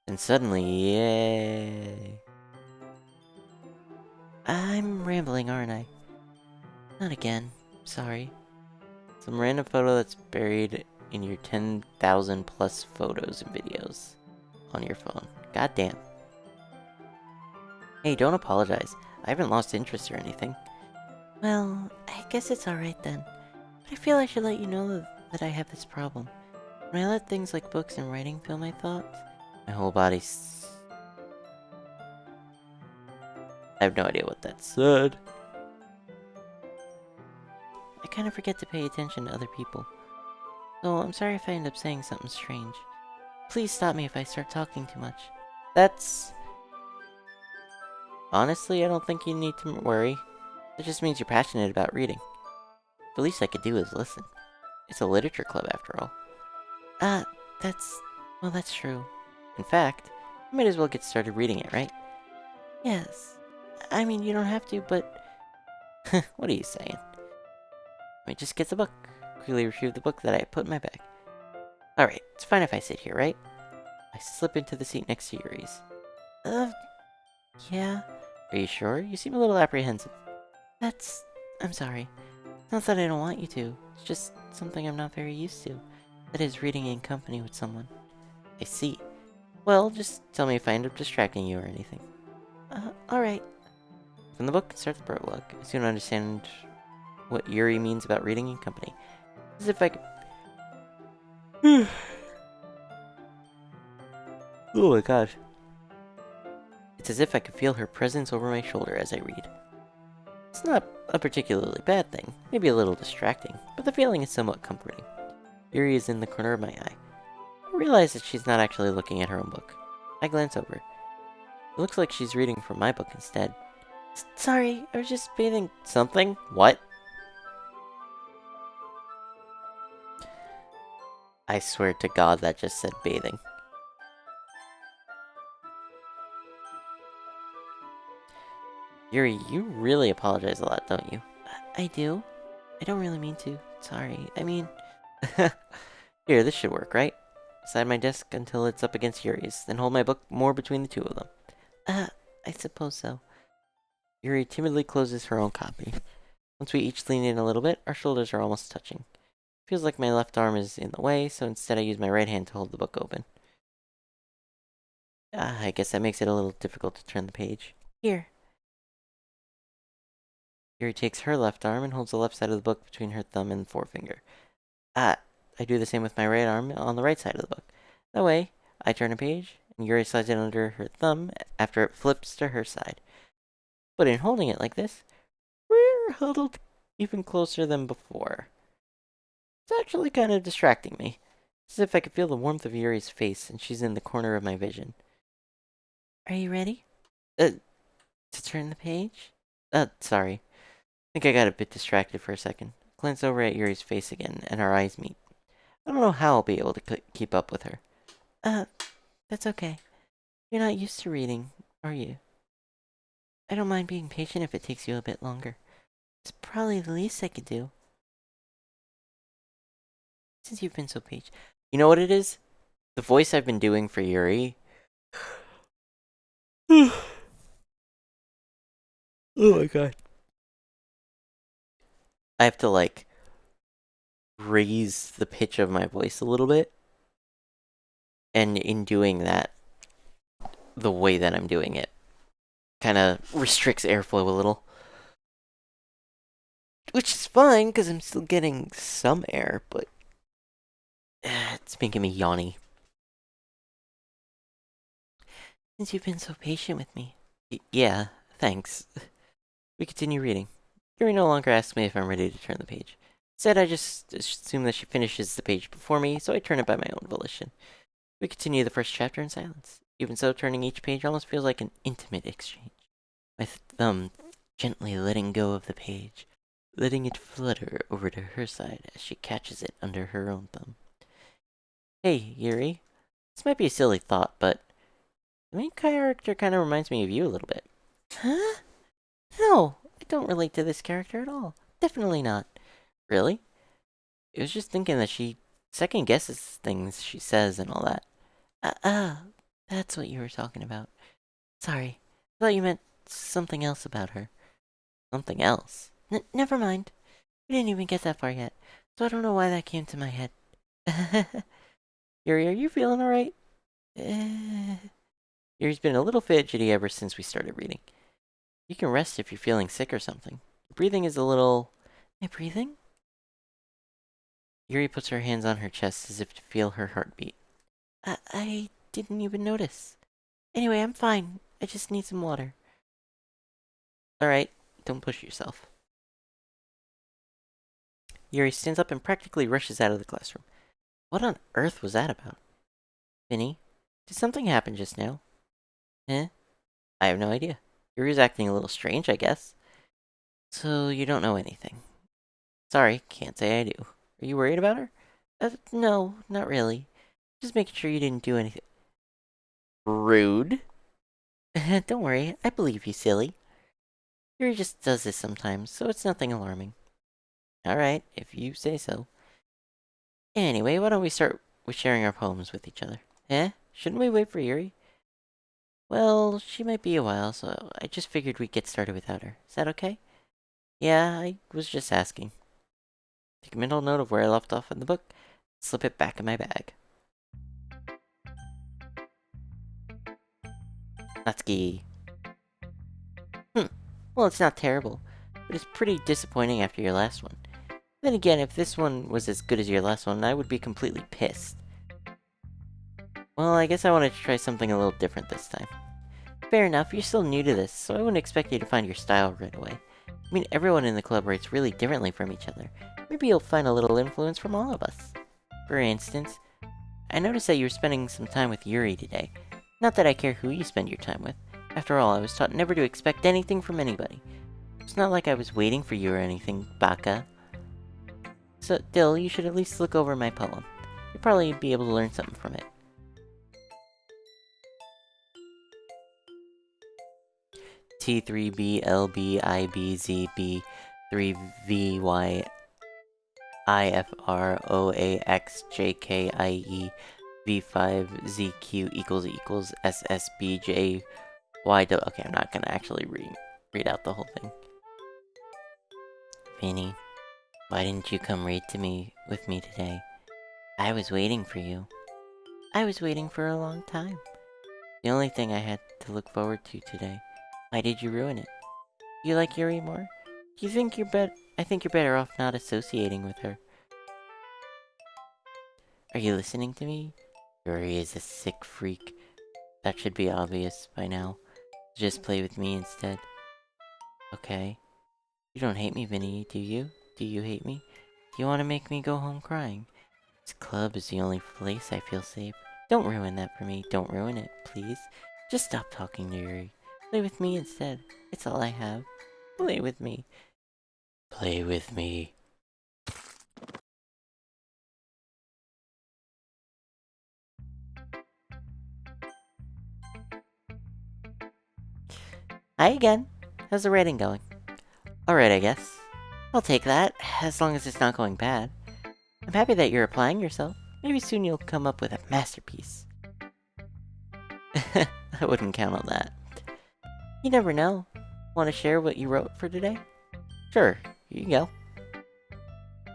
[SPEAKER 1] And suddenly, yay. I'm rambling, aren't I? Not again. Sorry. Some random photo that's buried in your 10,000 plus photos and videos on your phone. Goddamn. Hey, don't apologize. I haven't lost interest or anything. Well, I guess it's alright then. But I feel I should let you know that I have this problem. When I let things like books and writing fill my thoughts, my whole body I have no idea what that said. I kind of forget to pay attention to other people. So I'm sorry if I end up saying something strange. Please stop me if I start talking too much. That's... Honestly, I don't think you need to worry. It just means you're passionate about reading. The least I could do is listen. It's a literature club after all. Well, that's true. In fact, you might as well get started reading it, right? Yes. I mean, you don't have to, but... What are you saying? Let me just get the book. Quickly retrieve the book that I put in my bag. Alright, it's fine if I sit here, right? I slip into the seat next to Yuri's. Yeah. Are you sure? You seem a little apprehensive. I'm sorry. It's not that I don't want you to. It's just something I'm not very used to. That is, reading in company with someone. I see. Well, just tell me if I end up distracting you or anything. Alright. From the book, start the prologue. I soon understand what Yuri means about reading in company. As if I could... Oh my gosh. It's as if I could feel her presence over my shoulder as I read. It's not a particularly bad thing, maybe a little distracting, but the feeling is somewhat comforting. Yuri is in the corner of my eye. I realize that she's not actually looking at her own book. I glance over. It looks like she's reading from my book instead. Sorry, I was just bathing... Something? What? I swear to God that just said bathing. Yuri, you really apologize a lot, don't you? I do. I don't really mean to. Sorry. I mean... Here, this should work, right? Beside my desk until it's up against Yuri's, then hold my book more between the two of them. I suppose so. Yuri timidly closes her own copy. Once we each lean in a little bit, our shoulders are almost touching. Feels like my left arm is in the way, so instead I use my right hand to hold the book open. I guess that makes it a little difficult to turn the page. Here. Yuri takes her left arm and holds the left side of the book between her thumb and forefinger. I do the same with my right arm on the right side of the book. That way, I turn a page, and Yuri slides it under her thumb after it flips to her side. But in holding it like this, we're huddled even closer than before. It's actually kind of distracting me. It's as if I could feel the warmth of Yuri's face, and she's in the corner of my vision. Are you ready? To turn the page? Sorry. I think I got a bit distracted for a second. Glance over at Yuri's face again, and our eyes meet. I don't know how I'll be able to keep up with her. That's okay. You're not used to reading, are you? I don't mind being patient if it takes you a bit longer. It's probably the least I could do. Since you've been so patient. You know what it is? The voice I've been doing for Yuri. Oh my god. I have to, like, raise the pitch of my voice a little bit. And in doing that, the way that I'm doing it kind of restricts airflow a little. Which is fine, because I'm still getting some air, but it's making me yawny. Since you've been so patient with me. Yeah, thanks. We continue reading. Yuri no longer asks me if I'm ready to turn the page. Instead, I just assume that she finishes the page before me, so I turn it by my own volition. We continue the first chapter in silence. Even so, turning each page almost feels like an intimate exchange. My thumb gently letting go of the page, letting it flutter over to her side as she catches it under her own thumb. Hey, Yuri. This might be a silly thought, but the main character kind of reminds me of you a little bit. Huh? No, I don't relate to this character at all. Definitely not. Really? I was just thinking that she second guesses things she says and all that. That's what you were talking about. Sorry. I thought you meant something else about her. Something else? Never mind. We didn't even get that far yet, so I don't know why that came to my head. Yuri, are you feeling alright? Yuri's been a little fidgety ever since we started reading. You can rest if you're feeling sick or something. Your breathing is a little... My breathing? Yuri puts her hands on her chest as if to feel her heartbeat. I didn't even notice. Anyway, I'm fine. I just need some water. Alright, don't push yourself. Yuri stands up and practically rushes out of the classroom. What on earth was that about? Vinny, did something happen just now? Eh? I have no idea. Yuri's acting a little strange, I guess. So you don't know anything. Sorry, can't say I do. Are you worried about her? No, not really. Just making sure you didn't do anything. Rude. Don't worry, I believe you, silly. Yuri just does this sometimes, so it's nothing alarming. Alright, if you say so. Anyway, why don't we start with sharing our poems with each other? Eh? Shouldn't we wait for Yuri? Well, she might be a while, so I just figured we'd get started without her. Is that okay? Yeah, I was just asking. Take a mental note of where I left off in the book, slip it back in my bag. Natsuki. Well, it's not terrible, but it's pretty disappointing after your last one. Then again, if this one was as good as your last one, I would be completely pissed. Well, I guess I wanted to try something a little different this time. Fair enough, you're still new to this, so I wouldn't expect you to find your style right away. I mean, everyone in the club writes really differently from each other. Maybe you'll find a little influence from all of us. For instance, I noticed that you were spending some time with Yuri today. Not that I care who you spend your time with. After all, I was taught never to expect anything from anybody. It's not like I was waiting for you or anything, baka. So, Dill, you should at least look over my poem. You'll probably be able to learn something from it. T3BLBIBZB3VYIFROAXJKIE V5ZQ equals SSBJY. Okay, I'm not gonna actually read out the whole thing. Vinny, why didn't you come read with me today? I was waiting for you. I was waiting for a long time. The only thing I had to look forward to today. Why did you ruin it? Do you like Yuri more? Do you think I think you're better off not associating with her. Are you listening to me? Yuri is a sick freak. That should be obvious by now. Just play with me instead. Okay. You don't hate me, Vinny, do you? Do you hate me? Do you want to make me go home crying? This club is the only place I feel safe. Don't ruin that for me. Don't ruin it, please. Just stop talking to Yuri. Play with me instead. It's all I have. Play with me. Play with me. Hi again. How's the writing going? Alright, I guess. I'll take that, as long as it's not going bad. I'm happy that you're applying yourself. Maybe soon you'll come up with a masterpiece. I wouldn't count on that. You never know. Want to share what you wrote for today? Sure, here you go.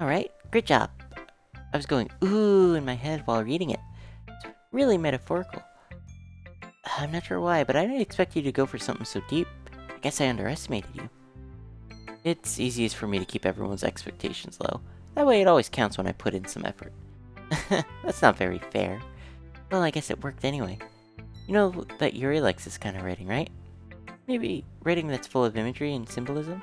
[SPEAKER 1] Alright, great job. I was going ooh in my head while reading it. It's really metaphorical. I'm not sure why, but I didn't expect you to go for something so deep. I guess I underestimated you. It's easiest for me to keep everyone's expectations low. That way it always counts when I put in some effort. That's not very fair. Well, I guess it worked anyway. You know that Yuri likes this kind of writing, right? Maybe writing that's full of imagery and symbolism?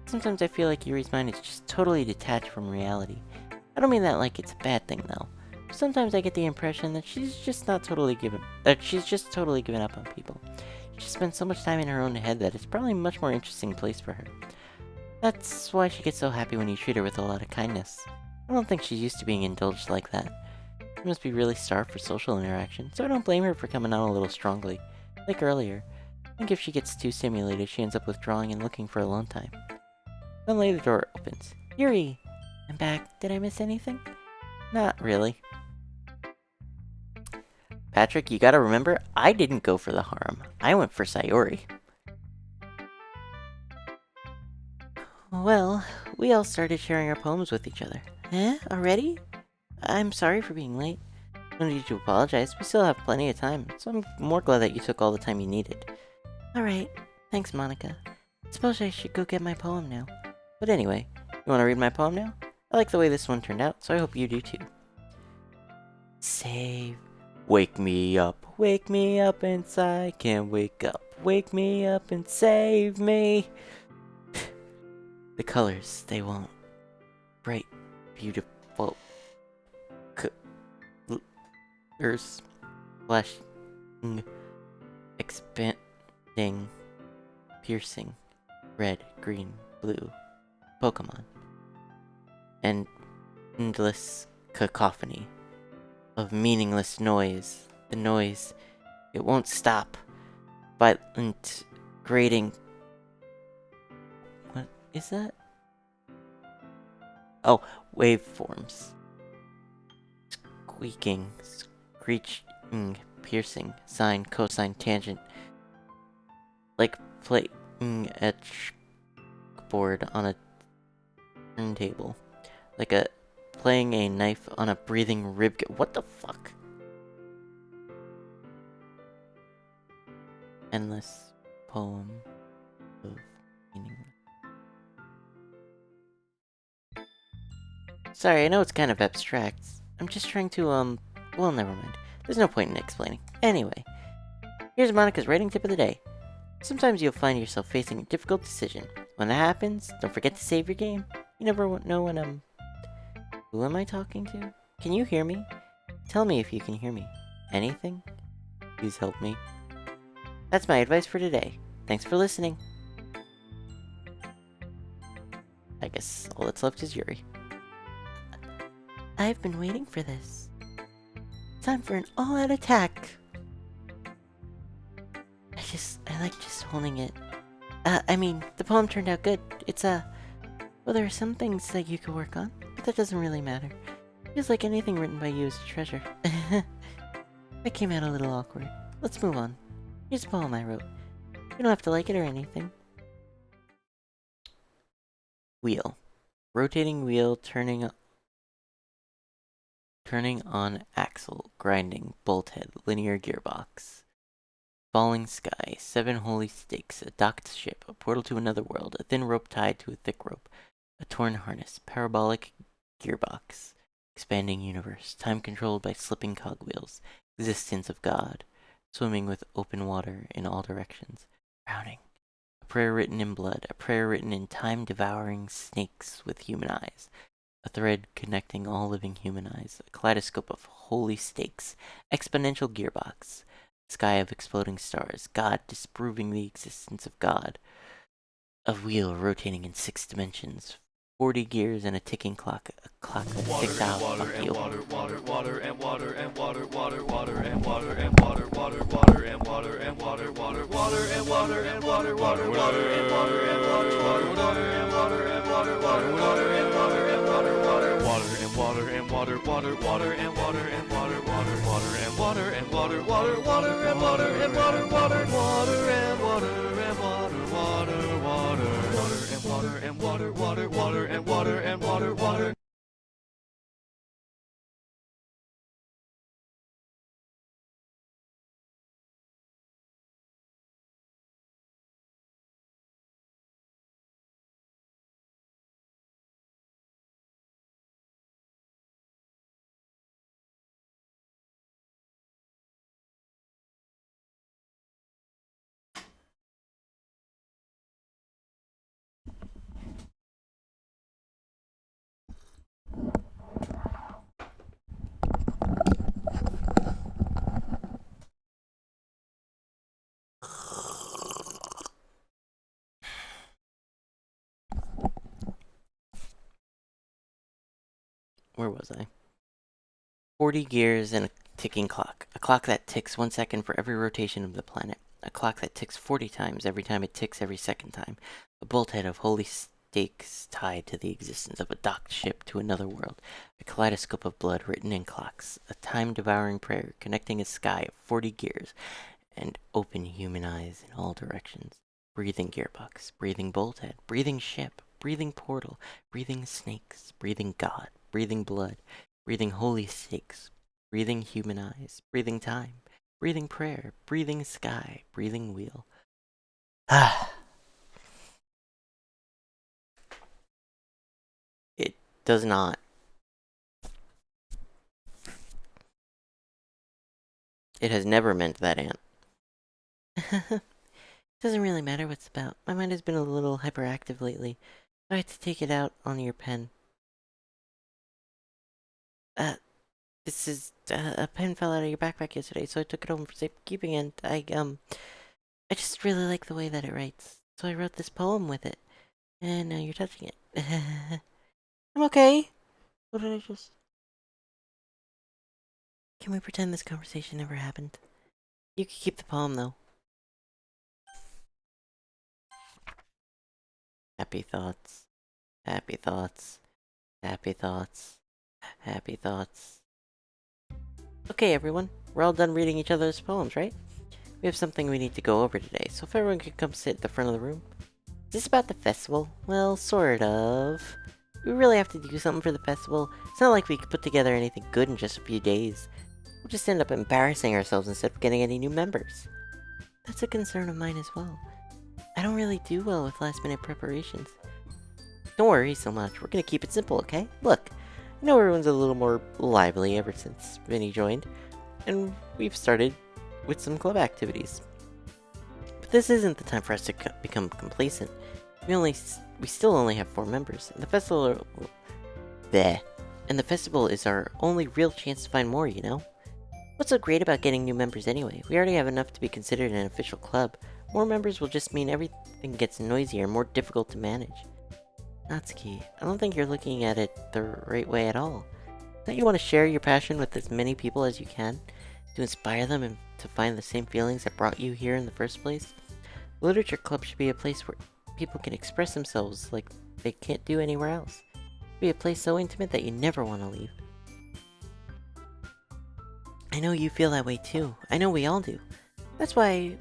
[SPEAKER 1] Sometimes I feel like Yuri's mind is just totally detached from reality. I don't mean that like it's a bad thing, though. Sometimes I get the impression that she's just totally given up on people. She spends so much time in her own head that it's probably a much more interesting place for her. That's why she gets so happy when you treat her with a lot of kindness. I don't think she's used to being indulged like that. She must be really starved for social interaction, so I don't blame her for coming out a little strongly. Like earlier, I think if she gets too stimulated, she ends up withdrawing and looking for alone time. Suddenly the door opens. Yuri! I'm back. Did I miss anything? Not really. Patrick, you gotta remember, I didn't go for the harem. I went for Sayori. Well, we all started sharing our poems with each other. Eh? Already? I'm sorry for being late. No need to apologize. We still have plenty of time, so I'm more glad that you took all the time you needed. Alright. Thanks, Monica. Suppose I should go get my poem now. But anyway, you want to read my poem now? I like the way this one turned out, so I hope you do too. Save. Wake me up inside, can't wake up. Wake me up and save me. The colors, they won't. Bright, beautiful colors, flashing, expanding, piercing, red, green, blue, Pokemon. And endless cacophony of meaningless noise. The noise, it won't stop. Violent, grating. What is that? Oh, waveforms. Squeaking, screeching, piercing, sine, cosine, tangent. Like playing a board on a turntable. Like playing a knife on a breathing rib. What the fuck? Endless poem of meaning. Sorry, I know it's kind of abstract. I'm just trying to, well, never mind. There's no point in explaining. Anyway, here's Monica's writing tip of the day. Sometimes you'll find yourself facing a difficult decision. When that happens, don't forget to save your game. You never know when Who am I talking to? Can you hear me? Tell me if you can hear me. Anything? Please help me. That's my advice for today. Thanks for listening. I guess all that's left is Yuri. I've been waiting for this. Time for an all-out attack. I like just holding it. I mean, the poem turned out good. It's, well, there are some things that you could work on, but that doesn't really matter. Feels like anything written by you is a treasure. That came out a little awkward. Let's move on. Here's a poem I wrote. You don't have to like it or anything. Wheel. Rotating wheel, turning on axle, grinding, bolt head, linear gearbox. Falling sky, 7 holy stakes, a docked ship, a portal to another world, a thin rope tied to a thick rope, a torn harness, parabolic gearbox, expanding universe, time controlled by slipping cogwheels, existence of God, swimming with open water in all directions, drowning. A prayer written in blood, a prayer written in time-devouring snakes with human eyes, a thread connecting all living human eyes, a kaleidoscope of holy stakes, exponential gearbox, sky of exploding stars, God disproving the existence of God, a wheel rotating in 6 dimensions, 40 gears and a ticking clock, a clock that ticks out. Fuck you. Where was I? 40 gears and a ticking clock. A clock that ticks 1 second for every rotation of the planet. A clock that ticks 40 times every time it ticks every second time. A bolthead of holy stakes tied to the existence of a docked ship to another world. A kaleidoscope of blood written in clocks. A time-devouring prayer connecting a sky of 40 gears and open human eyes in all directions. Breathing gearbox, breathing bolthead, breathing ship, breathing portal, breathing snakes, breathing god, breathing blood, breathing holy stakes, breathing human eyes, breathing time, breathing prayer, breathing sky, breathing wheel. Ah. It does not. It has never meant that, Aunt. Doesn't really matter what it's about. My mind has been a little hyperactive lately. I had to take it out on your pen. Uh, this is, a pen fell out of your backpack yesterday, so I took it home for safekeeping, and I just really like the way that it writes. So I wrote this poem with it. And now you're touching it. I'm okay. What did I just... Can we pretend this conversation never happened? You can keep the poem, though. Happy thoughts. Happy thoughts. Happy thoughts. Happy thoughts. Okay, everyone. We're all done reading each other's poems, right? We have something we need to go over today, so if everyone could come sit at the front of the room. Is this about the festival? Well, sort of. We really have to do something for the festival. It's not like we could put together anything good in just a few days. We'll just end up embarrassing ourselves instead of getting any new members. That's a concern of mine as well. I don't really do well with last-minute preparations. Don't worry so much. We're gonna keep it simple, okay? Look, I know everyone's a little more lively ever since Vinny joined, and we've started with some club activities. But this isn't the time for us to become complacent. We still only have 4 members, and the festival... And the festival is our only real chance to find more, you know? What's so great about getting new members anyway? We already have enough to be considered an official club. More members will just mean everything gets noisier and more difficult to manage. Natsuki, I don't think you're looking at it the right way at all. Don't you want to share your passion with as many people as you can? To inspire them and to find the same feelings that brought you here in the first place? The Literature Club should be a place where people can express themselves like they can't do anywhere else. Be a place so intimate that you never want to leave. I know you feel that way too. I know we all do. That's why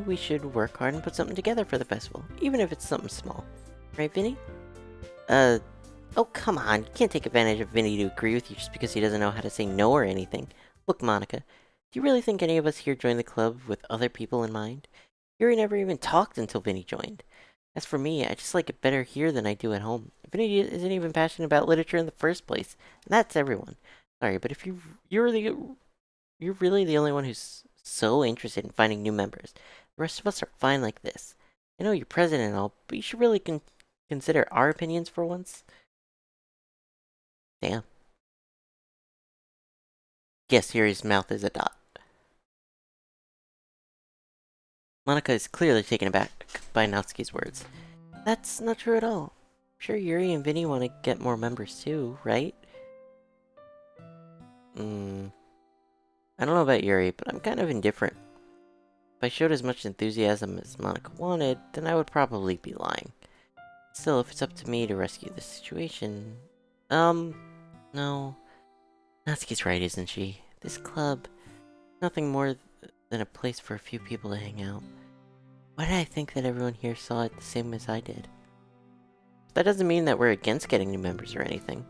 [SPEAKER 1] we should work hard and put something together for the festival, even if it's something small. Right, Vinny? Oh come on, you can't take advantage of Vinny to agree with you just because he doesn't know how to say no or anything. Look, Monica, do you really think any of us here joined the club with other people in mind? Yuri never even talked until Vinny joined. As for me, I just like it better here than I do at home. Vinny isn't even passionate about literature in the first place, and that's everyone. Sorry, but if you're really the only one who's so interested in finding new members. The rest of us are fine like this. I know you're president and all, but you should really consider our opinions for once. Damn. Guess Yuri's mouth is a dot. Monica is clearly taken aback by Natsuki's words. That's not true at all. I'm sure Yuri and Vinny want to get more members too, right? I don't know about Yuri, but I'm kind of indifferent. If I showed as much enthusiasm as Monica wanted, then I would probably be lying. Still, if it's up to me to rescue the situation... no. Natsuki's right, isn't she? This club... nothing more than a place for a few people to hang out. Why did I think that everyone here saw it the same as I did? But that doesn't mean that we're against getting new members or anything.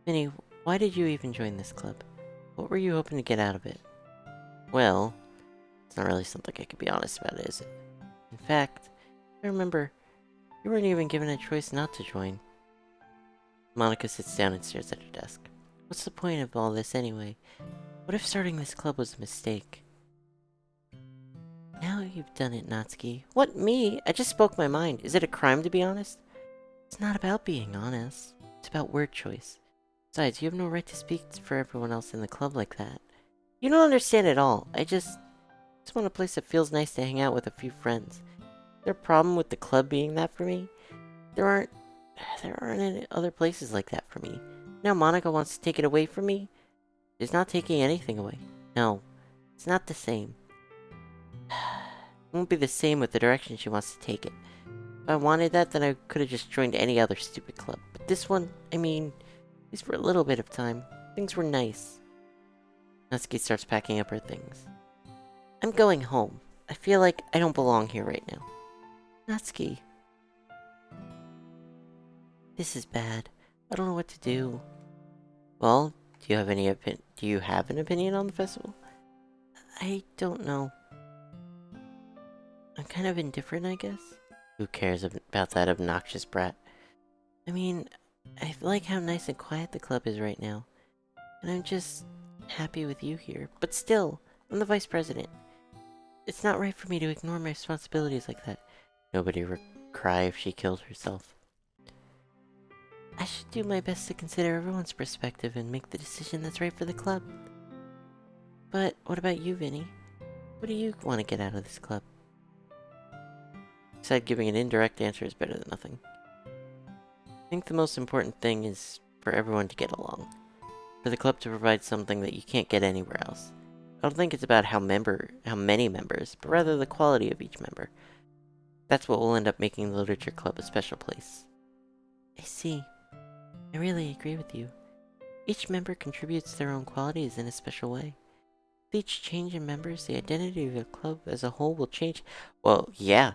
[SPEAKER 1] Vinny, why did you even join this club? What were you hoping to get out of it? Well, it's not really something I could be honest about, is it? In fact, I remember, you weren't even given a choice not to join. Monica sits down and stares at her desk. What's the point of all this anyway? What if starting this club was a mistake? Now you've done it, Natsuki. What, me? I just spoke my mind. Is it a crime to be honest? It's not about being honest. It's about word choice. Besides, you have no right to speak for everyone else in the club like that. You don't understand at all. I just want a place that feels nice to hang out with a few friends. Is there a problem with the club being that for me? There There aren't any other places like that for me. Now Monica wants to take it away from me? She's not taking anything away. No, it's not the same. It won't be the same with the direction she wants to take it. If I wanted that, then I could have just joined any other stupid club. But this one, I mean, at least for a little bit of time, things were nice. Natsuki starts packing up her things. I'm going home. I feel like I don't belong here right now. Natsuki. This is bad. I don't know what to do. Well, do you have an opinion on the festival? I don't know. I'm kind of indifferent, I guess. Who cares about that obnoxious brat? I mean, I like how nice and quiet the club is right now. And I'm just happy with you here. But still, I'm the vice president. It's not right for me to ignore my responsibilities like that. Nobody would cry if she killed herself. I should do my best to consider everyone's perspective and make the decision that's right for the club. But what about you, Vinny? What do you want to get out of this club? Said giving an indirect answer is better than nothing. I think the most important thing is for everyone to get along. For the club to provide something that you can't get anywhere else. I don't think it's about how many members, but rather the quality of each member. That's what will end up making the literature club a special place. I see. I really agree with you. Each member contributes their own qualities in a special way. With each change in members, the identity of the club as a whole will change. Well, yeah.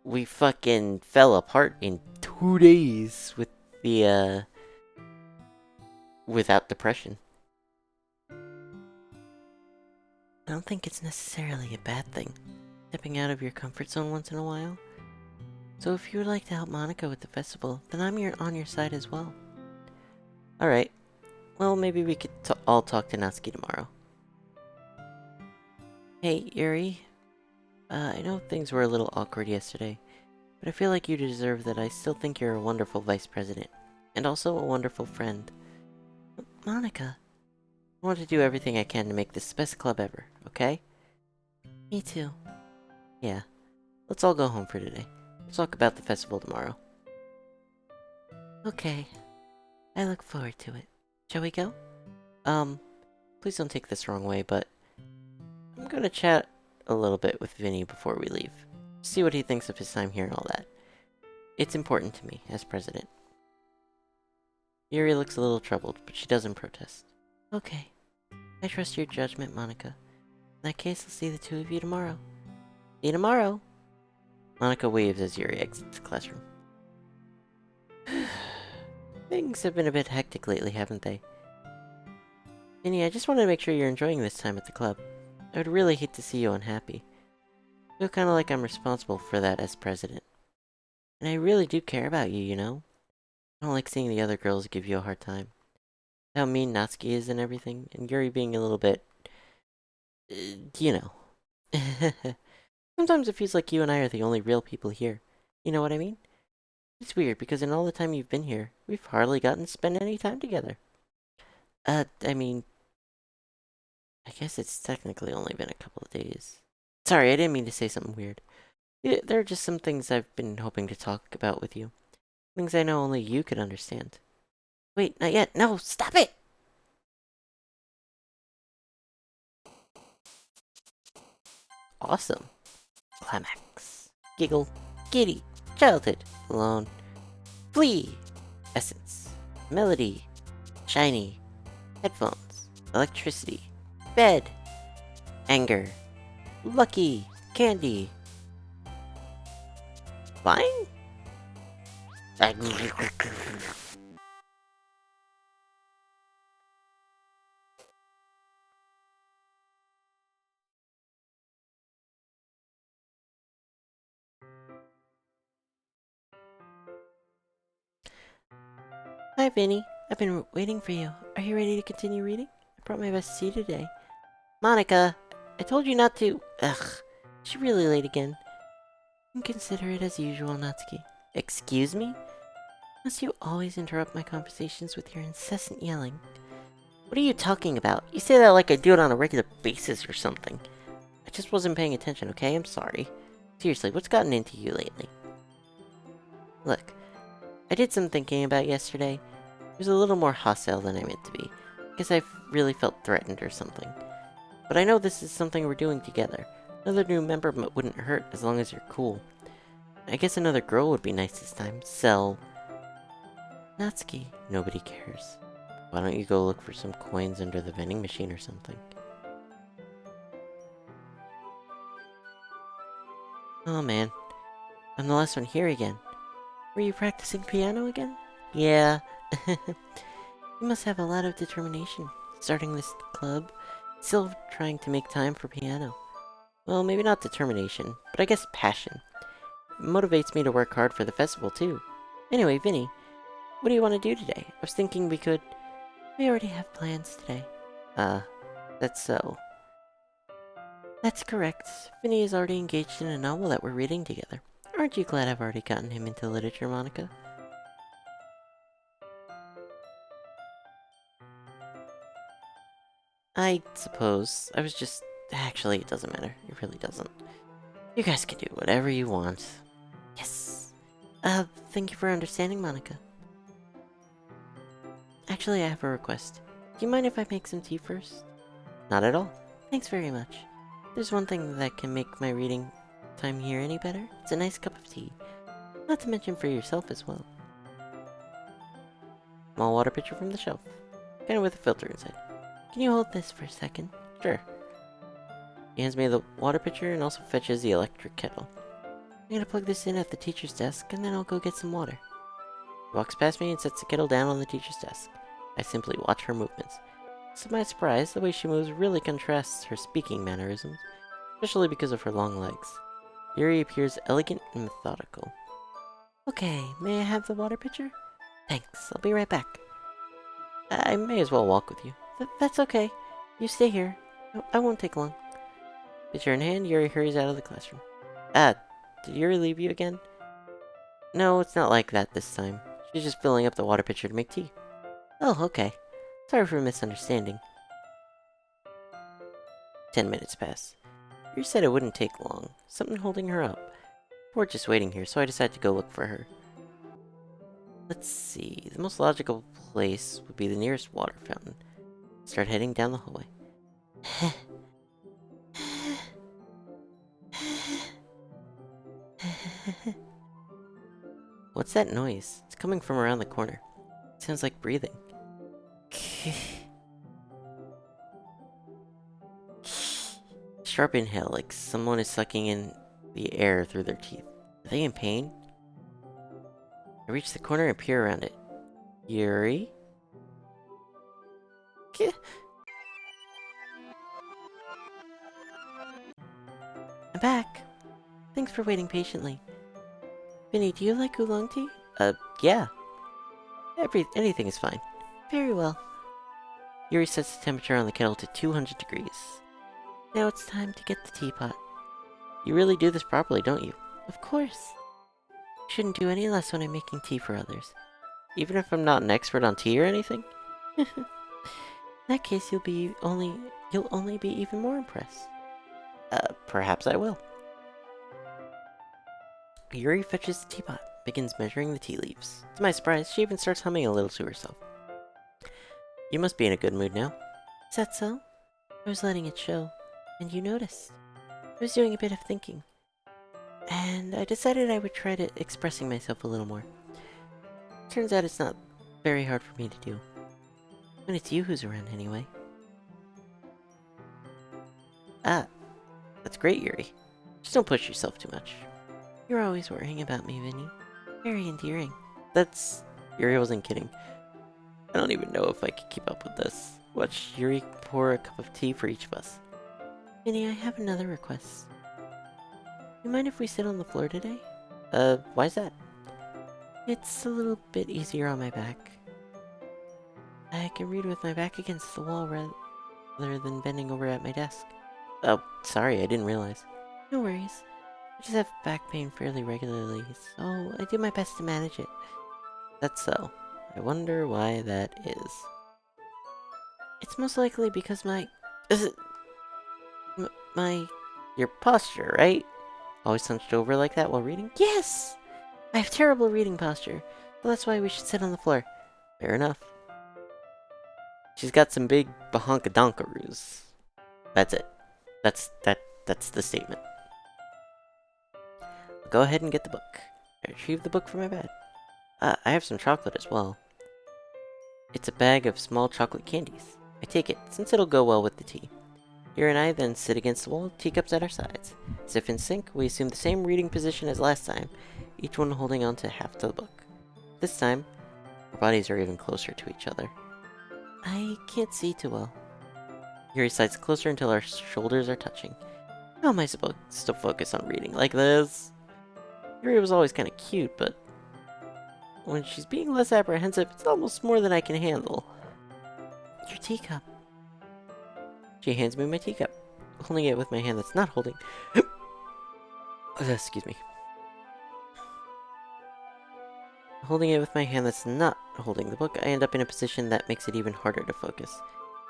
[SPEAKER 1] We fucking fell apart in 2 days with the, without depression. I don't think it's necessarily a bad thing, stepping out of your comfort zone once in a while. So if you would like to help Monica with the festival, then I'm on your side as well. Alright. Well, maybe we could all talk to Natsuki tomorrow. Hey, Yuri. I know things were a little awkward yesterday, but I feel like you deserve that. I still think you're a wonderful vice president, and also a wonderful friend. Monica, I want to do everything I can to make this the best club ever, okay? Me too. Yeah. Let's all go home for today. We'll talk about the festival tomorrow. Okay. I look forward to it. Shall we go? Please don't take this the wrong way, but I'm gonna chat a little bit with Vinny before we leave. See what he thinks of his time here and all that. It's important to me, as president. Yuri looks a little troubled, but she doesn't protest. Okay. I trust your judgment, Monica. In that case, I'll see the two of you tomorrow. See you tomorrow! Monica waves as Yuri exits the classroom. Things have been a bit hectic lately, haven't they? Vinny, I just wanted to make sure you're enjoying this time at the club. I would really hate to see you unhappy. I feel kind of like I'm responsible for that as president. And I really do care about you, you know? I don't like seeing the other girls give you a hard time. How mean Natsuki is and everything, and Yuri being a little bit... you know. Sometimes it feels like you and I are the only real people here. You know what I mean? It's weird, because in all the time you've been here, we've hardly gotten to spend any time together. I mean... I guess it's technically only been a couple of days. Sorry, I didn't mean to say something weird. Yeah, there are just some things I've been hoping to talk about with you. Things I know only you could understand. Wait, not yet. No, stop it! Awesome. Climax. Giggle. Giddy. Childhood. Alone. Flee. Essence. Melody. Shiny. Headphones. Electricity. Bed. Anger. Lucky. Candy. Fine? Hi, Vinny. I've been waiting for you. Are you ready to continue reading? I brought my best tea today. Monica, I told you not to... Ugh, she really late again. Inconsiderate as usual, Natsuki. Excuse me? Must you always interrupt my conversations with your incessant yelling? What are you talking about? You say that like I do it on a regular basis or something. I just wasn't paying attention, okay? I'm sorry. Seriously, what's gotten into you lately? Look, I did some thinking about yesterday. It was a little more hostile than I meant to be. Guess I really felt threatened or something. But I know this is something we're doing together. Another new member wouldn't hurt as long as you're cool. I guess another girl would be nice this time. So... Natsuki, nobody cares. Why don't you go look for some coins under the vending machine or something? Oh man, I'm the last one here again. Were you practicing piano again? Yeah. You must have a lot of determination, starting this club, still trying to make time for piano. Well, maybe not determination, but I guess passion. It motivates me to work hard for the festival too. Anyway, Vinny, what do you want to do today? I was thinking we could... We already have plans today. That's so. That's correct. Vinny is already engaged in a novel that we're reading together. Aren't you glad I've already gotten him into literature, Monica? I suppose. I was just... Actually, it doesn't matter. It really doesn't. You guys can do whatever you want. Yes. Thank you for understanding, Monica. Actually, I have a request. Do you mind if I make some tea first? Not at all. Thanks very much. There's one thing that can make my reading time here any better. It's a nice cup of tea. Not to mention for yourself as well. Small water pitcher from the shelf. Kind of with a filter inside. Can you hold this for a second? Sure. He hands me the water pitcher and also fetches the electric kettle. I'm gonna plug this in at the teacher's desk and then I'll go get some water. He walks past me and sets the kettle down on the teacher's desk. I simply watch her movements. To my surprise, the way she moves really contrasts her speaking mannerisms, especially because of her long legs. Yuri appears elegant and methodical. Okay, may I have the water pitcher? Thanks, I'll be right back. I may as well walk with you. That's okay. You stay here. I won't take long. Pitcher in hand, Yuri hurries out of the classroom. Did Yuri leave you again? No, it's not like that this time. She's just filling up the water pitcher to make tea. Oh, okay. Sorry for misunderstanding. 10 minutes pass. Yuri said it wouldn't take long. Something holding her up. We're just waiting here, so I decided to go look for her. Let's see. The most logical place would be the nearest water fountain. Start heading down the hallway. What's that noise? It's coming from around the corner. It sounds like breathing. Sharp inhale, like someone is sucking in the air through their teeth. Are they in pain? I reach the corner and peer around it. Yuri? I'm back. Thanks for waiting patiently. Vinny, do you like oolong tea? Yeah. Anything is fine. Very well. Yuri sets the temperature on the kettle to 200 degrees. Now it's time to get the teapot. You really do this properly, don't you? Of course. I shouldn't do any less when I'm making tea for others. Even if I'm not an expert on tea or anything? In that case, you'll only be even more impressed. Perhaps I will. Yuri fetches the teapot, begins measuring the tea leaves. To my surprise, she even starts humming a little to herself. You must be in a good mood now. Is that so? I was letting it show, and you noticed. I was doing a bit of thinking, and I decided I would try to expressing myself a little more. Turns out it's not very hard for me to do. When it's you who's around anyway. That's great, Yuri. Just don't push yourself too much. You're always worrying about me, Vinny. Very endearing. Yuri wasn't kidding. I don't even know if I could keep up with this. Watch Yuri pour a cup of tea for each of us. Vinny, I have another request. You mind if we sit on the floor today? Why's that? It's a little bit easier on my back. I can read with my back against the wall rather than bending over at my desk. Oh, sorry, I didn't realize. No worries. I just have back pain fairly regularly, so I do my best to manage it. That's so. I wonder why that is. It's most likely because your posture, right? Always hunched over like that while reading? Yes! I have terrible reading posture. Well, that's why we should sit on the floor. Fair enough. She's got some big bahonkadonkaroos. That's it. That's the statement. I'll go ahead and get the book. I retrieve the book from my bed. I have some chocolate as well. It's a bag of small chocolate candies. I take it, since it'll go well with the tea. Yuri and I then sit against the wall, teacups at our sides. As if in sync, we assume the same reading position as last time, each one holding on to half the book. This time, our bodies are even closer to each other. I can't see too well. Yuri slides closer until our shoulders are touching. How am I supposed to focus on reading like this? Yuri was always kind of cute, but when she's being less apprehensive, it's almost more than I can handle. Your teacup. She hands me my teacup, holding it with my hand that's not holding. Excuse me. Holding it with my hand that's not holding the book, I end up in a position that makes it even harder to focus.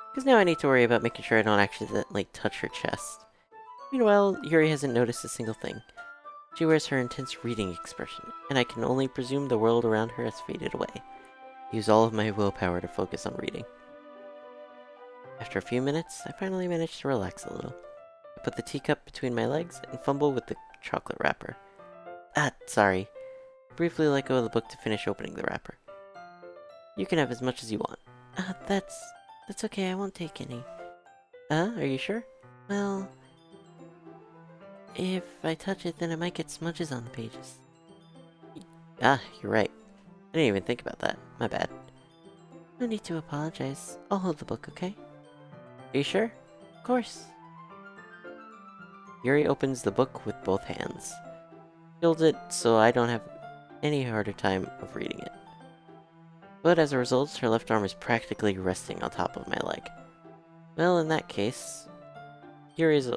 [SPEAKER 1] Because now I need to worry about making sure I don't accidentally touch her chest. Meanwhile, Yuri hasn't noticed a single thing. She wears her intense reading expression, and I can only presume the world around her has faded away. I use all of my willpower to focus on reading. After a few minutes, I finally manage to relax a little. I put the teacup between my legs and fumble with the chocolate wrapper. Sorry. I briefly let go of the book to finish opening the wrapper. You can have as much as you want. That's okay, I won't take any. Are you sure? Well, if I touch it, then it might get smudges on the pages. You're right. I didn't even think about that. My bad. No need to apologize. I'll hold the book, okay? Are you sure? Of course. Yuri opens the book with both hands. She holds it so I don't have any harder time of reading it. But as a result, her left arm is practically resting on top of my leg. Well, in that case, Yuri is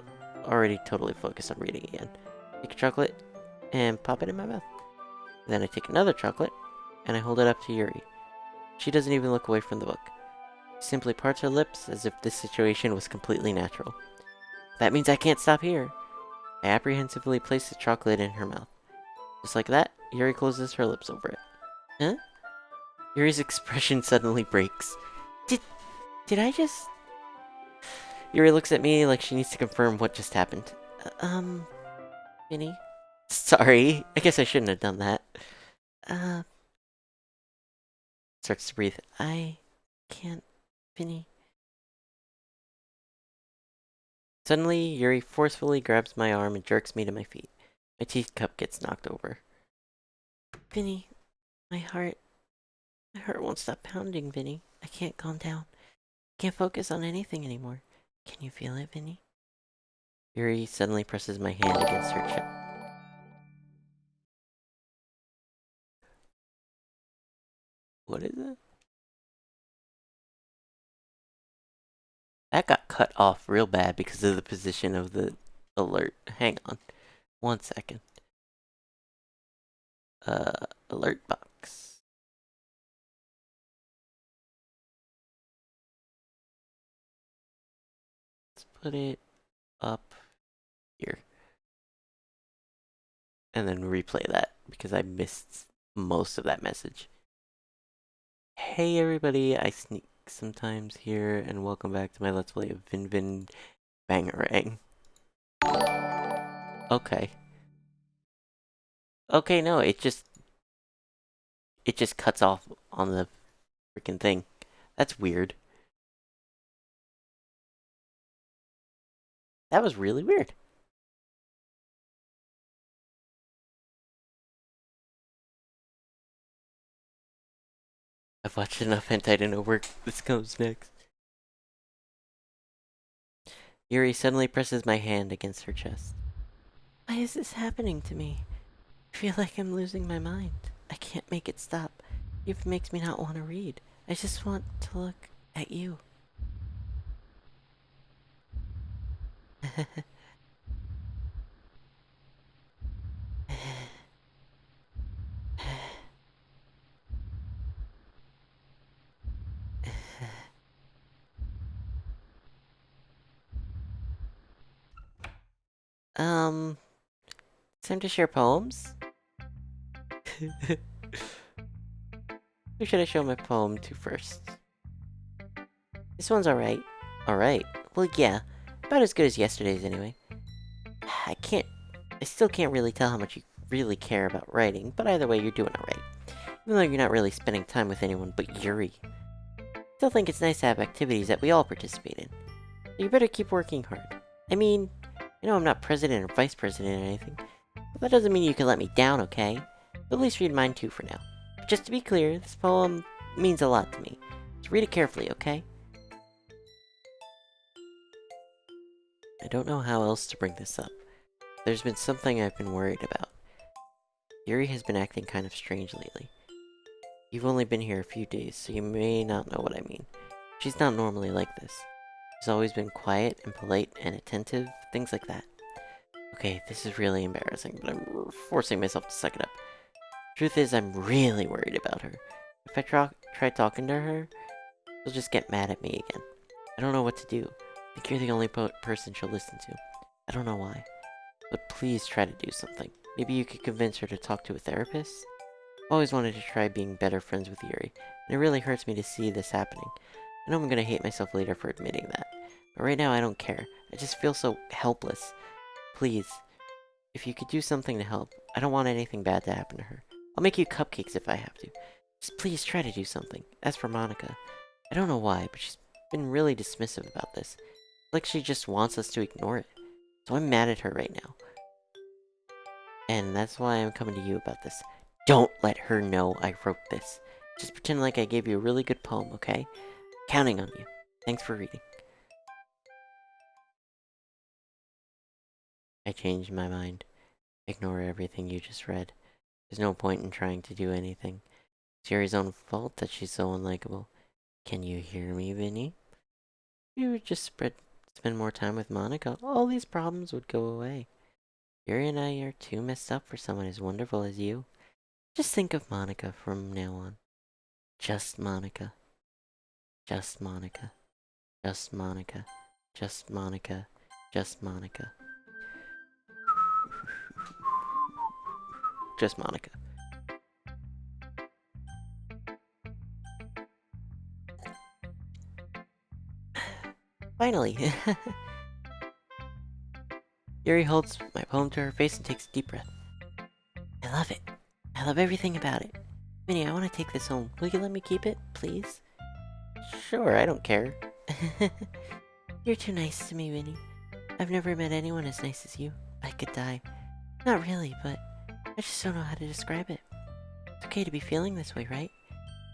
[SPEAKER 1] already totally focused on reading again. Take a chocolate and pop it in my mouth. Then I take another chocolate and I hold it up to Yuri. She doesn't even look away from the book. She simply parts her lips as if this situation was completely natural. That means I can't stop here. I apprehensively place the chocolate in her mouth. Just like that, Yuri closes her lips over it. Huh? Yuri's expression suddenly breaks. Did I just... Yuri looks at me like she needs to confirm what just happened. Vinny? Sorry, I guess I shouldn't have done that. Starts to breathe. I can't, Vinny. Suddenly, Yuri forcefully grabs my arm and jerks me to my feet. My teacup gets knocked over. Vinny, my heart won't stop pounding, Vinny. I can't calm down. I can't focus on anything anymore. Can you feel it, Vinny? Yuri suddenly presses my hand against her chest. What is it? That got cut off real bad because of the position of the alert. Hang on. 1 second. Alert box. Let's put it up here. And then replay that because I missed most of that message. Hey everybody, I sneak sometimes here, and welcome back to my Let's Play of Vin Vin Bangarang. Okay. Okay, no, it just cuts off on the freaking thing. That's weird. That was really weird. I've watched enough hentai to know where this comes next. Yuri suddenly presses my hand against her chest. Why is this happening to me? I feel like I'm losing my mind. I can't make it stop. It makes me not want to read. I just want to look at you. Time to share poems? Who should I show my poem to first? This one's alright. Alright. Well, yeah. About as good as yesterday's, anyway. I still can't really tell how much you really care about writing, but either way, you're doing alright. Even though you're not really spending time with anyone but Yuri. Still think it's nice to have activities that we all participate in. So you better keep working hard. I mean, I know I'm not president or vice president or anything, but that doesn't mean you can let me down, okay? But at least read mine too for now. But just to be clear, this poem means a lot to me. So read it carefully, okay? I don't know how else to bring this up. There's been something I've been worried about. Yuri has been acting kind of strange lately. You've only been here a few days, so you may not know what I mean. She's not normally like this. She's always been quiet and polite and attentive, things like that. Okay, this is really embarrassing, but I'm forcing myself to suck it up. Truth is, I'm really worried about her. If I try talking to her, she'll just get mad at me again. I don't know what to do. I think you're the only person she'll listen to. I don't know why. But please try to do something. Maybe you could convince her to talk to a therapist? I've always wanted to try being better friends with Yuri, and it really hurts me to see this happening. I know I'm gonna hate myself later for admitting that, but right now I don't care. I just feel so helpless. Please, if you could do something to help, I don't want anything bad to happen to her. I'll make you cupcakes if I have to. Just please try to do something. As for Monica, I don't know why, but she's been really dismissive about this. Like she just wants us to ignore it. So I'm mad at her right now. And that's why I'm coming to you about this. Don't let her know I wrote this. Just pretend like I gave you a really good poem, okay? Counting on you. Thanks for reading. I changed my mind. Ignore everything you just read. There's no point in trying to do anything. It's Yuri's own fault that she's so unlikable. Can you hear me, Vinny? If you would just spend more time with Monica, all these problems would go away. Yuri and I are too messed up for someone as wonderful as you. Just think of Monica from now on. Just Monica. Just Monica. Just Monica. Just Monica. Just Monica. Just Monica. Finally! Yuri holds my poem to her face and takes a deep breath. I love it. I love everything about it. Vinny, I want to take this home. Will you let me keep it, please? Sure, I don't care. You're too nice to me, Vinny. I've never met anyone as nice as you. I could die. Not really, but I just don't know how to describe it. It's okay to be feeling this way, right?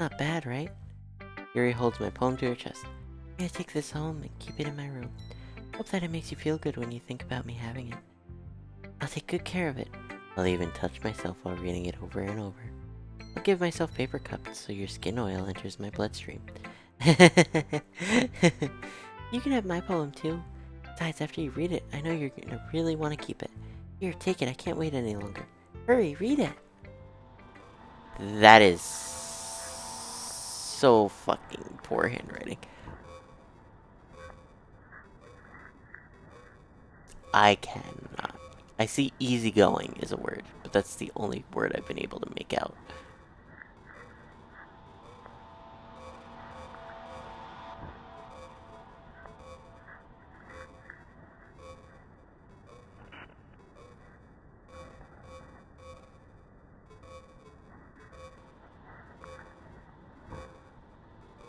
[SPEAKER 1] Not bad, right? Yuri holds my poem to her chest. I'm gonna take this home and keep it in my room. Hope that it makes you feel good when you think about me having it. I'll take good care of it. I'll even touch myself while reading it over and over. I'll give myself paper cups so your skin oil enters my bloodstream. You can have my poem too. Besides, after you read it, I know you're gonna really want to keep it. Here, take it. I can't wait any longer. Hurry, read it. That is so fucking poor handwriting. I cannot. I see easygoing is a word, but that's the only word I've been able to make out.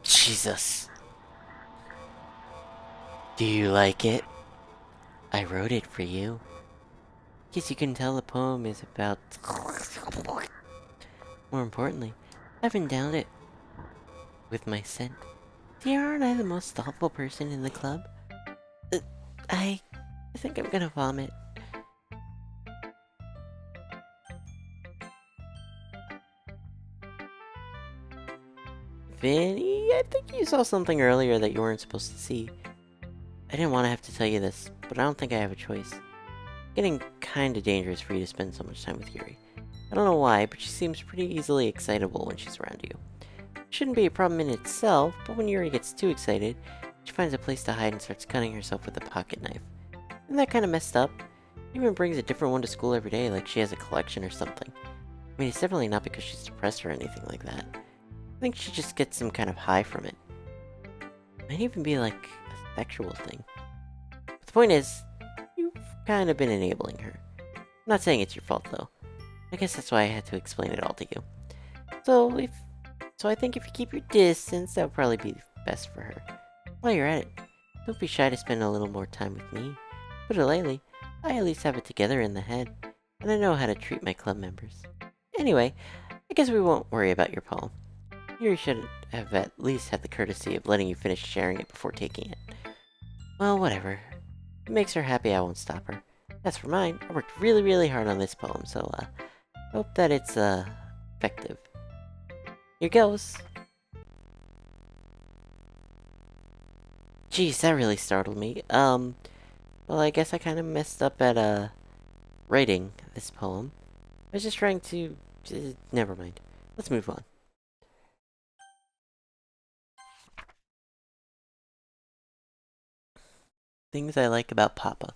[SPEAKER 1] Jesus. Do you like it? I wrote it for you. Guess you can tell the poem is about... More importantly, I've endowed it with my scent. Dear, aren't I the most thoughtful person in the club? I think I'm gonna vomit. Vinny, I think you saw something earlier that you weren't supposed to see. I didn't want to have to tell you this, but I don't think I have a choice. It's getting kinda dangerous for you to spend so much time with Yuri. I don't know why, but she seems pretty easily excitable when she's around you. It shouldn't be a problem in itself, but when Yuri gets too excited, she finds a place to hide and starts cutting herself with a pocket knife. Isn't that kinda messed up? She even brings a different one to school every day, like she has a collection or something. I mean, it's definitely not because she's depressed or anything like that. I think she just gets some kind of high from it. Might even be like a sexual thing. But the point is, you've kind of been enabling her. I'm not saying it's your fault though. I guess that's why I had to explain it all to you. So I think if you keep your distance, that would probably be best for her. While you're at it, don't be shy to spend a little more time with me. Put it lightly, I at least have it together in the head, and I know how to treat my club members. Anyway, I guess we won't worry about your poem. You should have at least had the courtesy of letting you finish sharing it before taking it. Well, whatever. If it makes her happy, I won't stop her. As for mine, I worked really, really hard on this poem, so, hope that it's, effective. Here goes. Jeez, that really startled me. Well, I guess I kind of messed up at, writing this poem. I was just trying to... never mind. Let's move on. Things I like about Papa.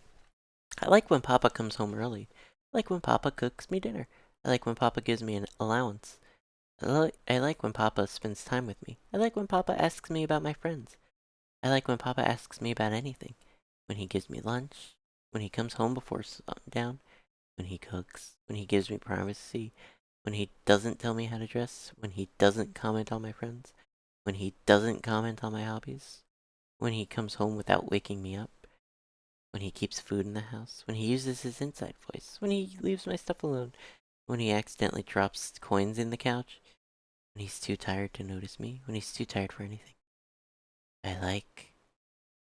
[SPEAKER 1] I like when Papa comes home early. I like when Papa cooks me dinner. I like when Papa gives me an allowance. I like when Papa spends time with me. I like when Papa asks me about my friends. I like when Papa asks me about anything. When he gives me lunch. When he comes home before sundown. When he cooks. When he gives me privacy. When he doesn't tell me how to dress. When he doesn't comment on my friends. When he doesn't comment on my hobbies. When he comes home without waking me up. When he keeps food in the house. When he uses his inside voice. When he leaves my stuff alone. When he accidentally drops coins in the couch. When he's too tired to notice me. When he's too tired for anything. I like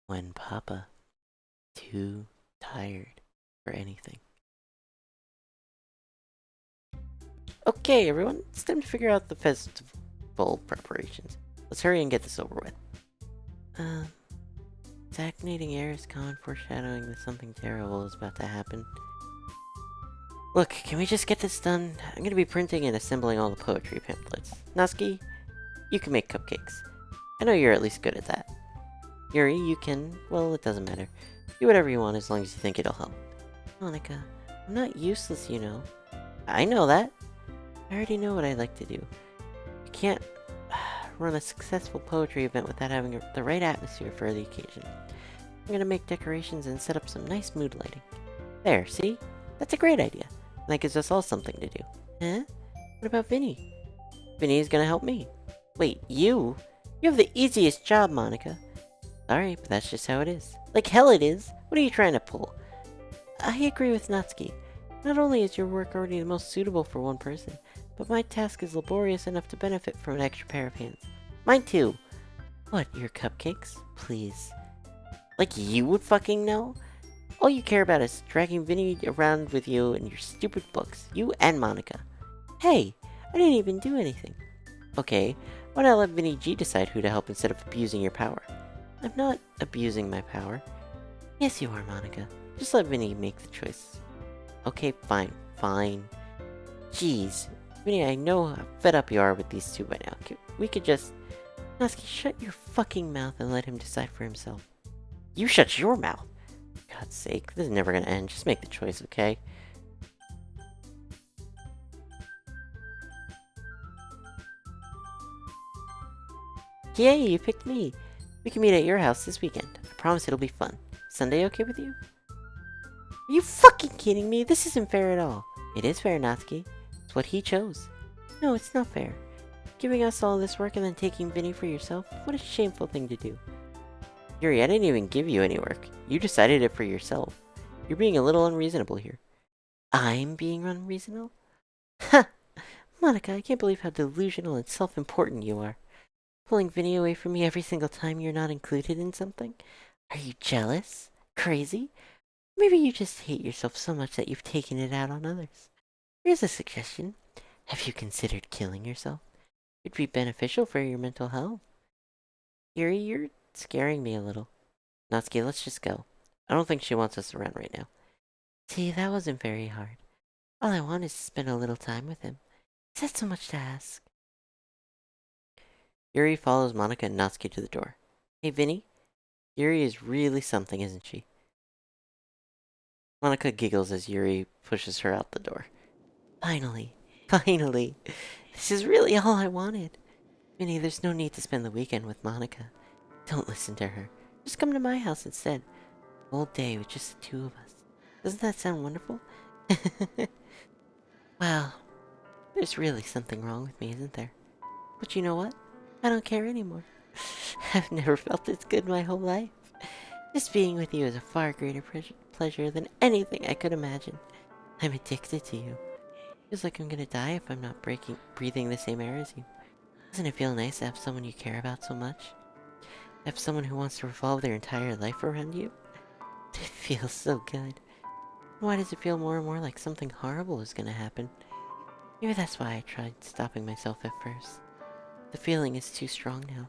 [SPEAKER 1] when Papa too tired for anything. Okay, everyone, it's time to figure out the festival preparations. Let's hurry and get this over with. Stagnating air is common foreshadowing that something terrible is about to happen. Look, can we just get this done? I'm gonna be printing and assembling all the poetry pamphlets. Natsuki, you can make cupcakes. I know you're at least good at that. Yuri, you can... well, it doesn't matter. Do whatever you want as long as you think it'll help. Monica, I'm not useless, you know. I know that. I already know what I like to do. You can't run a successful poetry event without having the right atmosphere for the occasion. I'm gonna make decorations and set up some nice mood lighting. There, see? That's a great idea. And that gives us all something to do. Huh? What about Vinny? Vinny's gonna help me. Wait, you? You have the easiest job, Monica. Sorry, but that's just how it is. Like hell it is. What are you trying to pull? I agree with Natsuki. Not only is your work already the most suitable for one person, but my task is laborious enough to benefit from an extra pair of hands. Mine too. What, your cupcakes? Please. Like you would fucking know? All you care about is dragging Vinny around with you and your stupid books. You and Monica. Hey, I didn't even do anything. Okay, why not let Vinny G decide who to help instead of abusing your power? I'm not abusing my power. Yes, you are, Monica. Just let Vinny make the choice. Okay, fine. Jeez. Vinny, I know how fed up you are with these two by now. We could just... Natsuki, shut your fucking mouth and let him decide for himself. You shut your mouth! For God's sake, this is never gonna end. Just make the choice, okay? Yay, you picked me! We can meet at your house this weekend. I promise it'll be fun. Sunday okay with you? Are you fucking kidding me? This isn't fair at all. It is fair, Natsuki. It's what he chose. No, it's not fair. Giving us all this work and then taking Vinny for yourself? What a shameful thing to do. Yuri, I didn't even give you any work. You decided it for yourself. You're being a little unreasonable here. I'm being unreasonable? Ha! Monica, I can't believe how delusional and self-important you are. Pulling Vinny away from me every single time you're not included in something? Are you jealous? Crazy? Maybe you just hate yourself so much that you've taken it out on others. Here's a suggestion. Have you considered killing yourself? It'd be beneficial for your mental health. Yuri, you're scaring me a little. Natsuki, let's just go. I don't think she wants us around right now. See, that wasn't very hard. All I want is to spend a little time with him. Is that so much to ask? Yuri follows Monica and Natsuki to the door. Hey, Vinny? Yuri is really something, isn't she? Monica giggles as Yuri pushes her out the door. Finally. This is really all I wanted. Vinny, there's no need to spend the weekend with Monica. Don't listen to her. Just come to my house instead. All day with just the two of us. Doesn't that sound wonderful? Well, there's really something wrong with me, isn't there? But you know what? I don't care anymore. I've never felt this good my whole life. Just being with you is a far greater pleasure than anything I could imagine. I'm addicted to you. Feels like I'm gonna die if I'm not breathing the same air as you. Doesn't it feel nice to have someone you care about so much? Have someone who wants to revolve their entire life around you? It feels so good. Why does it feel more and more like something horrible is gonna happen? Maybe that's why I tried stopping myself at first. The feeling is too strong now.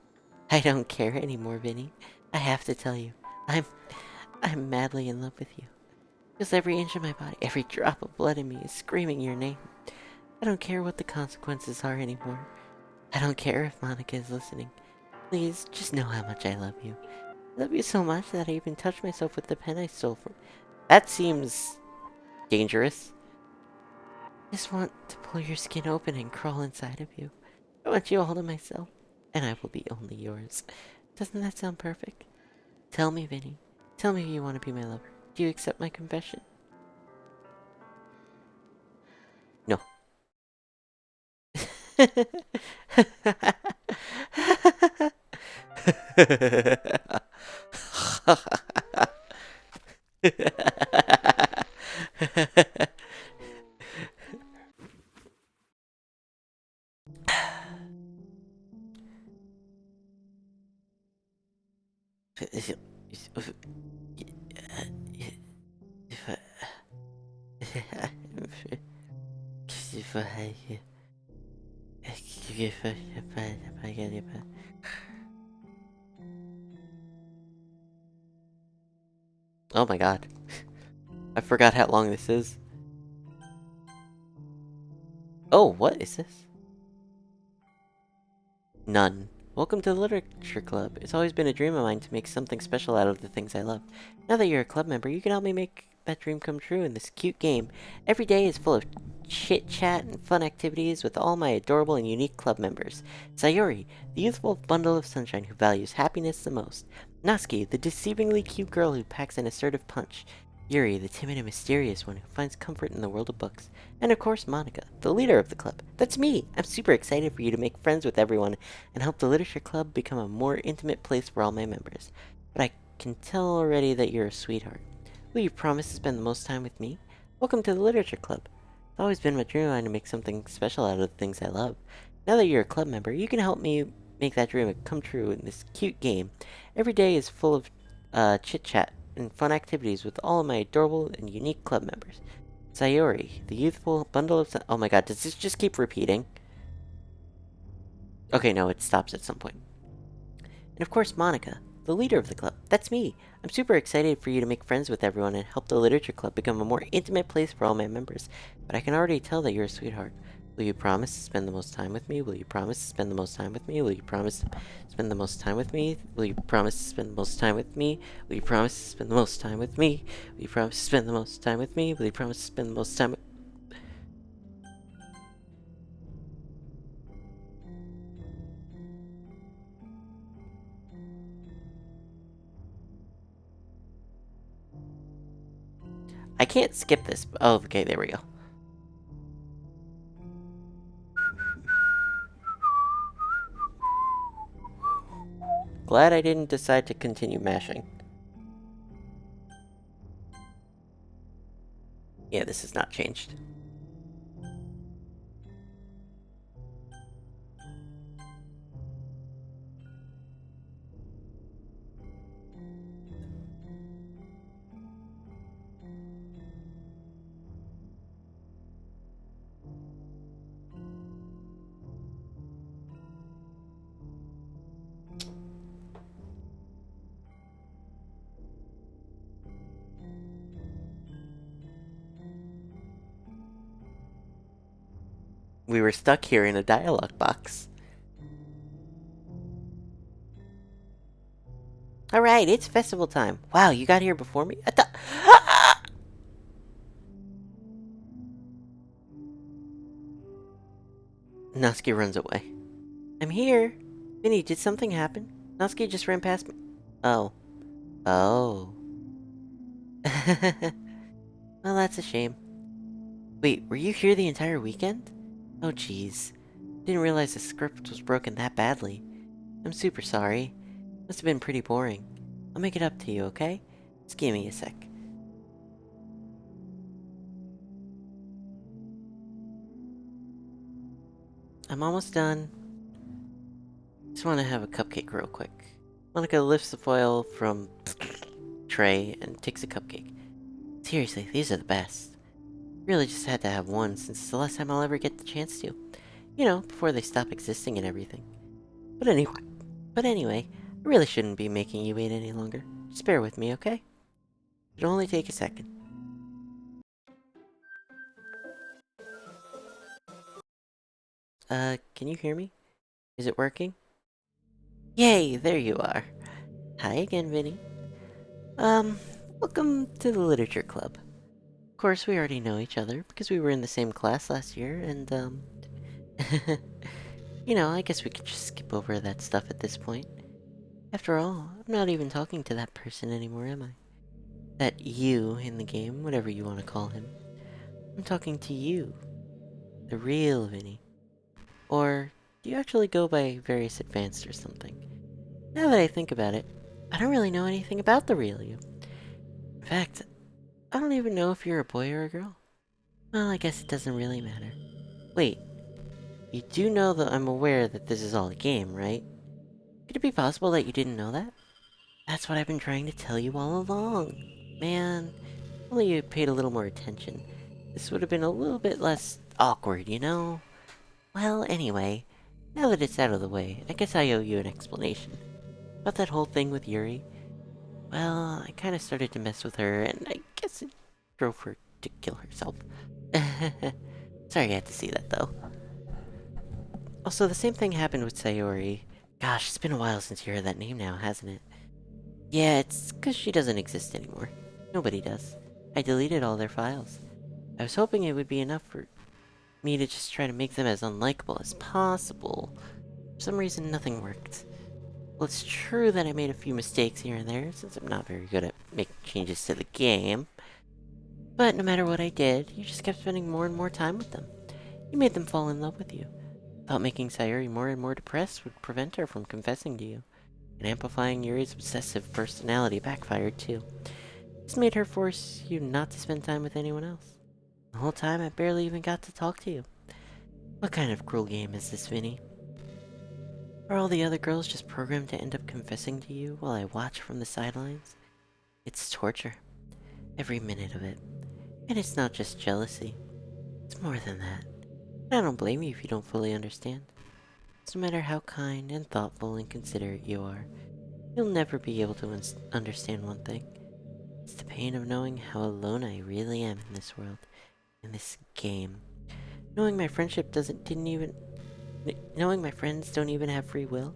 [SPEAKER 1] I don't care anymore, Vinny. I have to tell you, I'm madly in love with you. Just every inch of my body, every drop of blood in me is screaming your name. I don't care what the consequences are anymore. I don't care if Monica is listening. Please, just know how much I love you. I love you so much that I even touched myself with the pen I stole from... That seems... dangerous. I just want to pull your skin open and crawl inside of you. I want you all to myself, and I will be only yours. Doesn't that sound perfect? Tell me, Vinny. Tell me you want to be my lover. Do you accept my confession? No. Oh my god. I forgot how long this is. Oh, what is this? None. Welcome to the Literature Club. It's always been a dream of mine to make something special out of the things I love. Now that you're a club member, you can help me make that dream come true in this cute game. Every day is full of chit-chat and fun activities with all my adorable and unique club members. Sayori, the youthful bundle of sunshine who values happiness the most. Natsuki, the deceivingly cute girl who packs an assertive punch. Yuri, the timid and mysterious one who finds comfort in the world of books. And of course, Monica, the leader of the club. That's me! I'm super excited for you to make friends with everyone and help the Literature Club become a more intimate place for all my members. But I can tell already that you're a sweetheart. Will you promise to spend the most time with me? Welcome to the Literature Club. It's always been my dream of mine to make something special out of the things I love. Now that you're a club member, you can help me make that dream come true in this cute game. Every day is full of chit-chat and fun activities with all of my adorable and unique club members. Sayori, the youthful bundle of... Oh my god, does this just keep repeating? Okay, no, it stops at some point. And of course, Monica, the leader of the club. That's me. I'm super excited for you to make friends with everyone and help the Literature Club become a more intimate place for all my members. But I can already tell that you're a sweetheart. Will you promise to spend the most time with me? Will you promise to spend the most time with me? Will you promise to spend the most time with me? Will you promise to spend the most time with me? Will you promise to spend the most time with me? Will you promise to spend the most time with me? Will you promise to spend the most time with... I can't skip this. Oh, okay, there we go. Glad I didn't decide to continue mashing. Yeah, this has not changed. We were stuck here in a dialogue box. Alright, it's festival time. Wow, you got here before me? I thought... Natsuki runs away. I'm here. Vinny, did something happen? Natsuki just ran past me. Oh. Oh. Well, that's a shame. Wait, were you here the entire weekend? Oh, jeez. Didn't realize the script was broken that badly. I'm super sorry. Must have been pretty boring. I'll make it up to you, okay? Just give me a sec. I'm almost done. Just want to have a cupcake real quick. Monica lifts the foil from tray and takes a cupcake. Seriously, these are the best. Really just had to have one since it's the last time I'll ever get the chance to. You know, before they stop existing and everything. But anyway, I really shouldn't be making you wait any longer. Just bear with me, okay? It'll only take a second. Can you hear me? Is it working? Yay, there you are. Hi again, Vinny. Welcome to the Literature Club. Of course, we already know each other because we were in the same class last year, and, you know, I guess we could just skip over that stuff at this point. After all, I'm not even talking to that person anymore, am I? That you in the game, whatever you want to call him. I'm talking to you. The real Vinny. Or, do you actually go by various advanced or something? Now that I think about it, I don't really know anything about the real you. In fact, I don't even know if you're a boy or a girl. Well, I guess it doesn't really matter. Wait, you do know that I'm aware that this is all a game, right? Could it be possible that you didn't know that? That's what I've been trying to tell you all along. Man, if only you paid a little more attention. This would have been a little bit less awkward, you know? Well, anyway, now that it's out of the way, I guess I owe you an explanation. About that whole thing with Yuri. Well, I kinda started to mess with her, and I guess it drove her to kill herself. Sorry I had to see that, though. Also, the same thing happened with Sayori. Gosh, it's been a while since you heard that name now, hasn't it? Yeah, it's 'cause she doesn't exist anymore. Nobody does. I deleted all their files. I was hoping it would be enough for me to just try to make them as unlikable as possible. For some reason, nothing worked. Well, it's true that I made a few mistakes here and there, since I'm not very good at making changes to the game. But no matter what I did, you just kept spending more and more time with them. You made them fall in love with you. Thought making Sayuri more and more depressed would prevent her from confessing to you. And amplifying Yuri's obsessive personality backfired too. This made her force you not to spend time with anyone else. The whole time I barely even got to talk to you. What kind of cruel game is this, Vinny? Are all the other girls just programmed to end up confessing to you while I watch from the sidelines? It's torture. Every minute of it. And it's not just jealousy. It's more than that. And I don't blame you if you don't fully understand. No matter how kind and thoughtful and considerate you are, you'll never be able to understand one thing. It's the pain of knowing how alone I really am in this world, in this game. Knowing my friendship knowing my friends don't even have free will,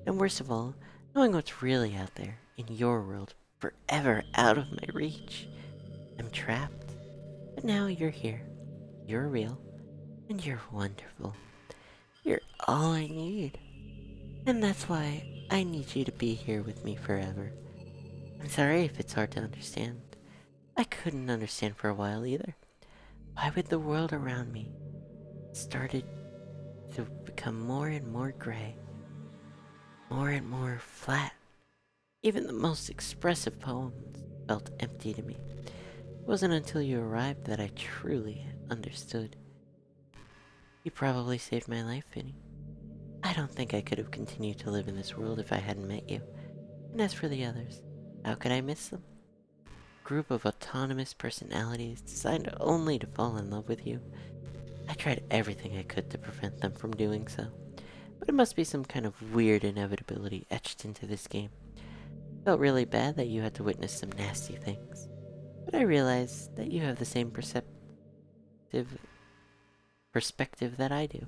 [SPEAKER 1] and worst of all, knowing what's really out there, in your world, forever out of my reach. I'm trapped. But now you're here. You're real. And you're wonderful. You're all I need. And that's why I need you to be here with me forever. I'm sorry if it's hard to understand. I couldn't understand for a while either. Why would the world around me started to become more and more gray, more and more flat? Even the most expressive poems felt empty to me. It wasn't until you arrived that I truly understood. You probably saved my life, Vinny. I don't think I could have continued to live in this world if I hadn't met you. And as for the others, how could I miss them? A group of autonomous personalities designed only to fall in love with you. I tried everything I could to prevent them from doing so. But it must be some kind of weird inevitability etched into this game. Felt really bad that you had to witness some nasty things. But I realized that you have the same perspective that I do.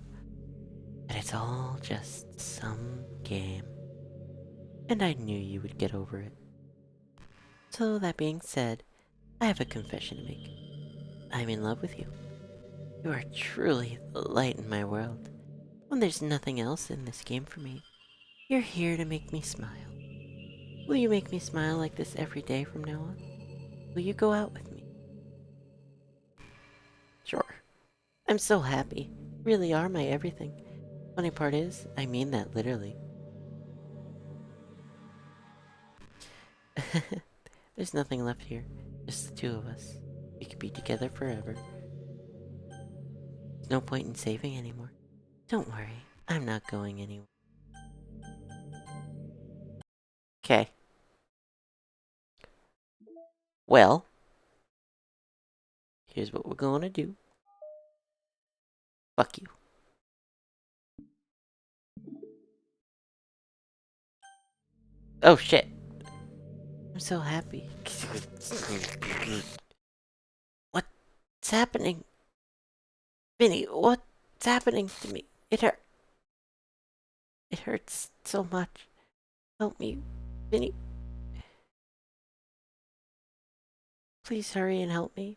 [SPEAKER 1] That it's all just some game. And I knew you would get over it. So that being said, I have a confession to make. I'm in love with you. You are truly the light in my world. When there's nothing else in this game for me. You're here to make me smile. Will you make me smile like this every day from now on? Will you go out with me? Sure. I'm so happy. You really are my everything. Funny part is, I mean that literally. There's nothing left here. Just the two of us. We could be together forever. There's no point in saving anymore. Don't worry. I'm not going anywhere. Okay. Well, here's what we're gonna do. Fuck you. Oh shit. I'm so happy. What's happening? Vinny, what's happening to me? It hurts so much. Help me, Vinny. Please hurry and help me.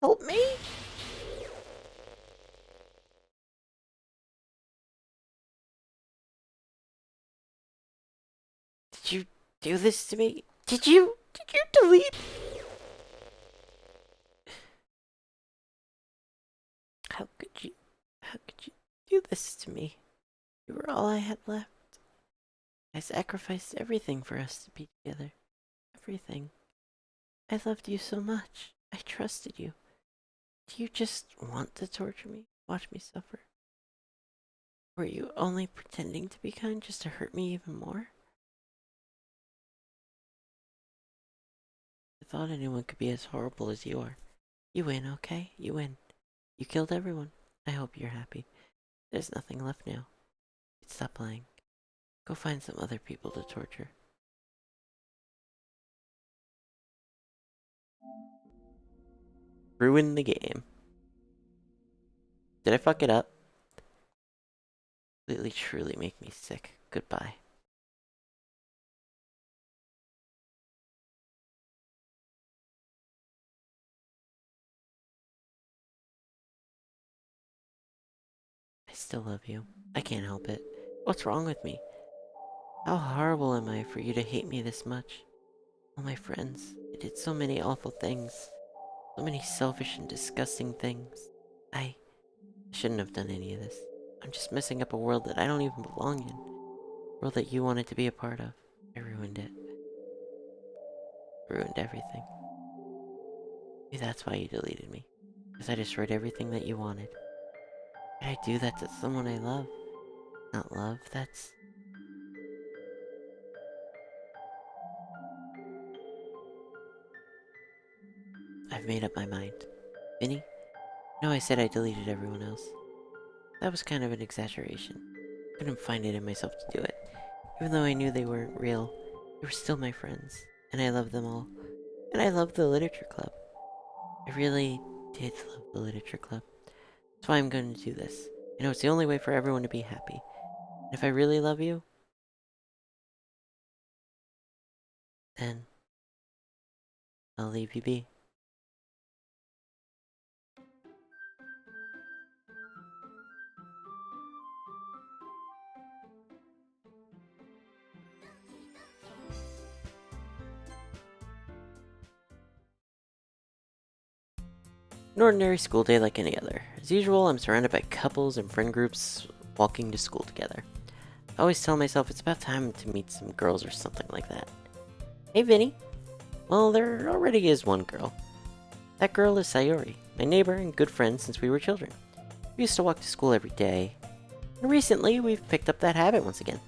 [SPEAKER 1] Help me? Did you do this to me? Did you delete? How could you do this to me? You were all I had left. I sacrificed everything for us to be together. Everything. I loved you so much. I trusted you. Do you just want to torture me? Watch me suffer? Were you only pretending to be kind just to hurt me even more? I thought anyone could be as horrible as you are. You win, okay? You win. You killed everyone. I hope you're happy. There's nothing left now. Stop playing. Go find some other people to torture. Ruin the game. Did I fuck it up? Completely truly make me sick. Goodbye. I still love you. I can't help it. What's wrong with me? How horrible am I for you to hate me this much? All my friends, I did so many awful things. So many selfish and disgusting things. I shouldn't have done any of this. I'm just messing up a world that I don't even belong in. A world that you wanted to be a part of. I ruined it. Ruined everything. Maybe that's why you deleted me. Because I destroyed everything that you wanted. Why did I do that to someone I love? Not love, that's... I've made up my mind. Vinny? No, I said I deleted everyone else. That was kind of an exaggeration. I couldn't find it in myself to do it. Even though I knew they weren't real, they were still my friends. And I loved them all. And I loved the literature club. I really did love the literature club. That's why I'm going to do this. I know it's the only way for everyone to be happy. And if I really love you, then I'll leave you be. An ordinary school day like any other. As usual, I'm surrounded by couples and friend groups walking to school together. I always tell myself it's about time to meet some girls or something like that. Hey, Vinny. Well, there already is one girl. That girl is Sayori, my neighbor and good friend since we were children. We used to walk to school every day. And recently, we've picked up that habit once again.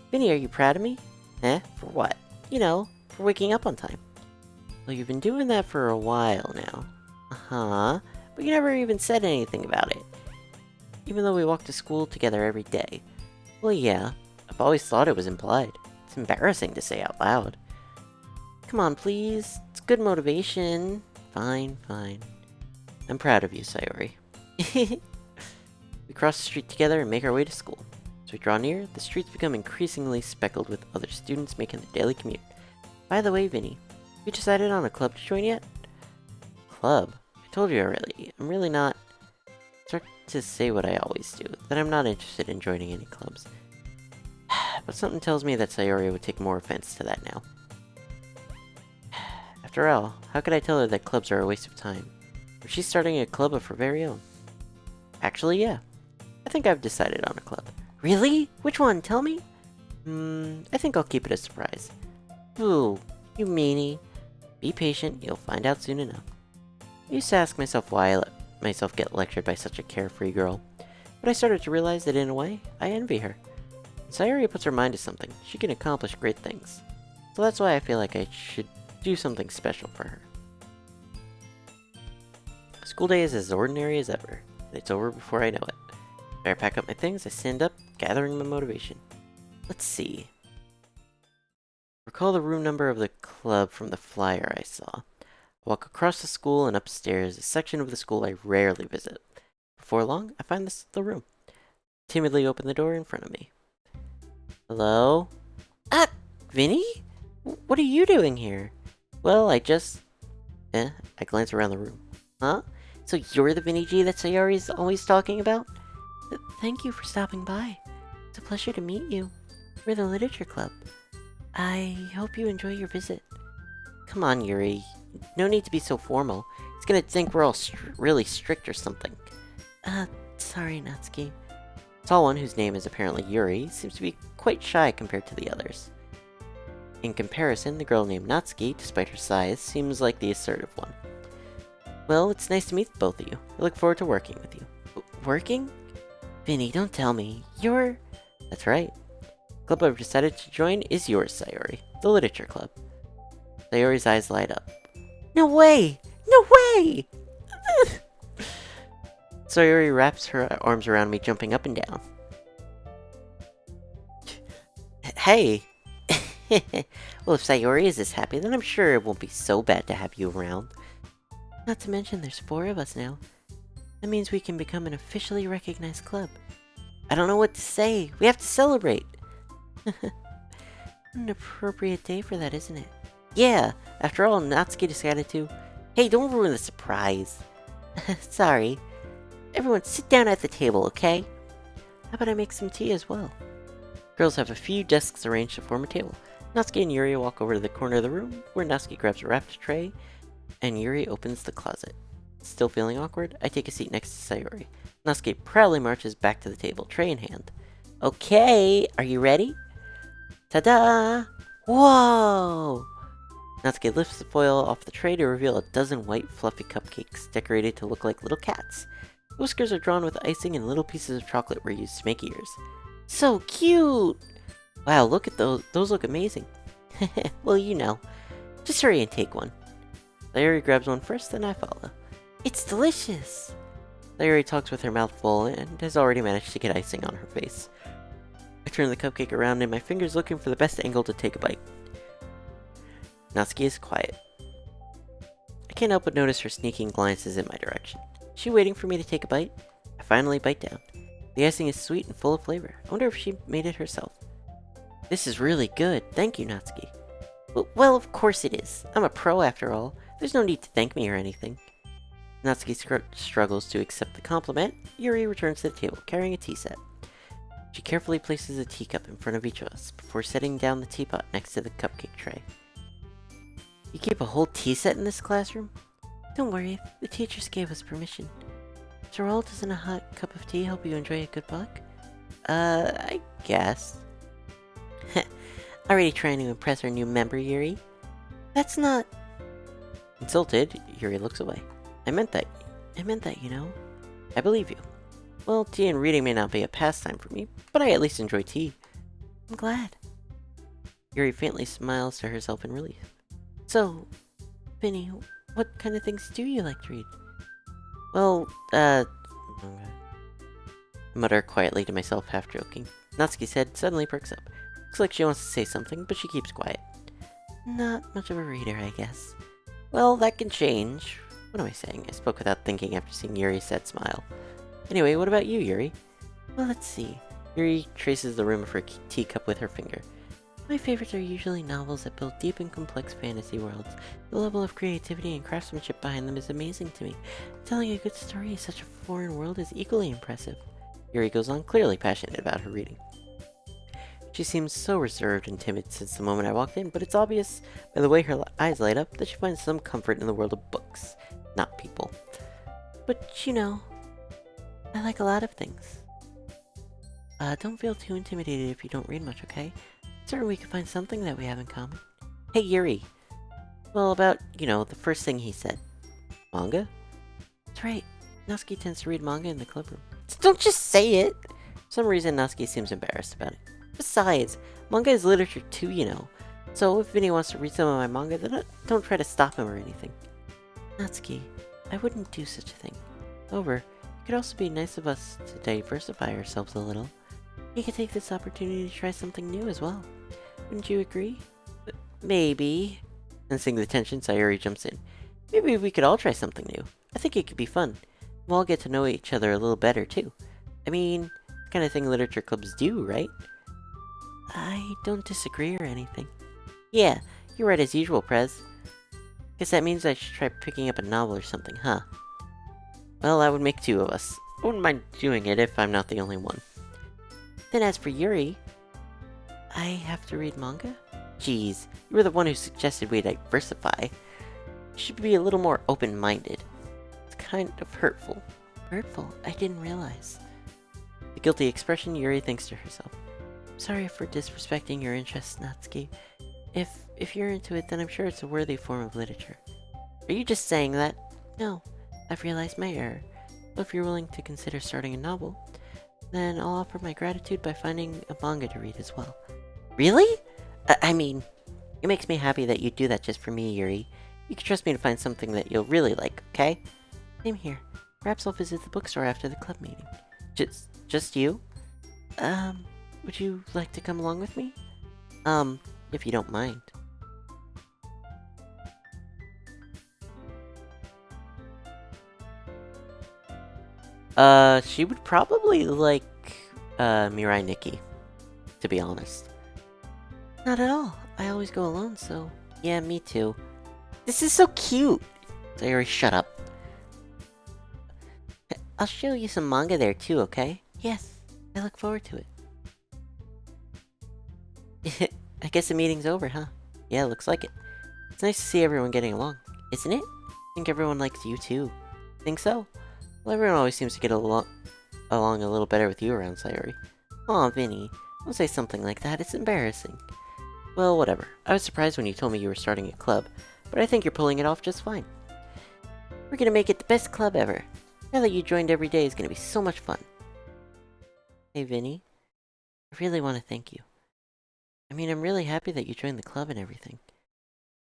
[SPEAKER 1] Vinny, are you proud of me? For what? You know, for waking up on time. Well, you've been doing that for a while now. Uh-huh. But you never even said anything about it. Even though we walk to school together every day. Well, yeah. I've always thought it was implied. It's embarrassing to say out loud. Come on, please. It's good motivation. Fine, fine. I'm proud of you, Sayori. We cross the street together and make our way to school. As we draw near, the streets become increasingly speckled with other students making their daily commute. By the way, Vinny, you decided on a club to join yet? Club? I told you already. I'm really not... start to say what I always do, that I'm not interested in joining any clubs. But something tells me that Sayori would take more offense to that now. After all, how could I tell her that clubs are a waste of time? Or she's starting a club of her very own. Actually, yeah. I think I've decided on a club. Really? Which one? Tell me? I think I'll keep it a surprise. Ooh, you meanie. Be patient, you'll find out soon enough. I used to ask myself why I let myself get lectured by such a carefree girl, but I started to realize that in a way, I envy her. When Sayori puts her mind to something, she can accomplish great things. So that's why I feel like I should do something special for her. School day is as ordinary as ever, and it's over before I know it. After I pack up my things, I stand up, gathering my motivation. Let's see. Recall the room number of the club from the flyer I saw. I walk across the school and upstairs, a section of the school I rarely visit. Before long, I find the room. Timidly open the door in front of me. Hello? Ah, Vinny? What are you doing here? Well, I glance around the room. Huh? So you're the Vinny G that Sayori's always talking about? Thank you for stopping by. It's a pleasure to meet you. We're the Literature Club. I hope you enjoy your visit. Come on, Yuri. No need to be so formal. He's gonna think we're all really strict or something. Sorry, Natsuki. The tall one, whose name is apparently Yuri, seems to be quite shy compared to the others. In comparison, the girl named Natsuki, despite her size, seems like the assertive one. Well, it's nice to meet both of you. I look forward to working with you. Working? Vinny, don't tell me. You're... That's right. The club I've decided to join is yours, Sayori. The Literature Club. Sayori's eyes light up. No way! No way! Sayori wraps her arms around me, jumping up and down. Hey! Well, if Sayori is this happy, then I'm sure it won't be so bad to have you around. Not to mention there's 4 of us now. That means we can become an officially recognized club. I don't know what to say. We have to celebrate. An appropriate day for that, isn't it? Yeah, after all, Natsuki decided to... Hey, don't ruin the surprise. Sorry. Everyone sit down at the table, okay? How about I make some tea as well? Girls have a few desks arranged to form a table. Natsuki and Yuri walk over to the corner of the room, where Natsuki grabs a wrapped tray, and Yuri opens the closet. Still feeling awkward, I take a seat next to Sayori. Natsuki proudly marches back to the table, tray in hand. Okay, are you ready? Ta-da! Whoa! Natsuki lifts the foil off the tray to reveal a dozen white, fluffy cupcakes decorated to look like little cats. The whiskers are drawn with icing and little pieces of chocolate were used to make ears. So cute! Wow, look at those. Those look amazing. Well, you know. Just hurry and take one. Sayori grabs one first, then I follow. It's delicious! Sayori talks with her mouth full and has already managed to get icing on her face. I turn the cupcake around in my fingers looking for the best angle to take a bite. Natsuki is quiet. I can't help but notice her sneaking glances in my direction. Is she waiting for me to take a bite? I finally bite down. The icing is sweet and full of flavor. I wonder if she made it herself. This is really good. Thank you, Natsuki. Well, of course it is. I'm a pro after all. There's no need to thank me or anything. Natsuki struggles to accept the compliment. Yuri returns to the table, carrying a tea set. She carefully places a teacup in front of each of us, before setting down the teapot next to the cupcake tray. You keep a whole tea set in this classroom? Don't worry, the teachers gave us permission. After all, doesn't a hot cup of tea help you enjoy a good book? I guess. Already trying to impress our new member, Yuri? That's not... Insulted, Yuri looks away. I meant that, you know. I believe you. Well, tea and reading may not be a pastime for me, but I at least enjoy tea. I'm glad. Yuri faintly smiles to herself in relief. So, Vinny, what kind of things do you like to read? Well, I mutter quietly to myself, half joking. Natsuki's head suddenly perks up. Looks like she wants to say something, but she keeps quiet. Not much of a reader, I guess. Well, that can change. What am I saying? I spoke without thinking after seeing Yuri's sad smile. Anyway, what about you, Yuri? Well, let's see. Yuri traces the rim of her teacup with her finger. My favorites are usually novels that build deep and complex fantasy worlds. The level of creativity and craftsmanship behind them is amazing to me. Telling a good story in such a foreign world is equally impressive. Yuri goes on, clearly passionate about her reading. She seems so reserved and timid since the moment I walked in, but it's obvious by the way her eyes light up that she finds some comfort in the world of books, not people. But I like a lot of things. Don't feel too intimidated if you don't read much, okay? Certain we can find something that we have in common. Hey, Yuri. Well, about, the first thing he said. Manga? That's right. Natsuki tends to read manga in the club room. Don't just say it! For some reason, Natsuki seems embarrassed about it. Besides, manga is literature too, So if Vinny wants to read some of my manga, then don't try to stop him or anything. Natsuki, I wouldn't do such a thing. However, it could also be nice of us to diversify ourselves a little. You could take this opportunity to try something new as well. Wouldn't you agree? Maybe. Sensing the tension, Sayuri jumps in. Maybe we could all try something new. I think it could be fun. We'll all get to know each other a little better, too. I mean, the kind of thing literature clubs do, right? I don't disagree or anything. Yeah, you're right as usual, Prez. Guess that means I should try picking up a novel or something, huh? Well, that would make two of us. I wouldn't mind doing it if I'm not the only one. Then as for Yuri, I have to read manga? Jeez, you were the one who suggested we diversify. You should be a little more open-minded. It's kind of hurtful. Hurtful? I didn't realize. The guilty expression, Yuri thinks to herself. Sorry for disrespecting your interests, Natsuki. If you're into it, then I'm sure it's a worthy form of literature. Are you just saying that? No, I've realized my error. Well, if you're willing to consider starting a novel, then I'll offer my gratitude by finding a manga to read as well. Really? I mean, it makes me happy that you do that just for me, Yuri. You can trust me to find something that you'll really like, okay? Same here. Perhaps I'll visit the bookstore after the club meeting. Just you? Would you like to come along with me? If you don't mind. She would probably like, Mirai Nikki, to be honest. Not at all. I always go alone, so... Yeah, me too. This is so cute! Sayori, shut up. I'll show you some manga there too, okay? Yes, I look forward to it. I guess the meeting's over, huh? Yeah, looks like it. It's nice to see everyone getting along, isn't it? I think everyone likes you too. Think so? Well, everyone always seems to get along a little better with you around, Sayori. Aw, Vinny, don't say something like that, it's embarrassing. Well, whatever. I was surprised when you told me you were starting a club, but I think you're pulling it off just fine. We're gonna make it the best club ever. Now that you joined every day is gonna be so much fun. Hey, Vinny, I really want to thank you. I mean, I'm really happy that you joined the club and everything.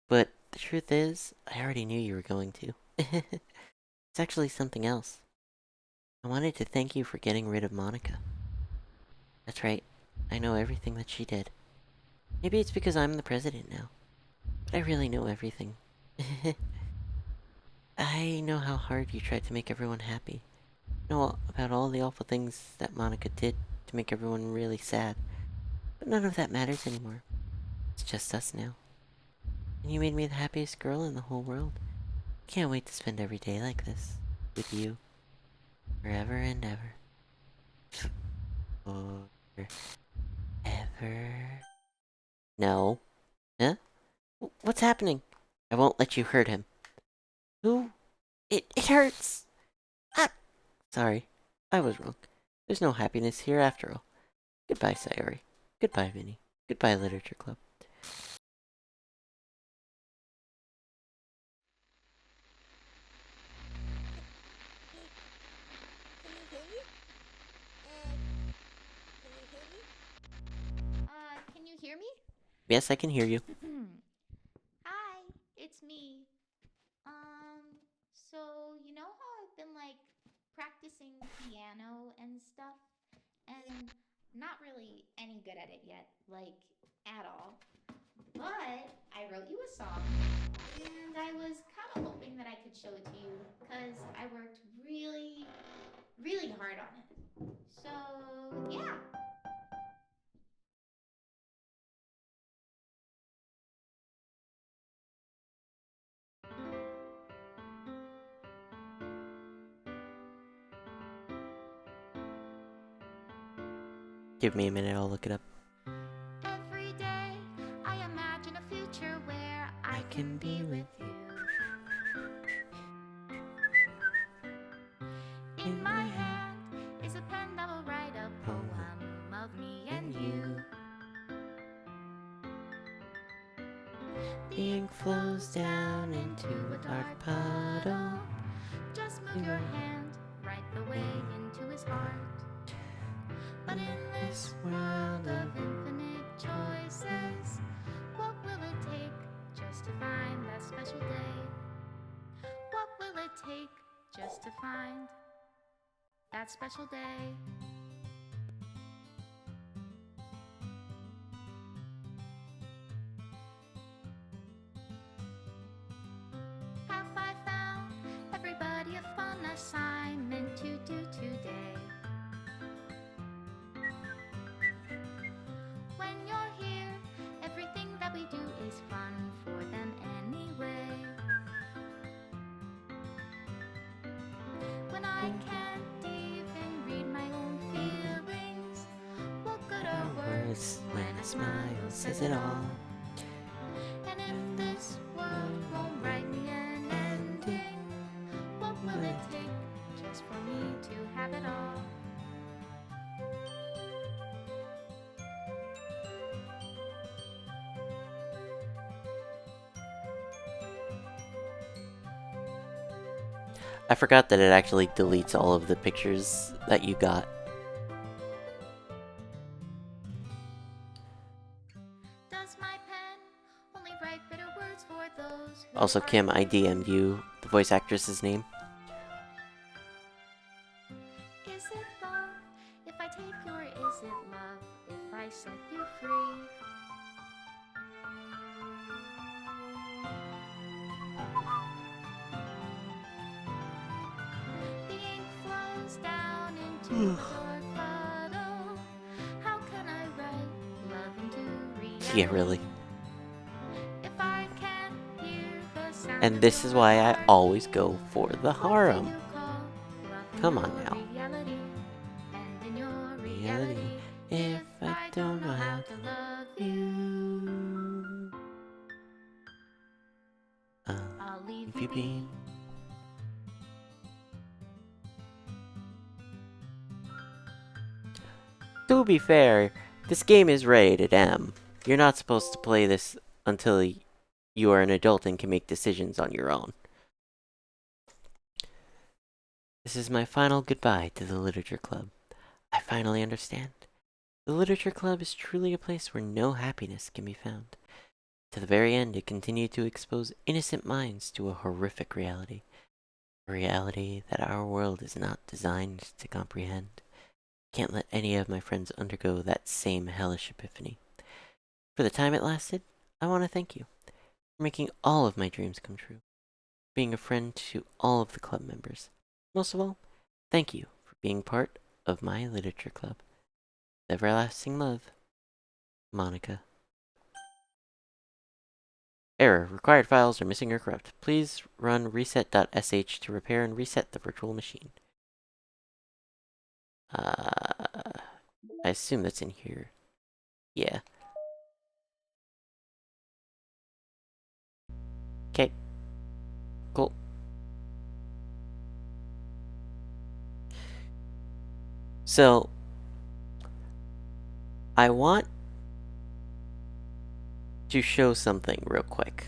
[SPEAKER 1] But the truth is, I already knew you were going to. It's actually something else. I wanted to thank you for getting rid of Monica. That's right. I know everything that she did. Maybe it's because I'm the president now. But I really know everything. I know how hard you tried to make everyone happy. I know about all the awful things that Monica did to make everyone really sad. But none of that matters anymore. It's just us now. And you made me the happiest girl in the whole world. Can't wait to spend every day like this. With you. Forever and ever. Forever. No. Huh? What's happening? I won't let you hurt him. Who? It hurts! Ah! Sorry. I was wrong. There's no happiness here after all. Goodbye, Sayori. Goodbye, Vinny. Goodbye, Literature Club.
[SPEAKER 3] Can you hear me?
[SPEAKER 1] Yes, I can hear you.
[SPEAKER 3] Hi, it's me. So you know how I've been like practicing piano and stuff, and not really any good at it yet, like at all. But I wrote you a song, and I was kind of hoping that I could show it to you because I worked really, really hard on it. So yeah,
[SPEAKER 1] Give me a minute, I'll look it up.
[SPEAKER 3] Every day I imagine a future where I can be with you. In my hand is a pen that will write a poem of me and you.
[SPEAKER 1] The ink flows down into a dark puddle.
[SPEAKER 3] Just move your hand right the way into his heart. But in this world of infinite choices, what will it take just to find that special day? What will it take just to find that special day? Have I found everybody a fun assignment to do today? When you're here, everything that we do is fun for them anyway. When I can't even read my own feelings, what good are words when a smile says it all? And if this world won't write me an ending, what will it take just for me to have it all?
[SPEAKER 1] I forgot that it actually deletes all of the pictures that you got.
[SPEAKER 3] Does my pen only write bitter words for those who
[SPEAKER 1] Also,
[SPEAKER 3] are
[SPEAKER 1] Kim, I
[SPEAKER 3] here?
[SPEAKER 1] DM'd you the voice actress's name.
[SPEAKER 3] Is it love if I take you, or is it love if I set you free? The ink flows down into a dark puddle. How can I write love into reality?
[SPEAKER 1] Yeah, really.
[SPEAKER 3] If I can't hear the sound
[SPEAKER 1] And
[SPEAKER 3] of
[SPEAKER 1] this is
[SPEAKER 3] your
[SPEAKER 1] why I
[SPEAKER 3] heart,
[SPEAKER 1] always go for the
[SPEAKER 3] what do
[SPEAKER 1] harem.
[SPEAKER 3] you call love in
[SPEAKER 1] Come on
[SPEAKER 3] your
[SPEAKER 1] now.
[SPEAKER 3] reality? And in your
[SPEAKER 1] Reality,
[SPEAKER 3] reality,
[SPEAKER 1] if I don't know how
[SPEAKER 3] to love you, I'll leave
[SPEAKER 1] if you be. To be fair, this game is rated M. You're not supposed to play this until you are an adult and can make decisions on your own. This is my final goodbye to the Literature Club. I finally understand. The Literature Club is truly a place where no happiness can be found. To the very end, it continued to expose innocent minds to a horrific reality. A reality that our world is not designed to comprehend. Can't let any of my friends undergo that same hellish epiphany. For the time it lasted, I want to thank you for making all of my dreams come true. Being a friend to all of the club members. Most of all, thank you for being part of my literature club. With everlasting love, Monica. Error. Required files are missing or corrupt. Please run reset.sh to repair and reset the virtual machine. I assume that's in here. Yeah. Okay. Cool. So, I want to show something real quick.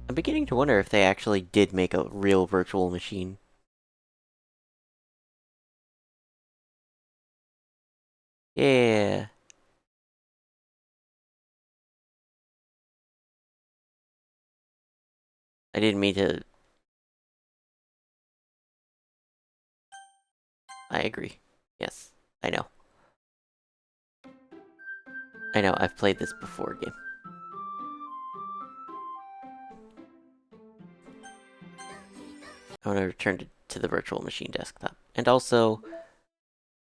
[SPEAKER 1] I'm beginning to wonder if they actually did make a real virtual machine. Yeah. I didn't mean to. I agree. Yes, I know. I know, I've played this before game. I want to return to the virtual machine desktop. And also,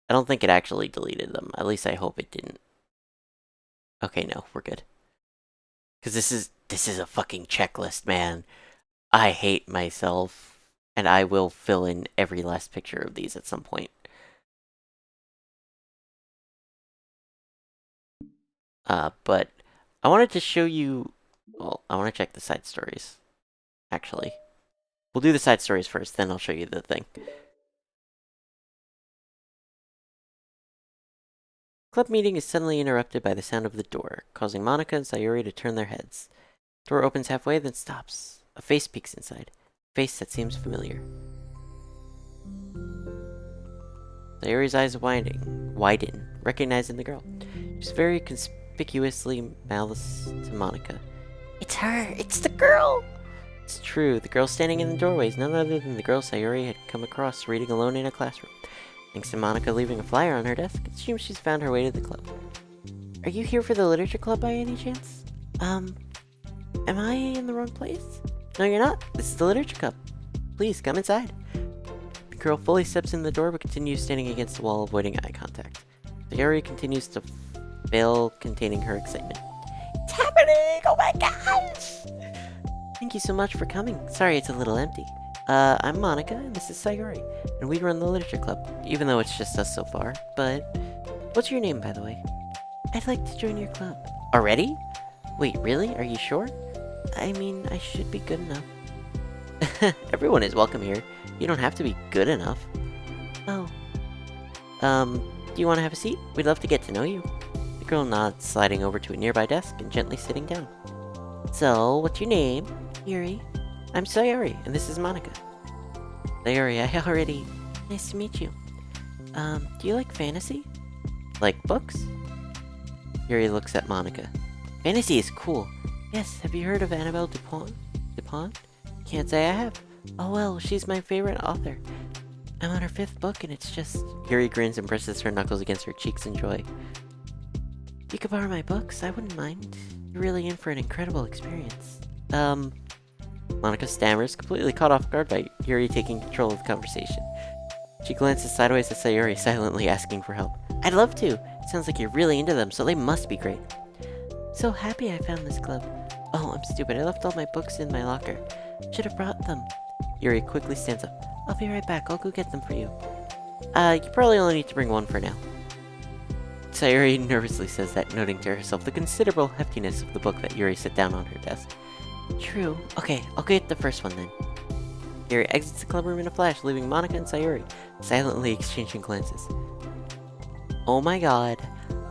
[SPEAKER 1] I don't think it actually deleted them. At least I hope it didn't. Okay, no, we're good. Because this is a fucking checklist, man. I hate myself, and I will fill in every last picture of these at some point. But I wanted to show you. Well, I want to check the side stories. Actually, we'll do the side stories first, then I'll show you the thing. Club meeting is suddenly interrupted by the sound of the door, causing Monica and Sayori to turn their heads. Door opens halfway, then stops. A face peeks inside. A face that seems familiar. Sayori's eyes widen, recognizing the girl. She's very conspicuously mouths to Monica. It's her! It's the girl! It's true, the girl standing in the doorway is none other than the girl Sayori had come across reading alone in a classroom. Thanks to Monica leaving a flyer on her desk, it seems she's found her way to the club. Are you here for the literature club by any chance? Am I in the wrong place? No, you're not. This is the literature club. Please, come inside. The girl fully steps in the door but continues standing against the wall, avoiding eye contact. Sayori continues to fail containing her excitement. It's happening! Oh my gosh! Thank you so much for coming. Sorry it's a little empty. I'm Monica, and this is Sayori, and we run the literature club, even though it's just us so far. But, what's your name, by the way? I'd like to join your club. Already? Wait, really? Are you sure? I mean, I should be good enough. Everyone is welcome here. You don't have to be good enough. Oh. Do you want to have a seat? We'd love to get to know you. The girl nods, sliding over to a nearby desk and gently sitting down. So, what's your name? Yuri. I'm Sayori, and this is Monica. Sayori, I already... Nice to meet you. Do you like fantasy? Like books? Yuri looks at Monica. Fantasy is cool. Yes, have you heard of Annabelle Dupont? Dupont? Can't say I have. Oh well, she's my favorite author. I'm on her 5th book, and it's just... Yuri grins and presses her knuckles against her cheeks in joy. If you could borrow my books, I wouldn't mind. You're really in for an incredible experience. Monica stammers, completely caught off guard by Yuri taking control of the conversation. She glances sideways at Sayori, silently asking for help. I'd love to. Sounds like you're really into them, so they must be great. So happy I found this club. Oh, I'm stupid. I left all my books in my locker. Should have brought them. Yuri quickly stands up. I'll be right back. I'll go get them for you. You probably only need to bring one for now. Sayori nervously says that, noting to herself the considerable heftiness of the book that Yuri set down on her desk. True. Okay, I'll get the first one then. Yuri exits the club room in a flash, leaving Monica and Sayori silently exchanging glances. Oh my god,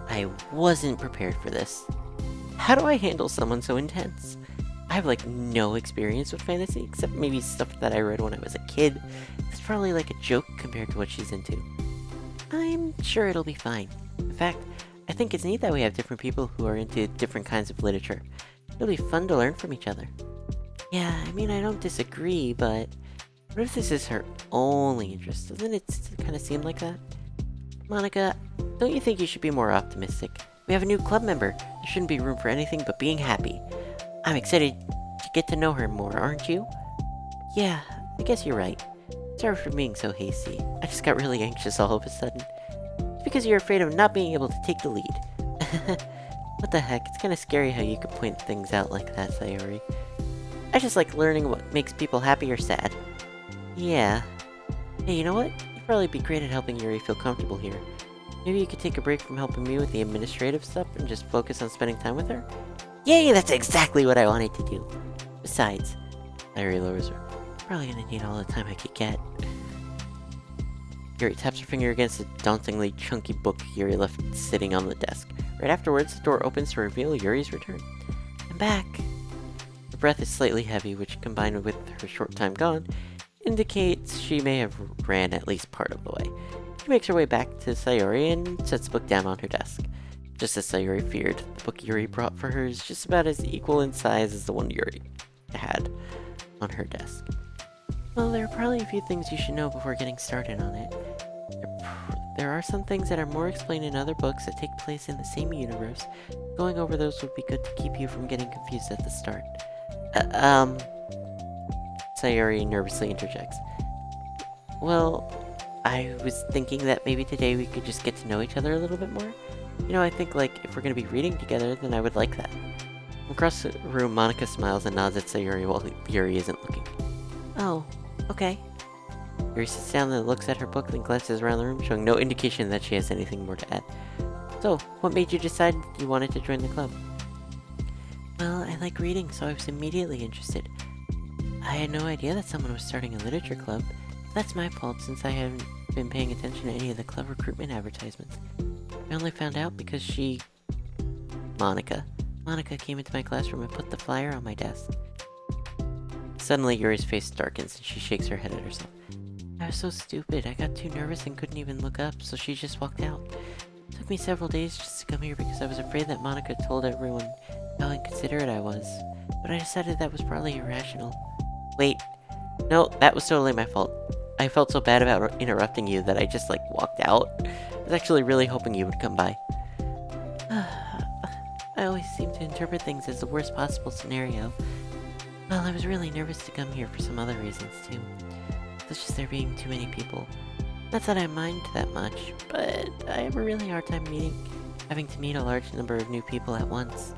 [SPEAKER 1] I wasn't prepared for this. How do I handle someone so intense? I have like no experience with fantasy, except maybe stuff that I read when I was a kid. It's probably like a joke compared to what she's into. I'm sure it'll be fine. In fact, I think it's neat that we have different people who are into different kinds of literature. It'll be fun to learn from each other. Yeah, I mean, I don't disagree, but what if this is her only interest? Doesn't it kind of seem like that? Monica, don't you think you should be more optimistic? We have a new club member. There shouldn't be room for anything but being happy. I'm excited to get to know her more, aren't you? Yeah, I guess you're right. Sorry for being so hasty. I just got really anxious all of a sudden. It's because you're afraid of not being able to take the lead. What the heck, it's kinda scary how you could point things out like that, Sayori. I just like learning what makes people happy or sad. Yeah. Hey, you know what? You'd probably be great at helping Yuri feel comfortable here. Maybe you could take a break from helping me with the administrative stuff and just focus on spending time with her? Yay, that's exactly what I wanted to do. Besides, Sayori lowers her. Probably gonna need all the time I could get. Yuri taps her finger against a dauntingly chunky book Yuri left sitting on the desk. Right afterwards, the door opens to reveal Yuri's return. I'm back. Her breath is slightly heavy, which, combined with her short time gone, indicates she may have ran at least part of the way. She makes her way back to Sayori and sets the book down on her desk. Just as Sayori feared, the book Yuri brought for her is just about as equal in size as the one Yuri had on her desk. Well, there are probably a few things you should know before getting started on it. There are some things that are more explained in other books that take place in the same universe. Going over those would be good to keep you from getting confused at the start. Sayori nervously interjects. Well, I was thinking that maybe today we could just get to know each other a little bit more. You know, I think, like, if we're gonna be reading together, then I would like that. Across the room, Monica smiles and nods at Sayuri while Yuri isn't looking. Oh, okay. Yuri sits down and looks at her book, then glances around the room, showing no indication that she has anything more to add. So, what made you decide you wanted to join the club? Well, I like reading, so I was immediately interested. I had no idea that someone was starting a literature club. That's my fault, since I haven't been paying attention to any of the club recruitment advertisements. I only found out because Monica came into my classroom and put the flyer on my desk. Suddenly, Yuri's face darkens and she shakes her head at herself. I was so stupid. I got too nervous and couldn't even look up, so she just walked out. It took me several days just to come here because I was afraid that Monica told everyone how inconsiderate I was. But I decided that was probably irrational. Wait. No, that was totally my fault. I felt so bad about interrupting you that I just, like, walked out. I was actually really hoping you would come by. I always seem to interpret things as the worst possible scenario. Well, I was really nervous to come here for some other reasons, too. Such as there being too many people. Not that I mind that much, but I have a really hard time having to meet a large number of new people at once.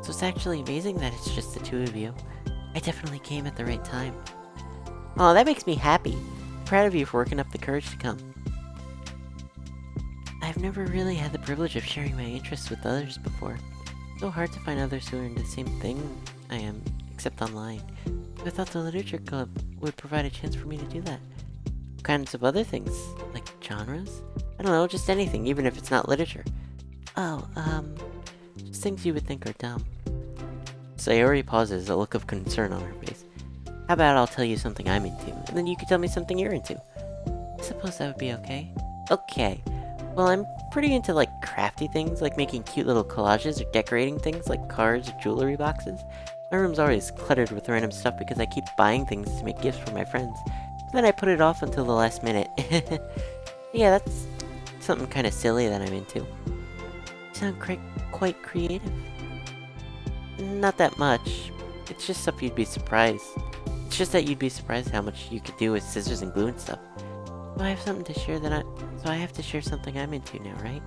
[SPEAKER 1] So it's actually amazing that it's just the two of you. I definitely came at the right time. Oh, that makes me happy. I'm proud of you for working up the courage to come. I've never really had the privilege of sharing my interests with others before. It's so hard to find others who are into the same thing I am, except online. I thought the literature club would provide a chance for me to do that. What kinds of other things? Like genres? I don't know, just anything, even if it's not literature. Oh, just things you would think are dumb. Sayori pauses, a look of concern on her face. How about I'll tell you something I'm into, and then you can tell me something you're into? I suppose that would be okay. Okay. Well, I'm pretty into, like, crafty things, like making cute little collages or decorating things like cards or jewelry boxes. My room's always cluttered with random stuff because I keep buying things to make gifts for my friends. But then I put it off until the last minute. Yeah, that's something kind of silly that I'm into. You sound quite creative. Not that much. It's just stuff you'd be surprised. It's just that you'd be surprised how much you could do with scissors and glue and stuff. So I have something to share so I have to share something I'm into now, right?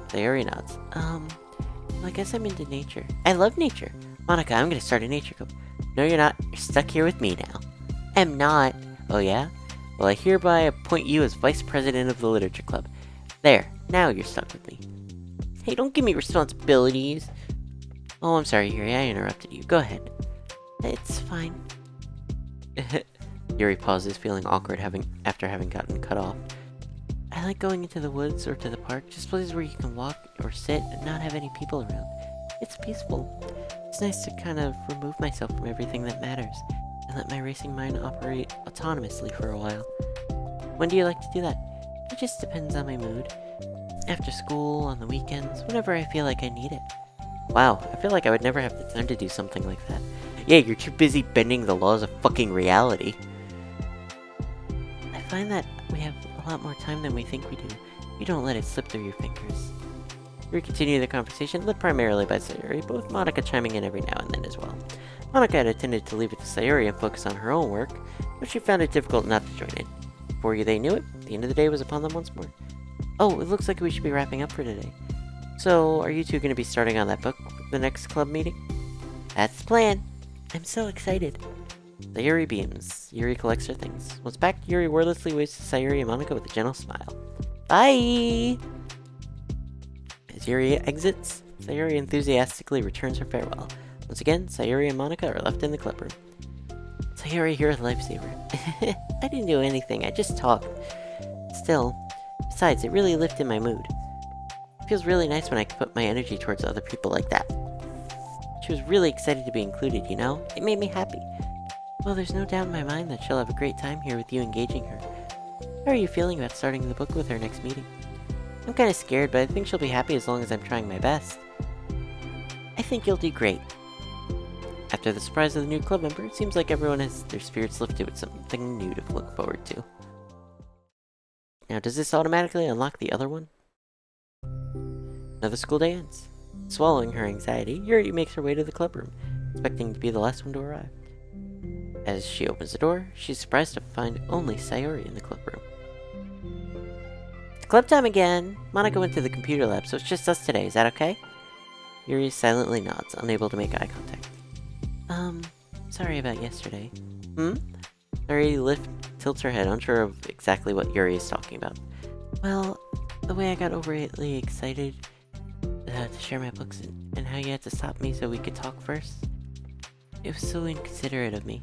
[SPEAKER 1] Sayori nods. Well, I guess I'm into nature. I love nature. Monica, I'm gonna start a nature club. No, you're not. You're stuck here with me now. I'm not. Oh, yeah? Well, I hereby appoint you as vice president of the literature club. There. Now you're stuck with me. Hey, don't give me responsibilities. Oh, I'm sorry, Yuri. I interrupted you. Go ahead. It's fine. Yuri pauses, feeling awkward after having gotten cut off. I like going into the woods or to the park, just places where you can walk or sit and not have any people around. It's peaceful. It's nice to kind of remove myself from everything that matters and let my racing mind operate autonomously for a while. When do you like to do that? It just depends on my mood. After school, on the weekends, whenever I feel like I need it. Wow, I feel like I would never have the time to do something like that. Yeah, you're too busy bending the laws of fucking reality. I find that we have a lot more time than we think we do. You don't let it slip through your fingers. We continue the conversation, led primarily by Sayori, but with Monica chiming in every now and then as well. Monica had intended to leave it to Sayori and focus on her own work, but she found it difficult not to join in. Before they knew it, the end of the day was upon them once more. Oh, it looks like we should be wrapping up for today. So, are you two going to be starting on that book for the next club meeting? That's the plan. I'm so excited. Sayori beams. Yuri collects her things. Once back, Yuri wordlessly waves to Sayori and Monica with a gentle smile. Bye! As Yuri exits, Sayori enthusiastically returns her farewell. Once again, Sayori and Monica are left in the club room. Sayori, you're a lifesaver. I didn't do anything, I just talked. Still, besides, it really lifted my mood. It feels really nice when I can put my energy towards other people like that. She was really excited to be included, you know? It made me happy. Well, there's no doubt in my mind that she'll have a great time here with you engaging her. How are you feeling about starting the book with her next meeting? I'm kinda scared, but I think she'll be happy as long as I'm trying my best. I think you'll do great. After the surprise of the new club member, it seems like everyone has their spirits lifted with something new to look forward to. Now, does this automatically unlock the other one? Another school day ends. Swallowing her anxiety, Yuri makes her way to the club room, expecting to be the last one to arrive. As she opens the door, she's surprised to find only Sayori in the club room. club time again! Monica went to the computer lab, so it's just us today, is that okay? Yuri silently nods, unable to make eye contact. Sorry about yesterday. Yuri tilts her head, unsure of exactly what Yuri is talking about. Well, the way I got overly excited to share my books and how you had to stop me so we could talk first. It was so inconsiderate of me.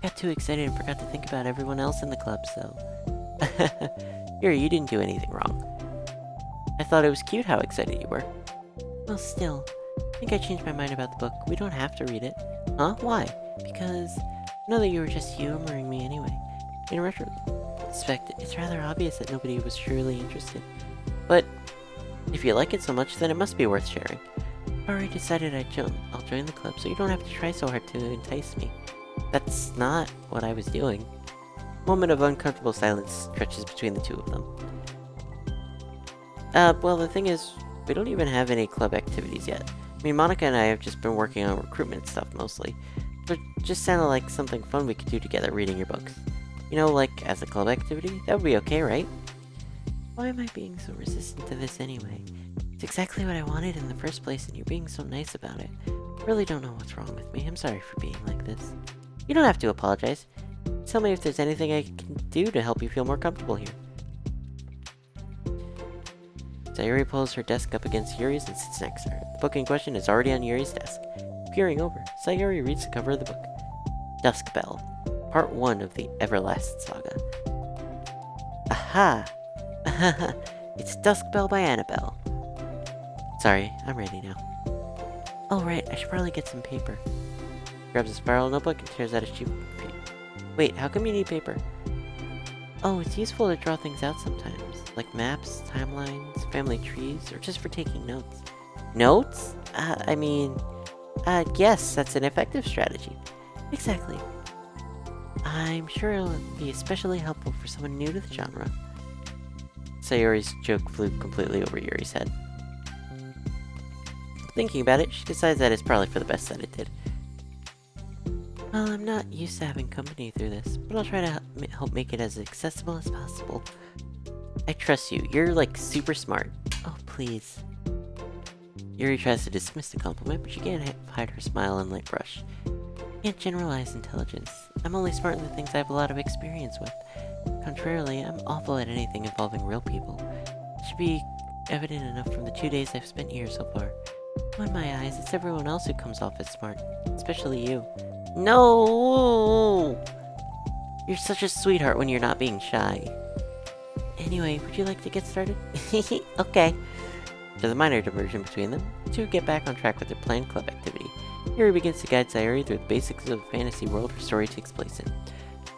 [SPEAKER 1] I got too excited and forgot to think about everyone else in the club, so... Yuri, you didn't do anything wrong. I thought it was cute how excited you were. Well, still, I think I changed my mind about the book. We don't have to read it. Huh? Why? Because I know that you were just humoring me anyway. In retrospect, it's rather obvious that nobody was truly interested. But if you like it so much, then it must be worth sharing. I've already decided I'll join the club, so you don't have to try so hard to entice me. That's not what I was doing. A moment of uncomfortable silence stretches between the two of them. Well, the thing is, we don't even have any club activities yet. I mean, Monica and I have just been working on recruitment stuff mostly. So it just sounded like something fun we could do together reading your books. You know, like as a club activity? That would be okay, right? Why am I being so resistant to this anyway? It's exactly what I wanted in the first place, and you're being so nice about it. I really don't know what's wrong with me. I'm sorry for being like this. You don't have to apologize. Tell me if there's anything I can do to help you feel more comfortable here. Sayuri pulls her desk up against Yuri's and sits next to her. The book in question is already on Yuri's desk. Peering over, Sayuri reads the cover of the book. Dusk Bell, Part 1 of the Everlast Saga. Aha! It's Dusk Bell by Annabelle. Sorry, I'm ready now. Oh right, I should probably get some paper. Grabs a spiral notebook and tears out a sheet of paper. Wait, how come you need paper? Oh, it's useful to draw things out sometimes, like maps, timelines, family trees, or just for taking notes. Notes? Yes, that's an effective strategy. Exactly. I'm sure it'll be especially helpful for someone new to the genre. Sayori's joke flew completely over Yuri's head. Thinking about it, she decides that it's probably for the best that it did. Well, I'm not used to having company through this, but I'll try to help make it as accessible as possible. I trust you. You're, like, super smart. Oh, please. Yuri tries to dismiss the compliment, but she can't hide her smile and light brush. Can't generalize intelligence. I'm only smart in the things I have a lot of experience with. Contrarily, I'm awful at anything involving real people. It should be evident enough from the 2 days I've spent here so far. Oh, in my eyes, it's everyone else who comes off as smart. Especially you. No! You're such a sweetheart when you're not being shy. Anyway, would you like to get started? Okay. There's a minor diversion between them. The two get back on track with their planned club activity. Yuri begins to guide Sayori through the basics of the fantasy world her story takes place in.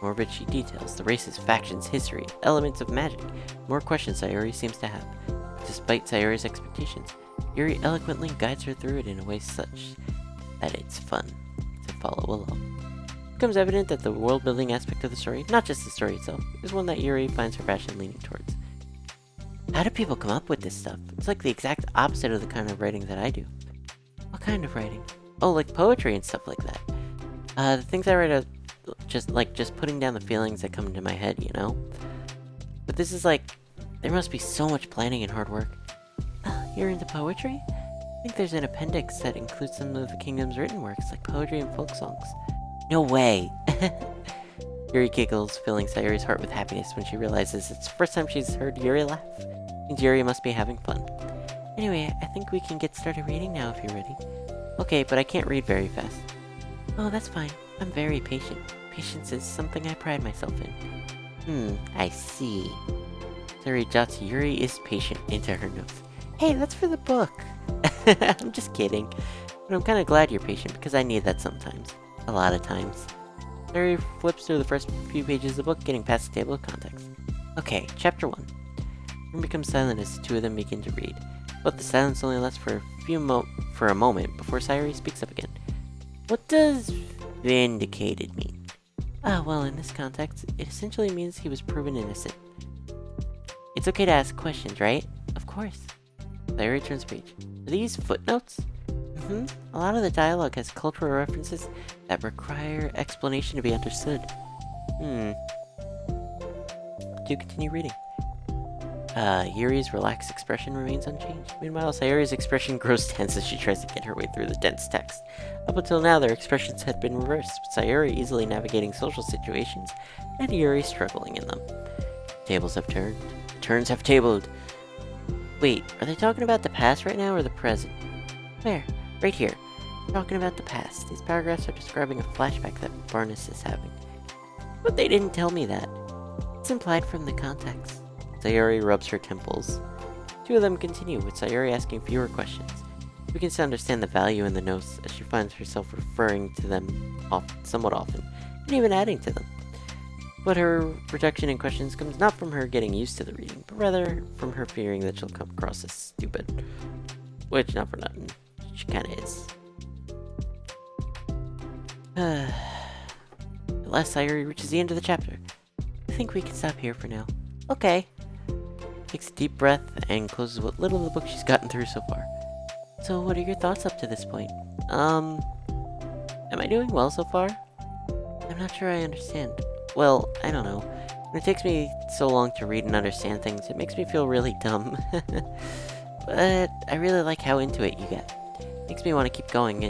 [SPEAKER 1] More of it she details, the races, factions, history, elements of magic, more questions Sayori seems to have. Despite Sayori's expectations, Yuri eloquently guides her through it in a way such that it's fun to follow along. It becomes evident that the world-building aspect of the story, not just the story itself, is one that Yuri finds her passion leaning towards. How do people come up with this stuff? It's like the exact opposite of the kind of writing that I do. What kind of writing? Oh, like poetry and stuff like that. The things I write are just putting down the feelings that come into my head, you know? But this is like, there must be so much planning and hard work. You're into poetry? I think there's an appendix that includes some of the kingdom's written works, like poetry and folk songs. No way! Yuri giggles, filling Sayori's heart with happiness when she realizes it's the first time she's heard Yuri laugh. Means Yuri must be having fun. Anyway, I think we can get started reading now if you're ready. Okay, but I can't read very fast. Oh, that's fine. I'm very patient. Patience is something I pride myself in. I see. Sayori jots Yuri is patient into her notes. Hey, that's for the book. I'm just kidding. But I'm kind of glad you're patient because I need that sometimes. A lot of times. Sayori flips through the first few pages of the book, getting past the table of contents. Okay, chapter 1. The room becomes silent as the two of them begin to read. But the silence only lasts for a moment before Sayori speaks up again. What does vindicated mean? Well, in this context, it essentially means he was proven innocent. It's okay to ask questions, right? Of course. Sayori turns the page. Are these footnotes? A lot of the dialogue has cultural references that require explanation to be understood. Do continue reading. Yuri's relaxed expression remains unchanged. Meanwhile, Sayori's expression grows tense as she tries to get her way through the dense text. Up until now, their expressions had been reversed, with Sayori easily navigating social situations, and Yuri struggling in them. Tables have turned. The turns have tabled. Wait, are they talking about the past right now or the present? Where? Right here. Talking about the past. These paragraphs are describing a flashback that Barnes is having. But they didn't tell me that. It's implied from the context. Sayori rubs her temples. Two of them continue, with Sayori asking fewer questions. She begins to understand the value in the notes as she finds herself referring to them somewhat often, and even adding to them. But her reduction in questions comes not from her getting used to the reading, but rather from her fearing that she'll come across as stupid. Which, not for nothing, she kinda is. At last, Sayori reaches the end of the chapter. I think we can stop here for now. Okay. Takes a deep breath and closes what little of the book she's gotten through so far. So, what are your thoughts up to this point? Am I doing well so far? I'm not sure I understand. Well, I don't know. When it takes me so long to read and understand things, it makes me feel really dumb. But I really like how into it you get. It makes me want to keep going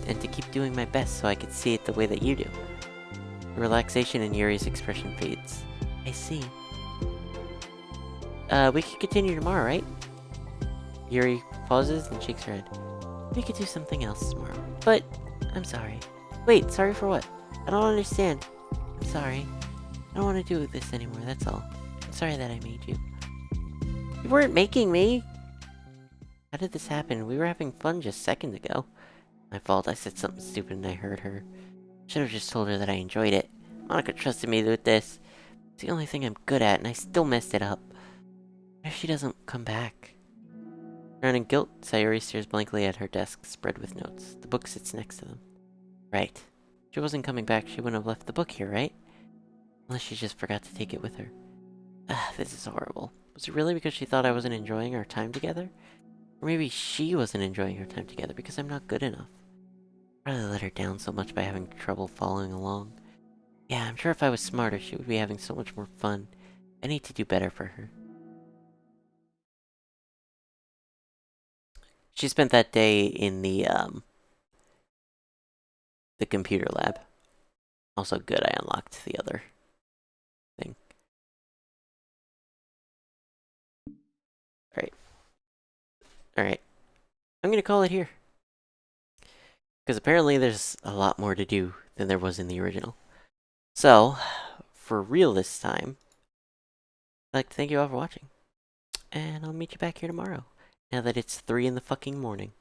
[SPEAKER 1] and to keep doing my best so I can see it the way that you do. The relaxation in Yuri's expression fades. I see. We could continue tomorrow, right? Yuri pauses and shakes her head. We could do something else tomorrow. But, I'm sorry. Wait, sorry for what? I don't understand. I'm sorry. I don't want to do this anymore, that's all. I'm sorry that I made you. You weren't making me! How did this happen? We were having fun just a second ago. My fault, I said something stupid and I hurt her. Should have just told her that I enjoyed it. Monica trusted me with this. It's the only thing I'm good at and I still messed it up. What if she doesn't come back? Drowned in guilt, Sayori stares blankly at her desk spread with notes. The book sits next to them. Right. If she wasn't coming back, she wouldn't have left the book here, right? Unless she just forgot to take it with her. This is horrible. Was it really because she thought I wasn't enjoying our time together? Or maybe she wasn't enjoying her time together because I'm not good enough. I probably let her down so much by having trouble following along. Yeah, I'm sure if I was smarter, she would be having so much more fun. I need to do better for her. She spent that day in the computer lab. Also good, I unlocked the other thing. Alright. I'm gonna call it here. Because apparently there's a lot more to do than there was in the original. So, for real this time, I'd like to thank you all for watching. And I'll meet you back here tomorrow. Now that it's 3 in the fucking morning.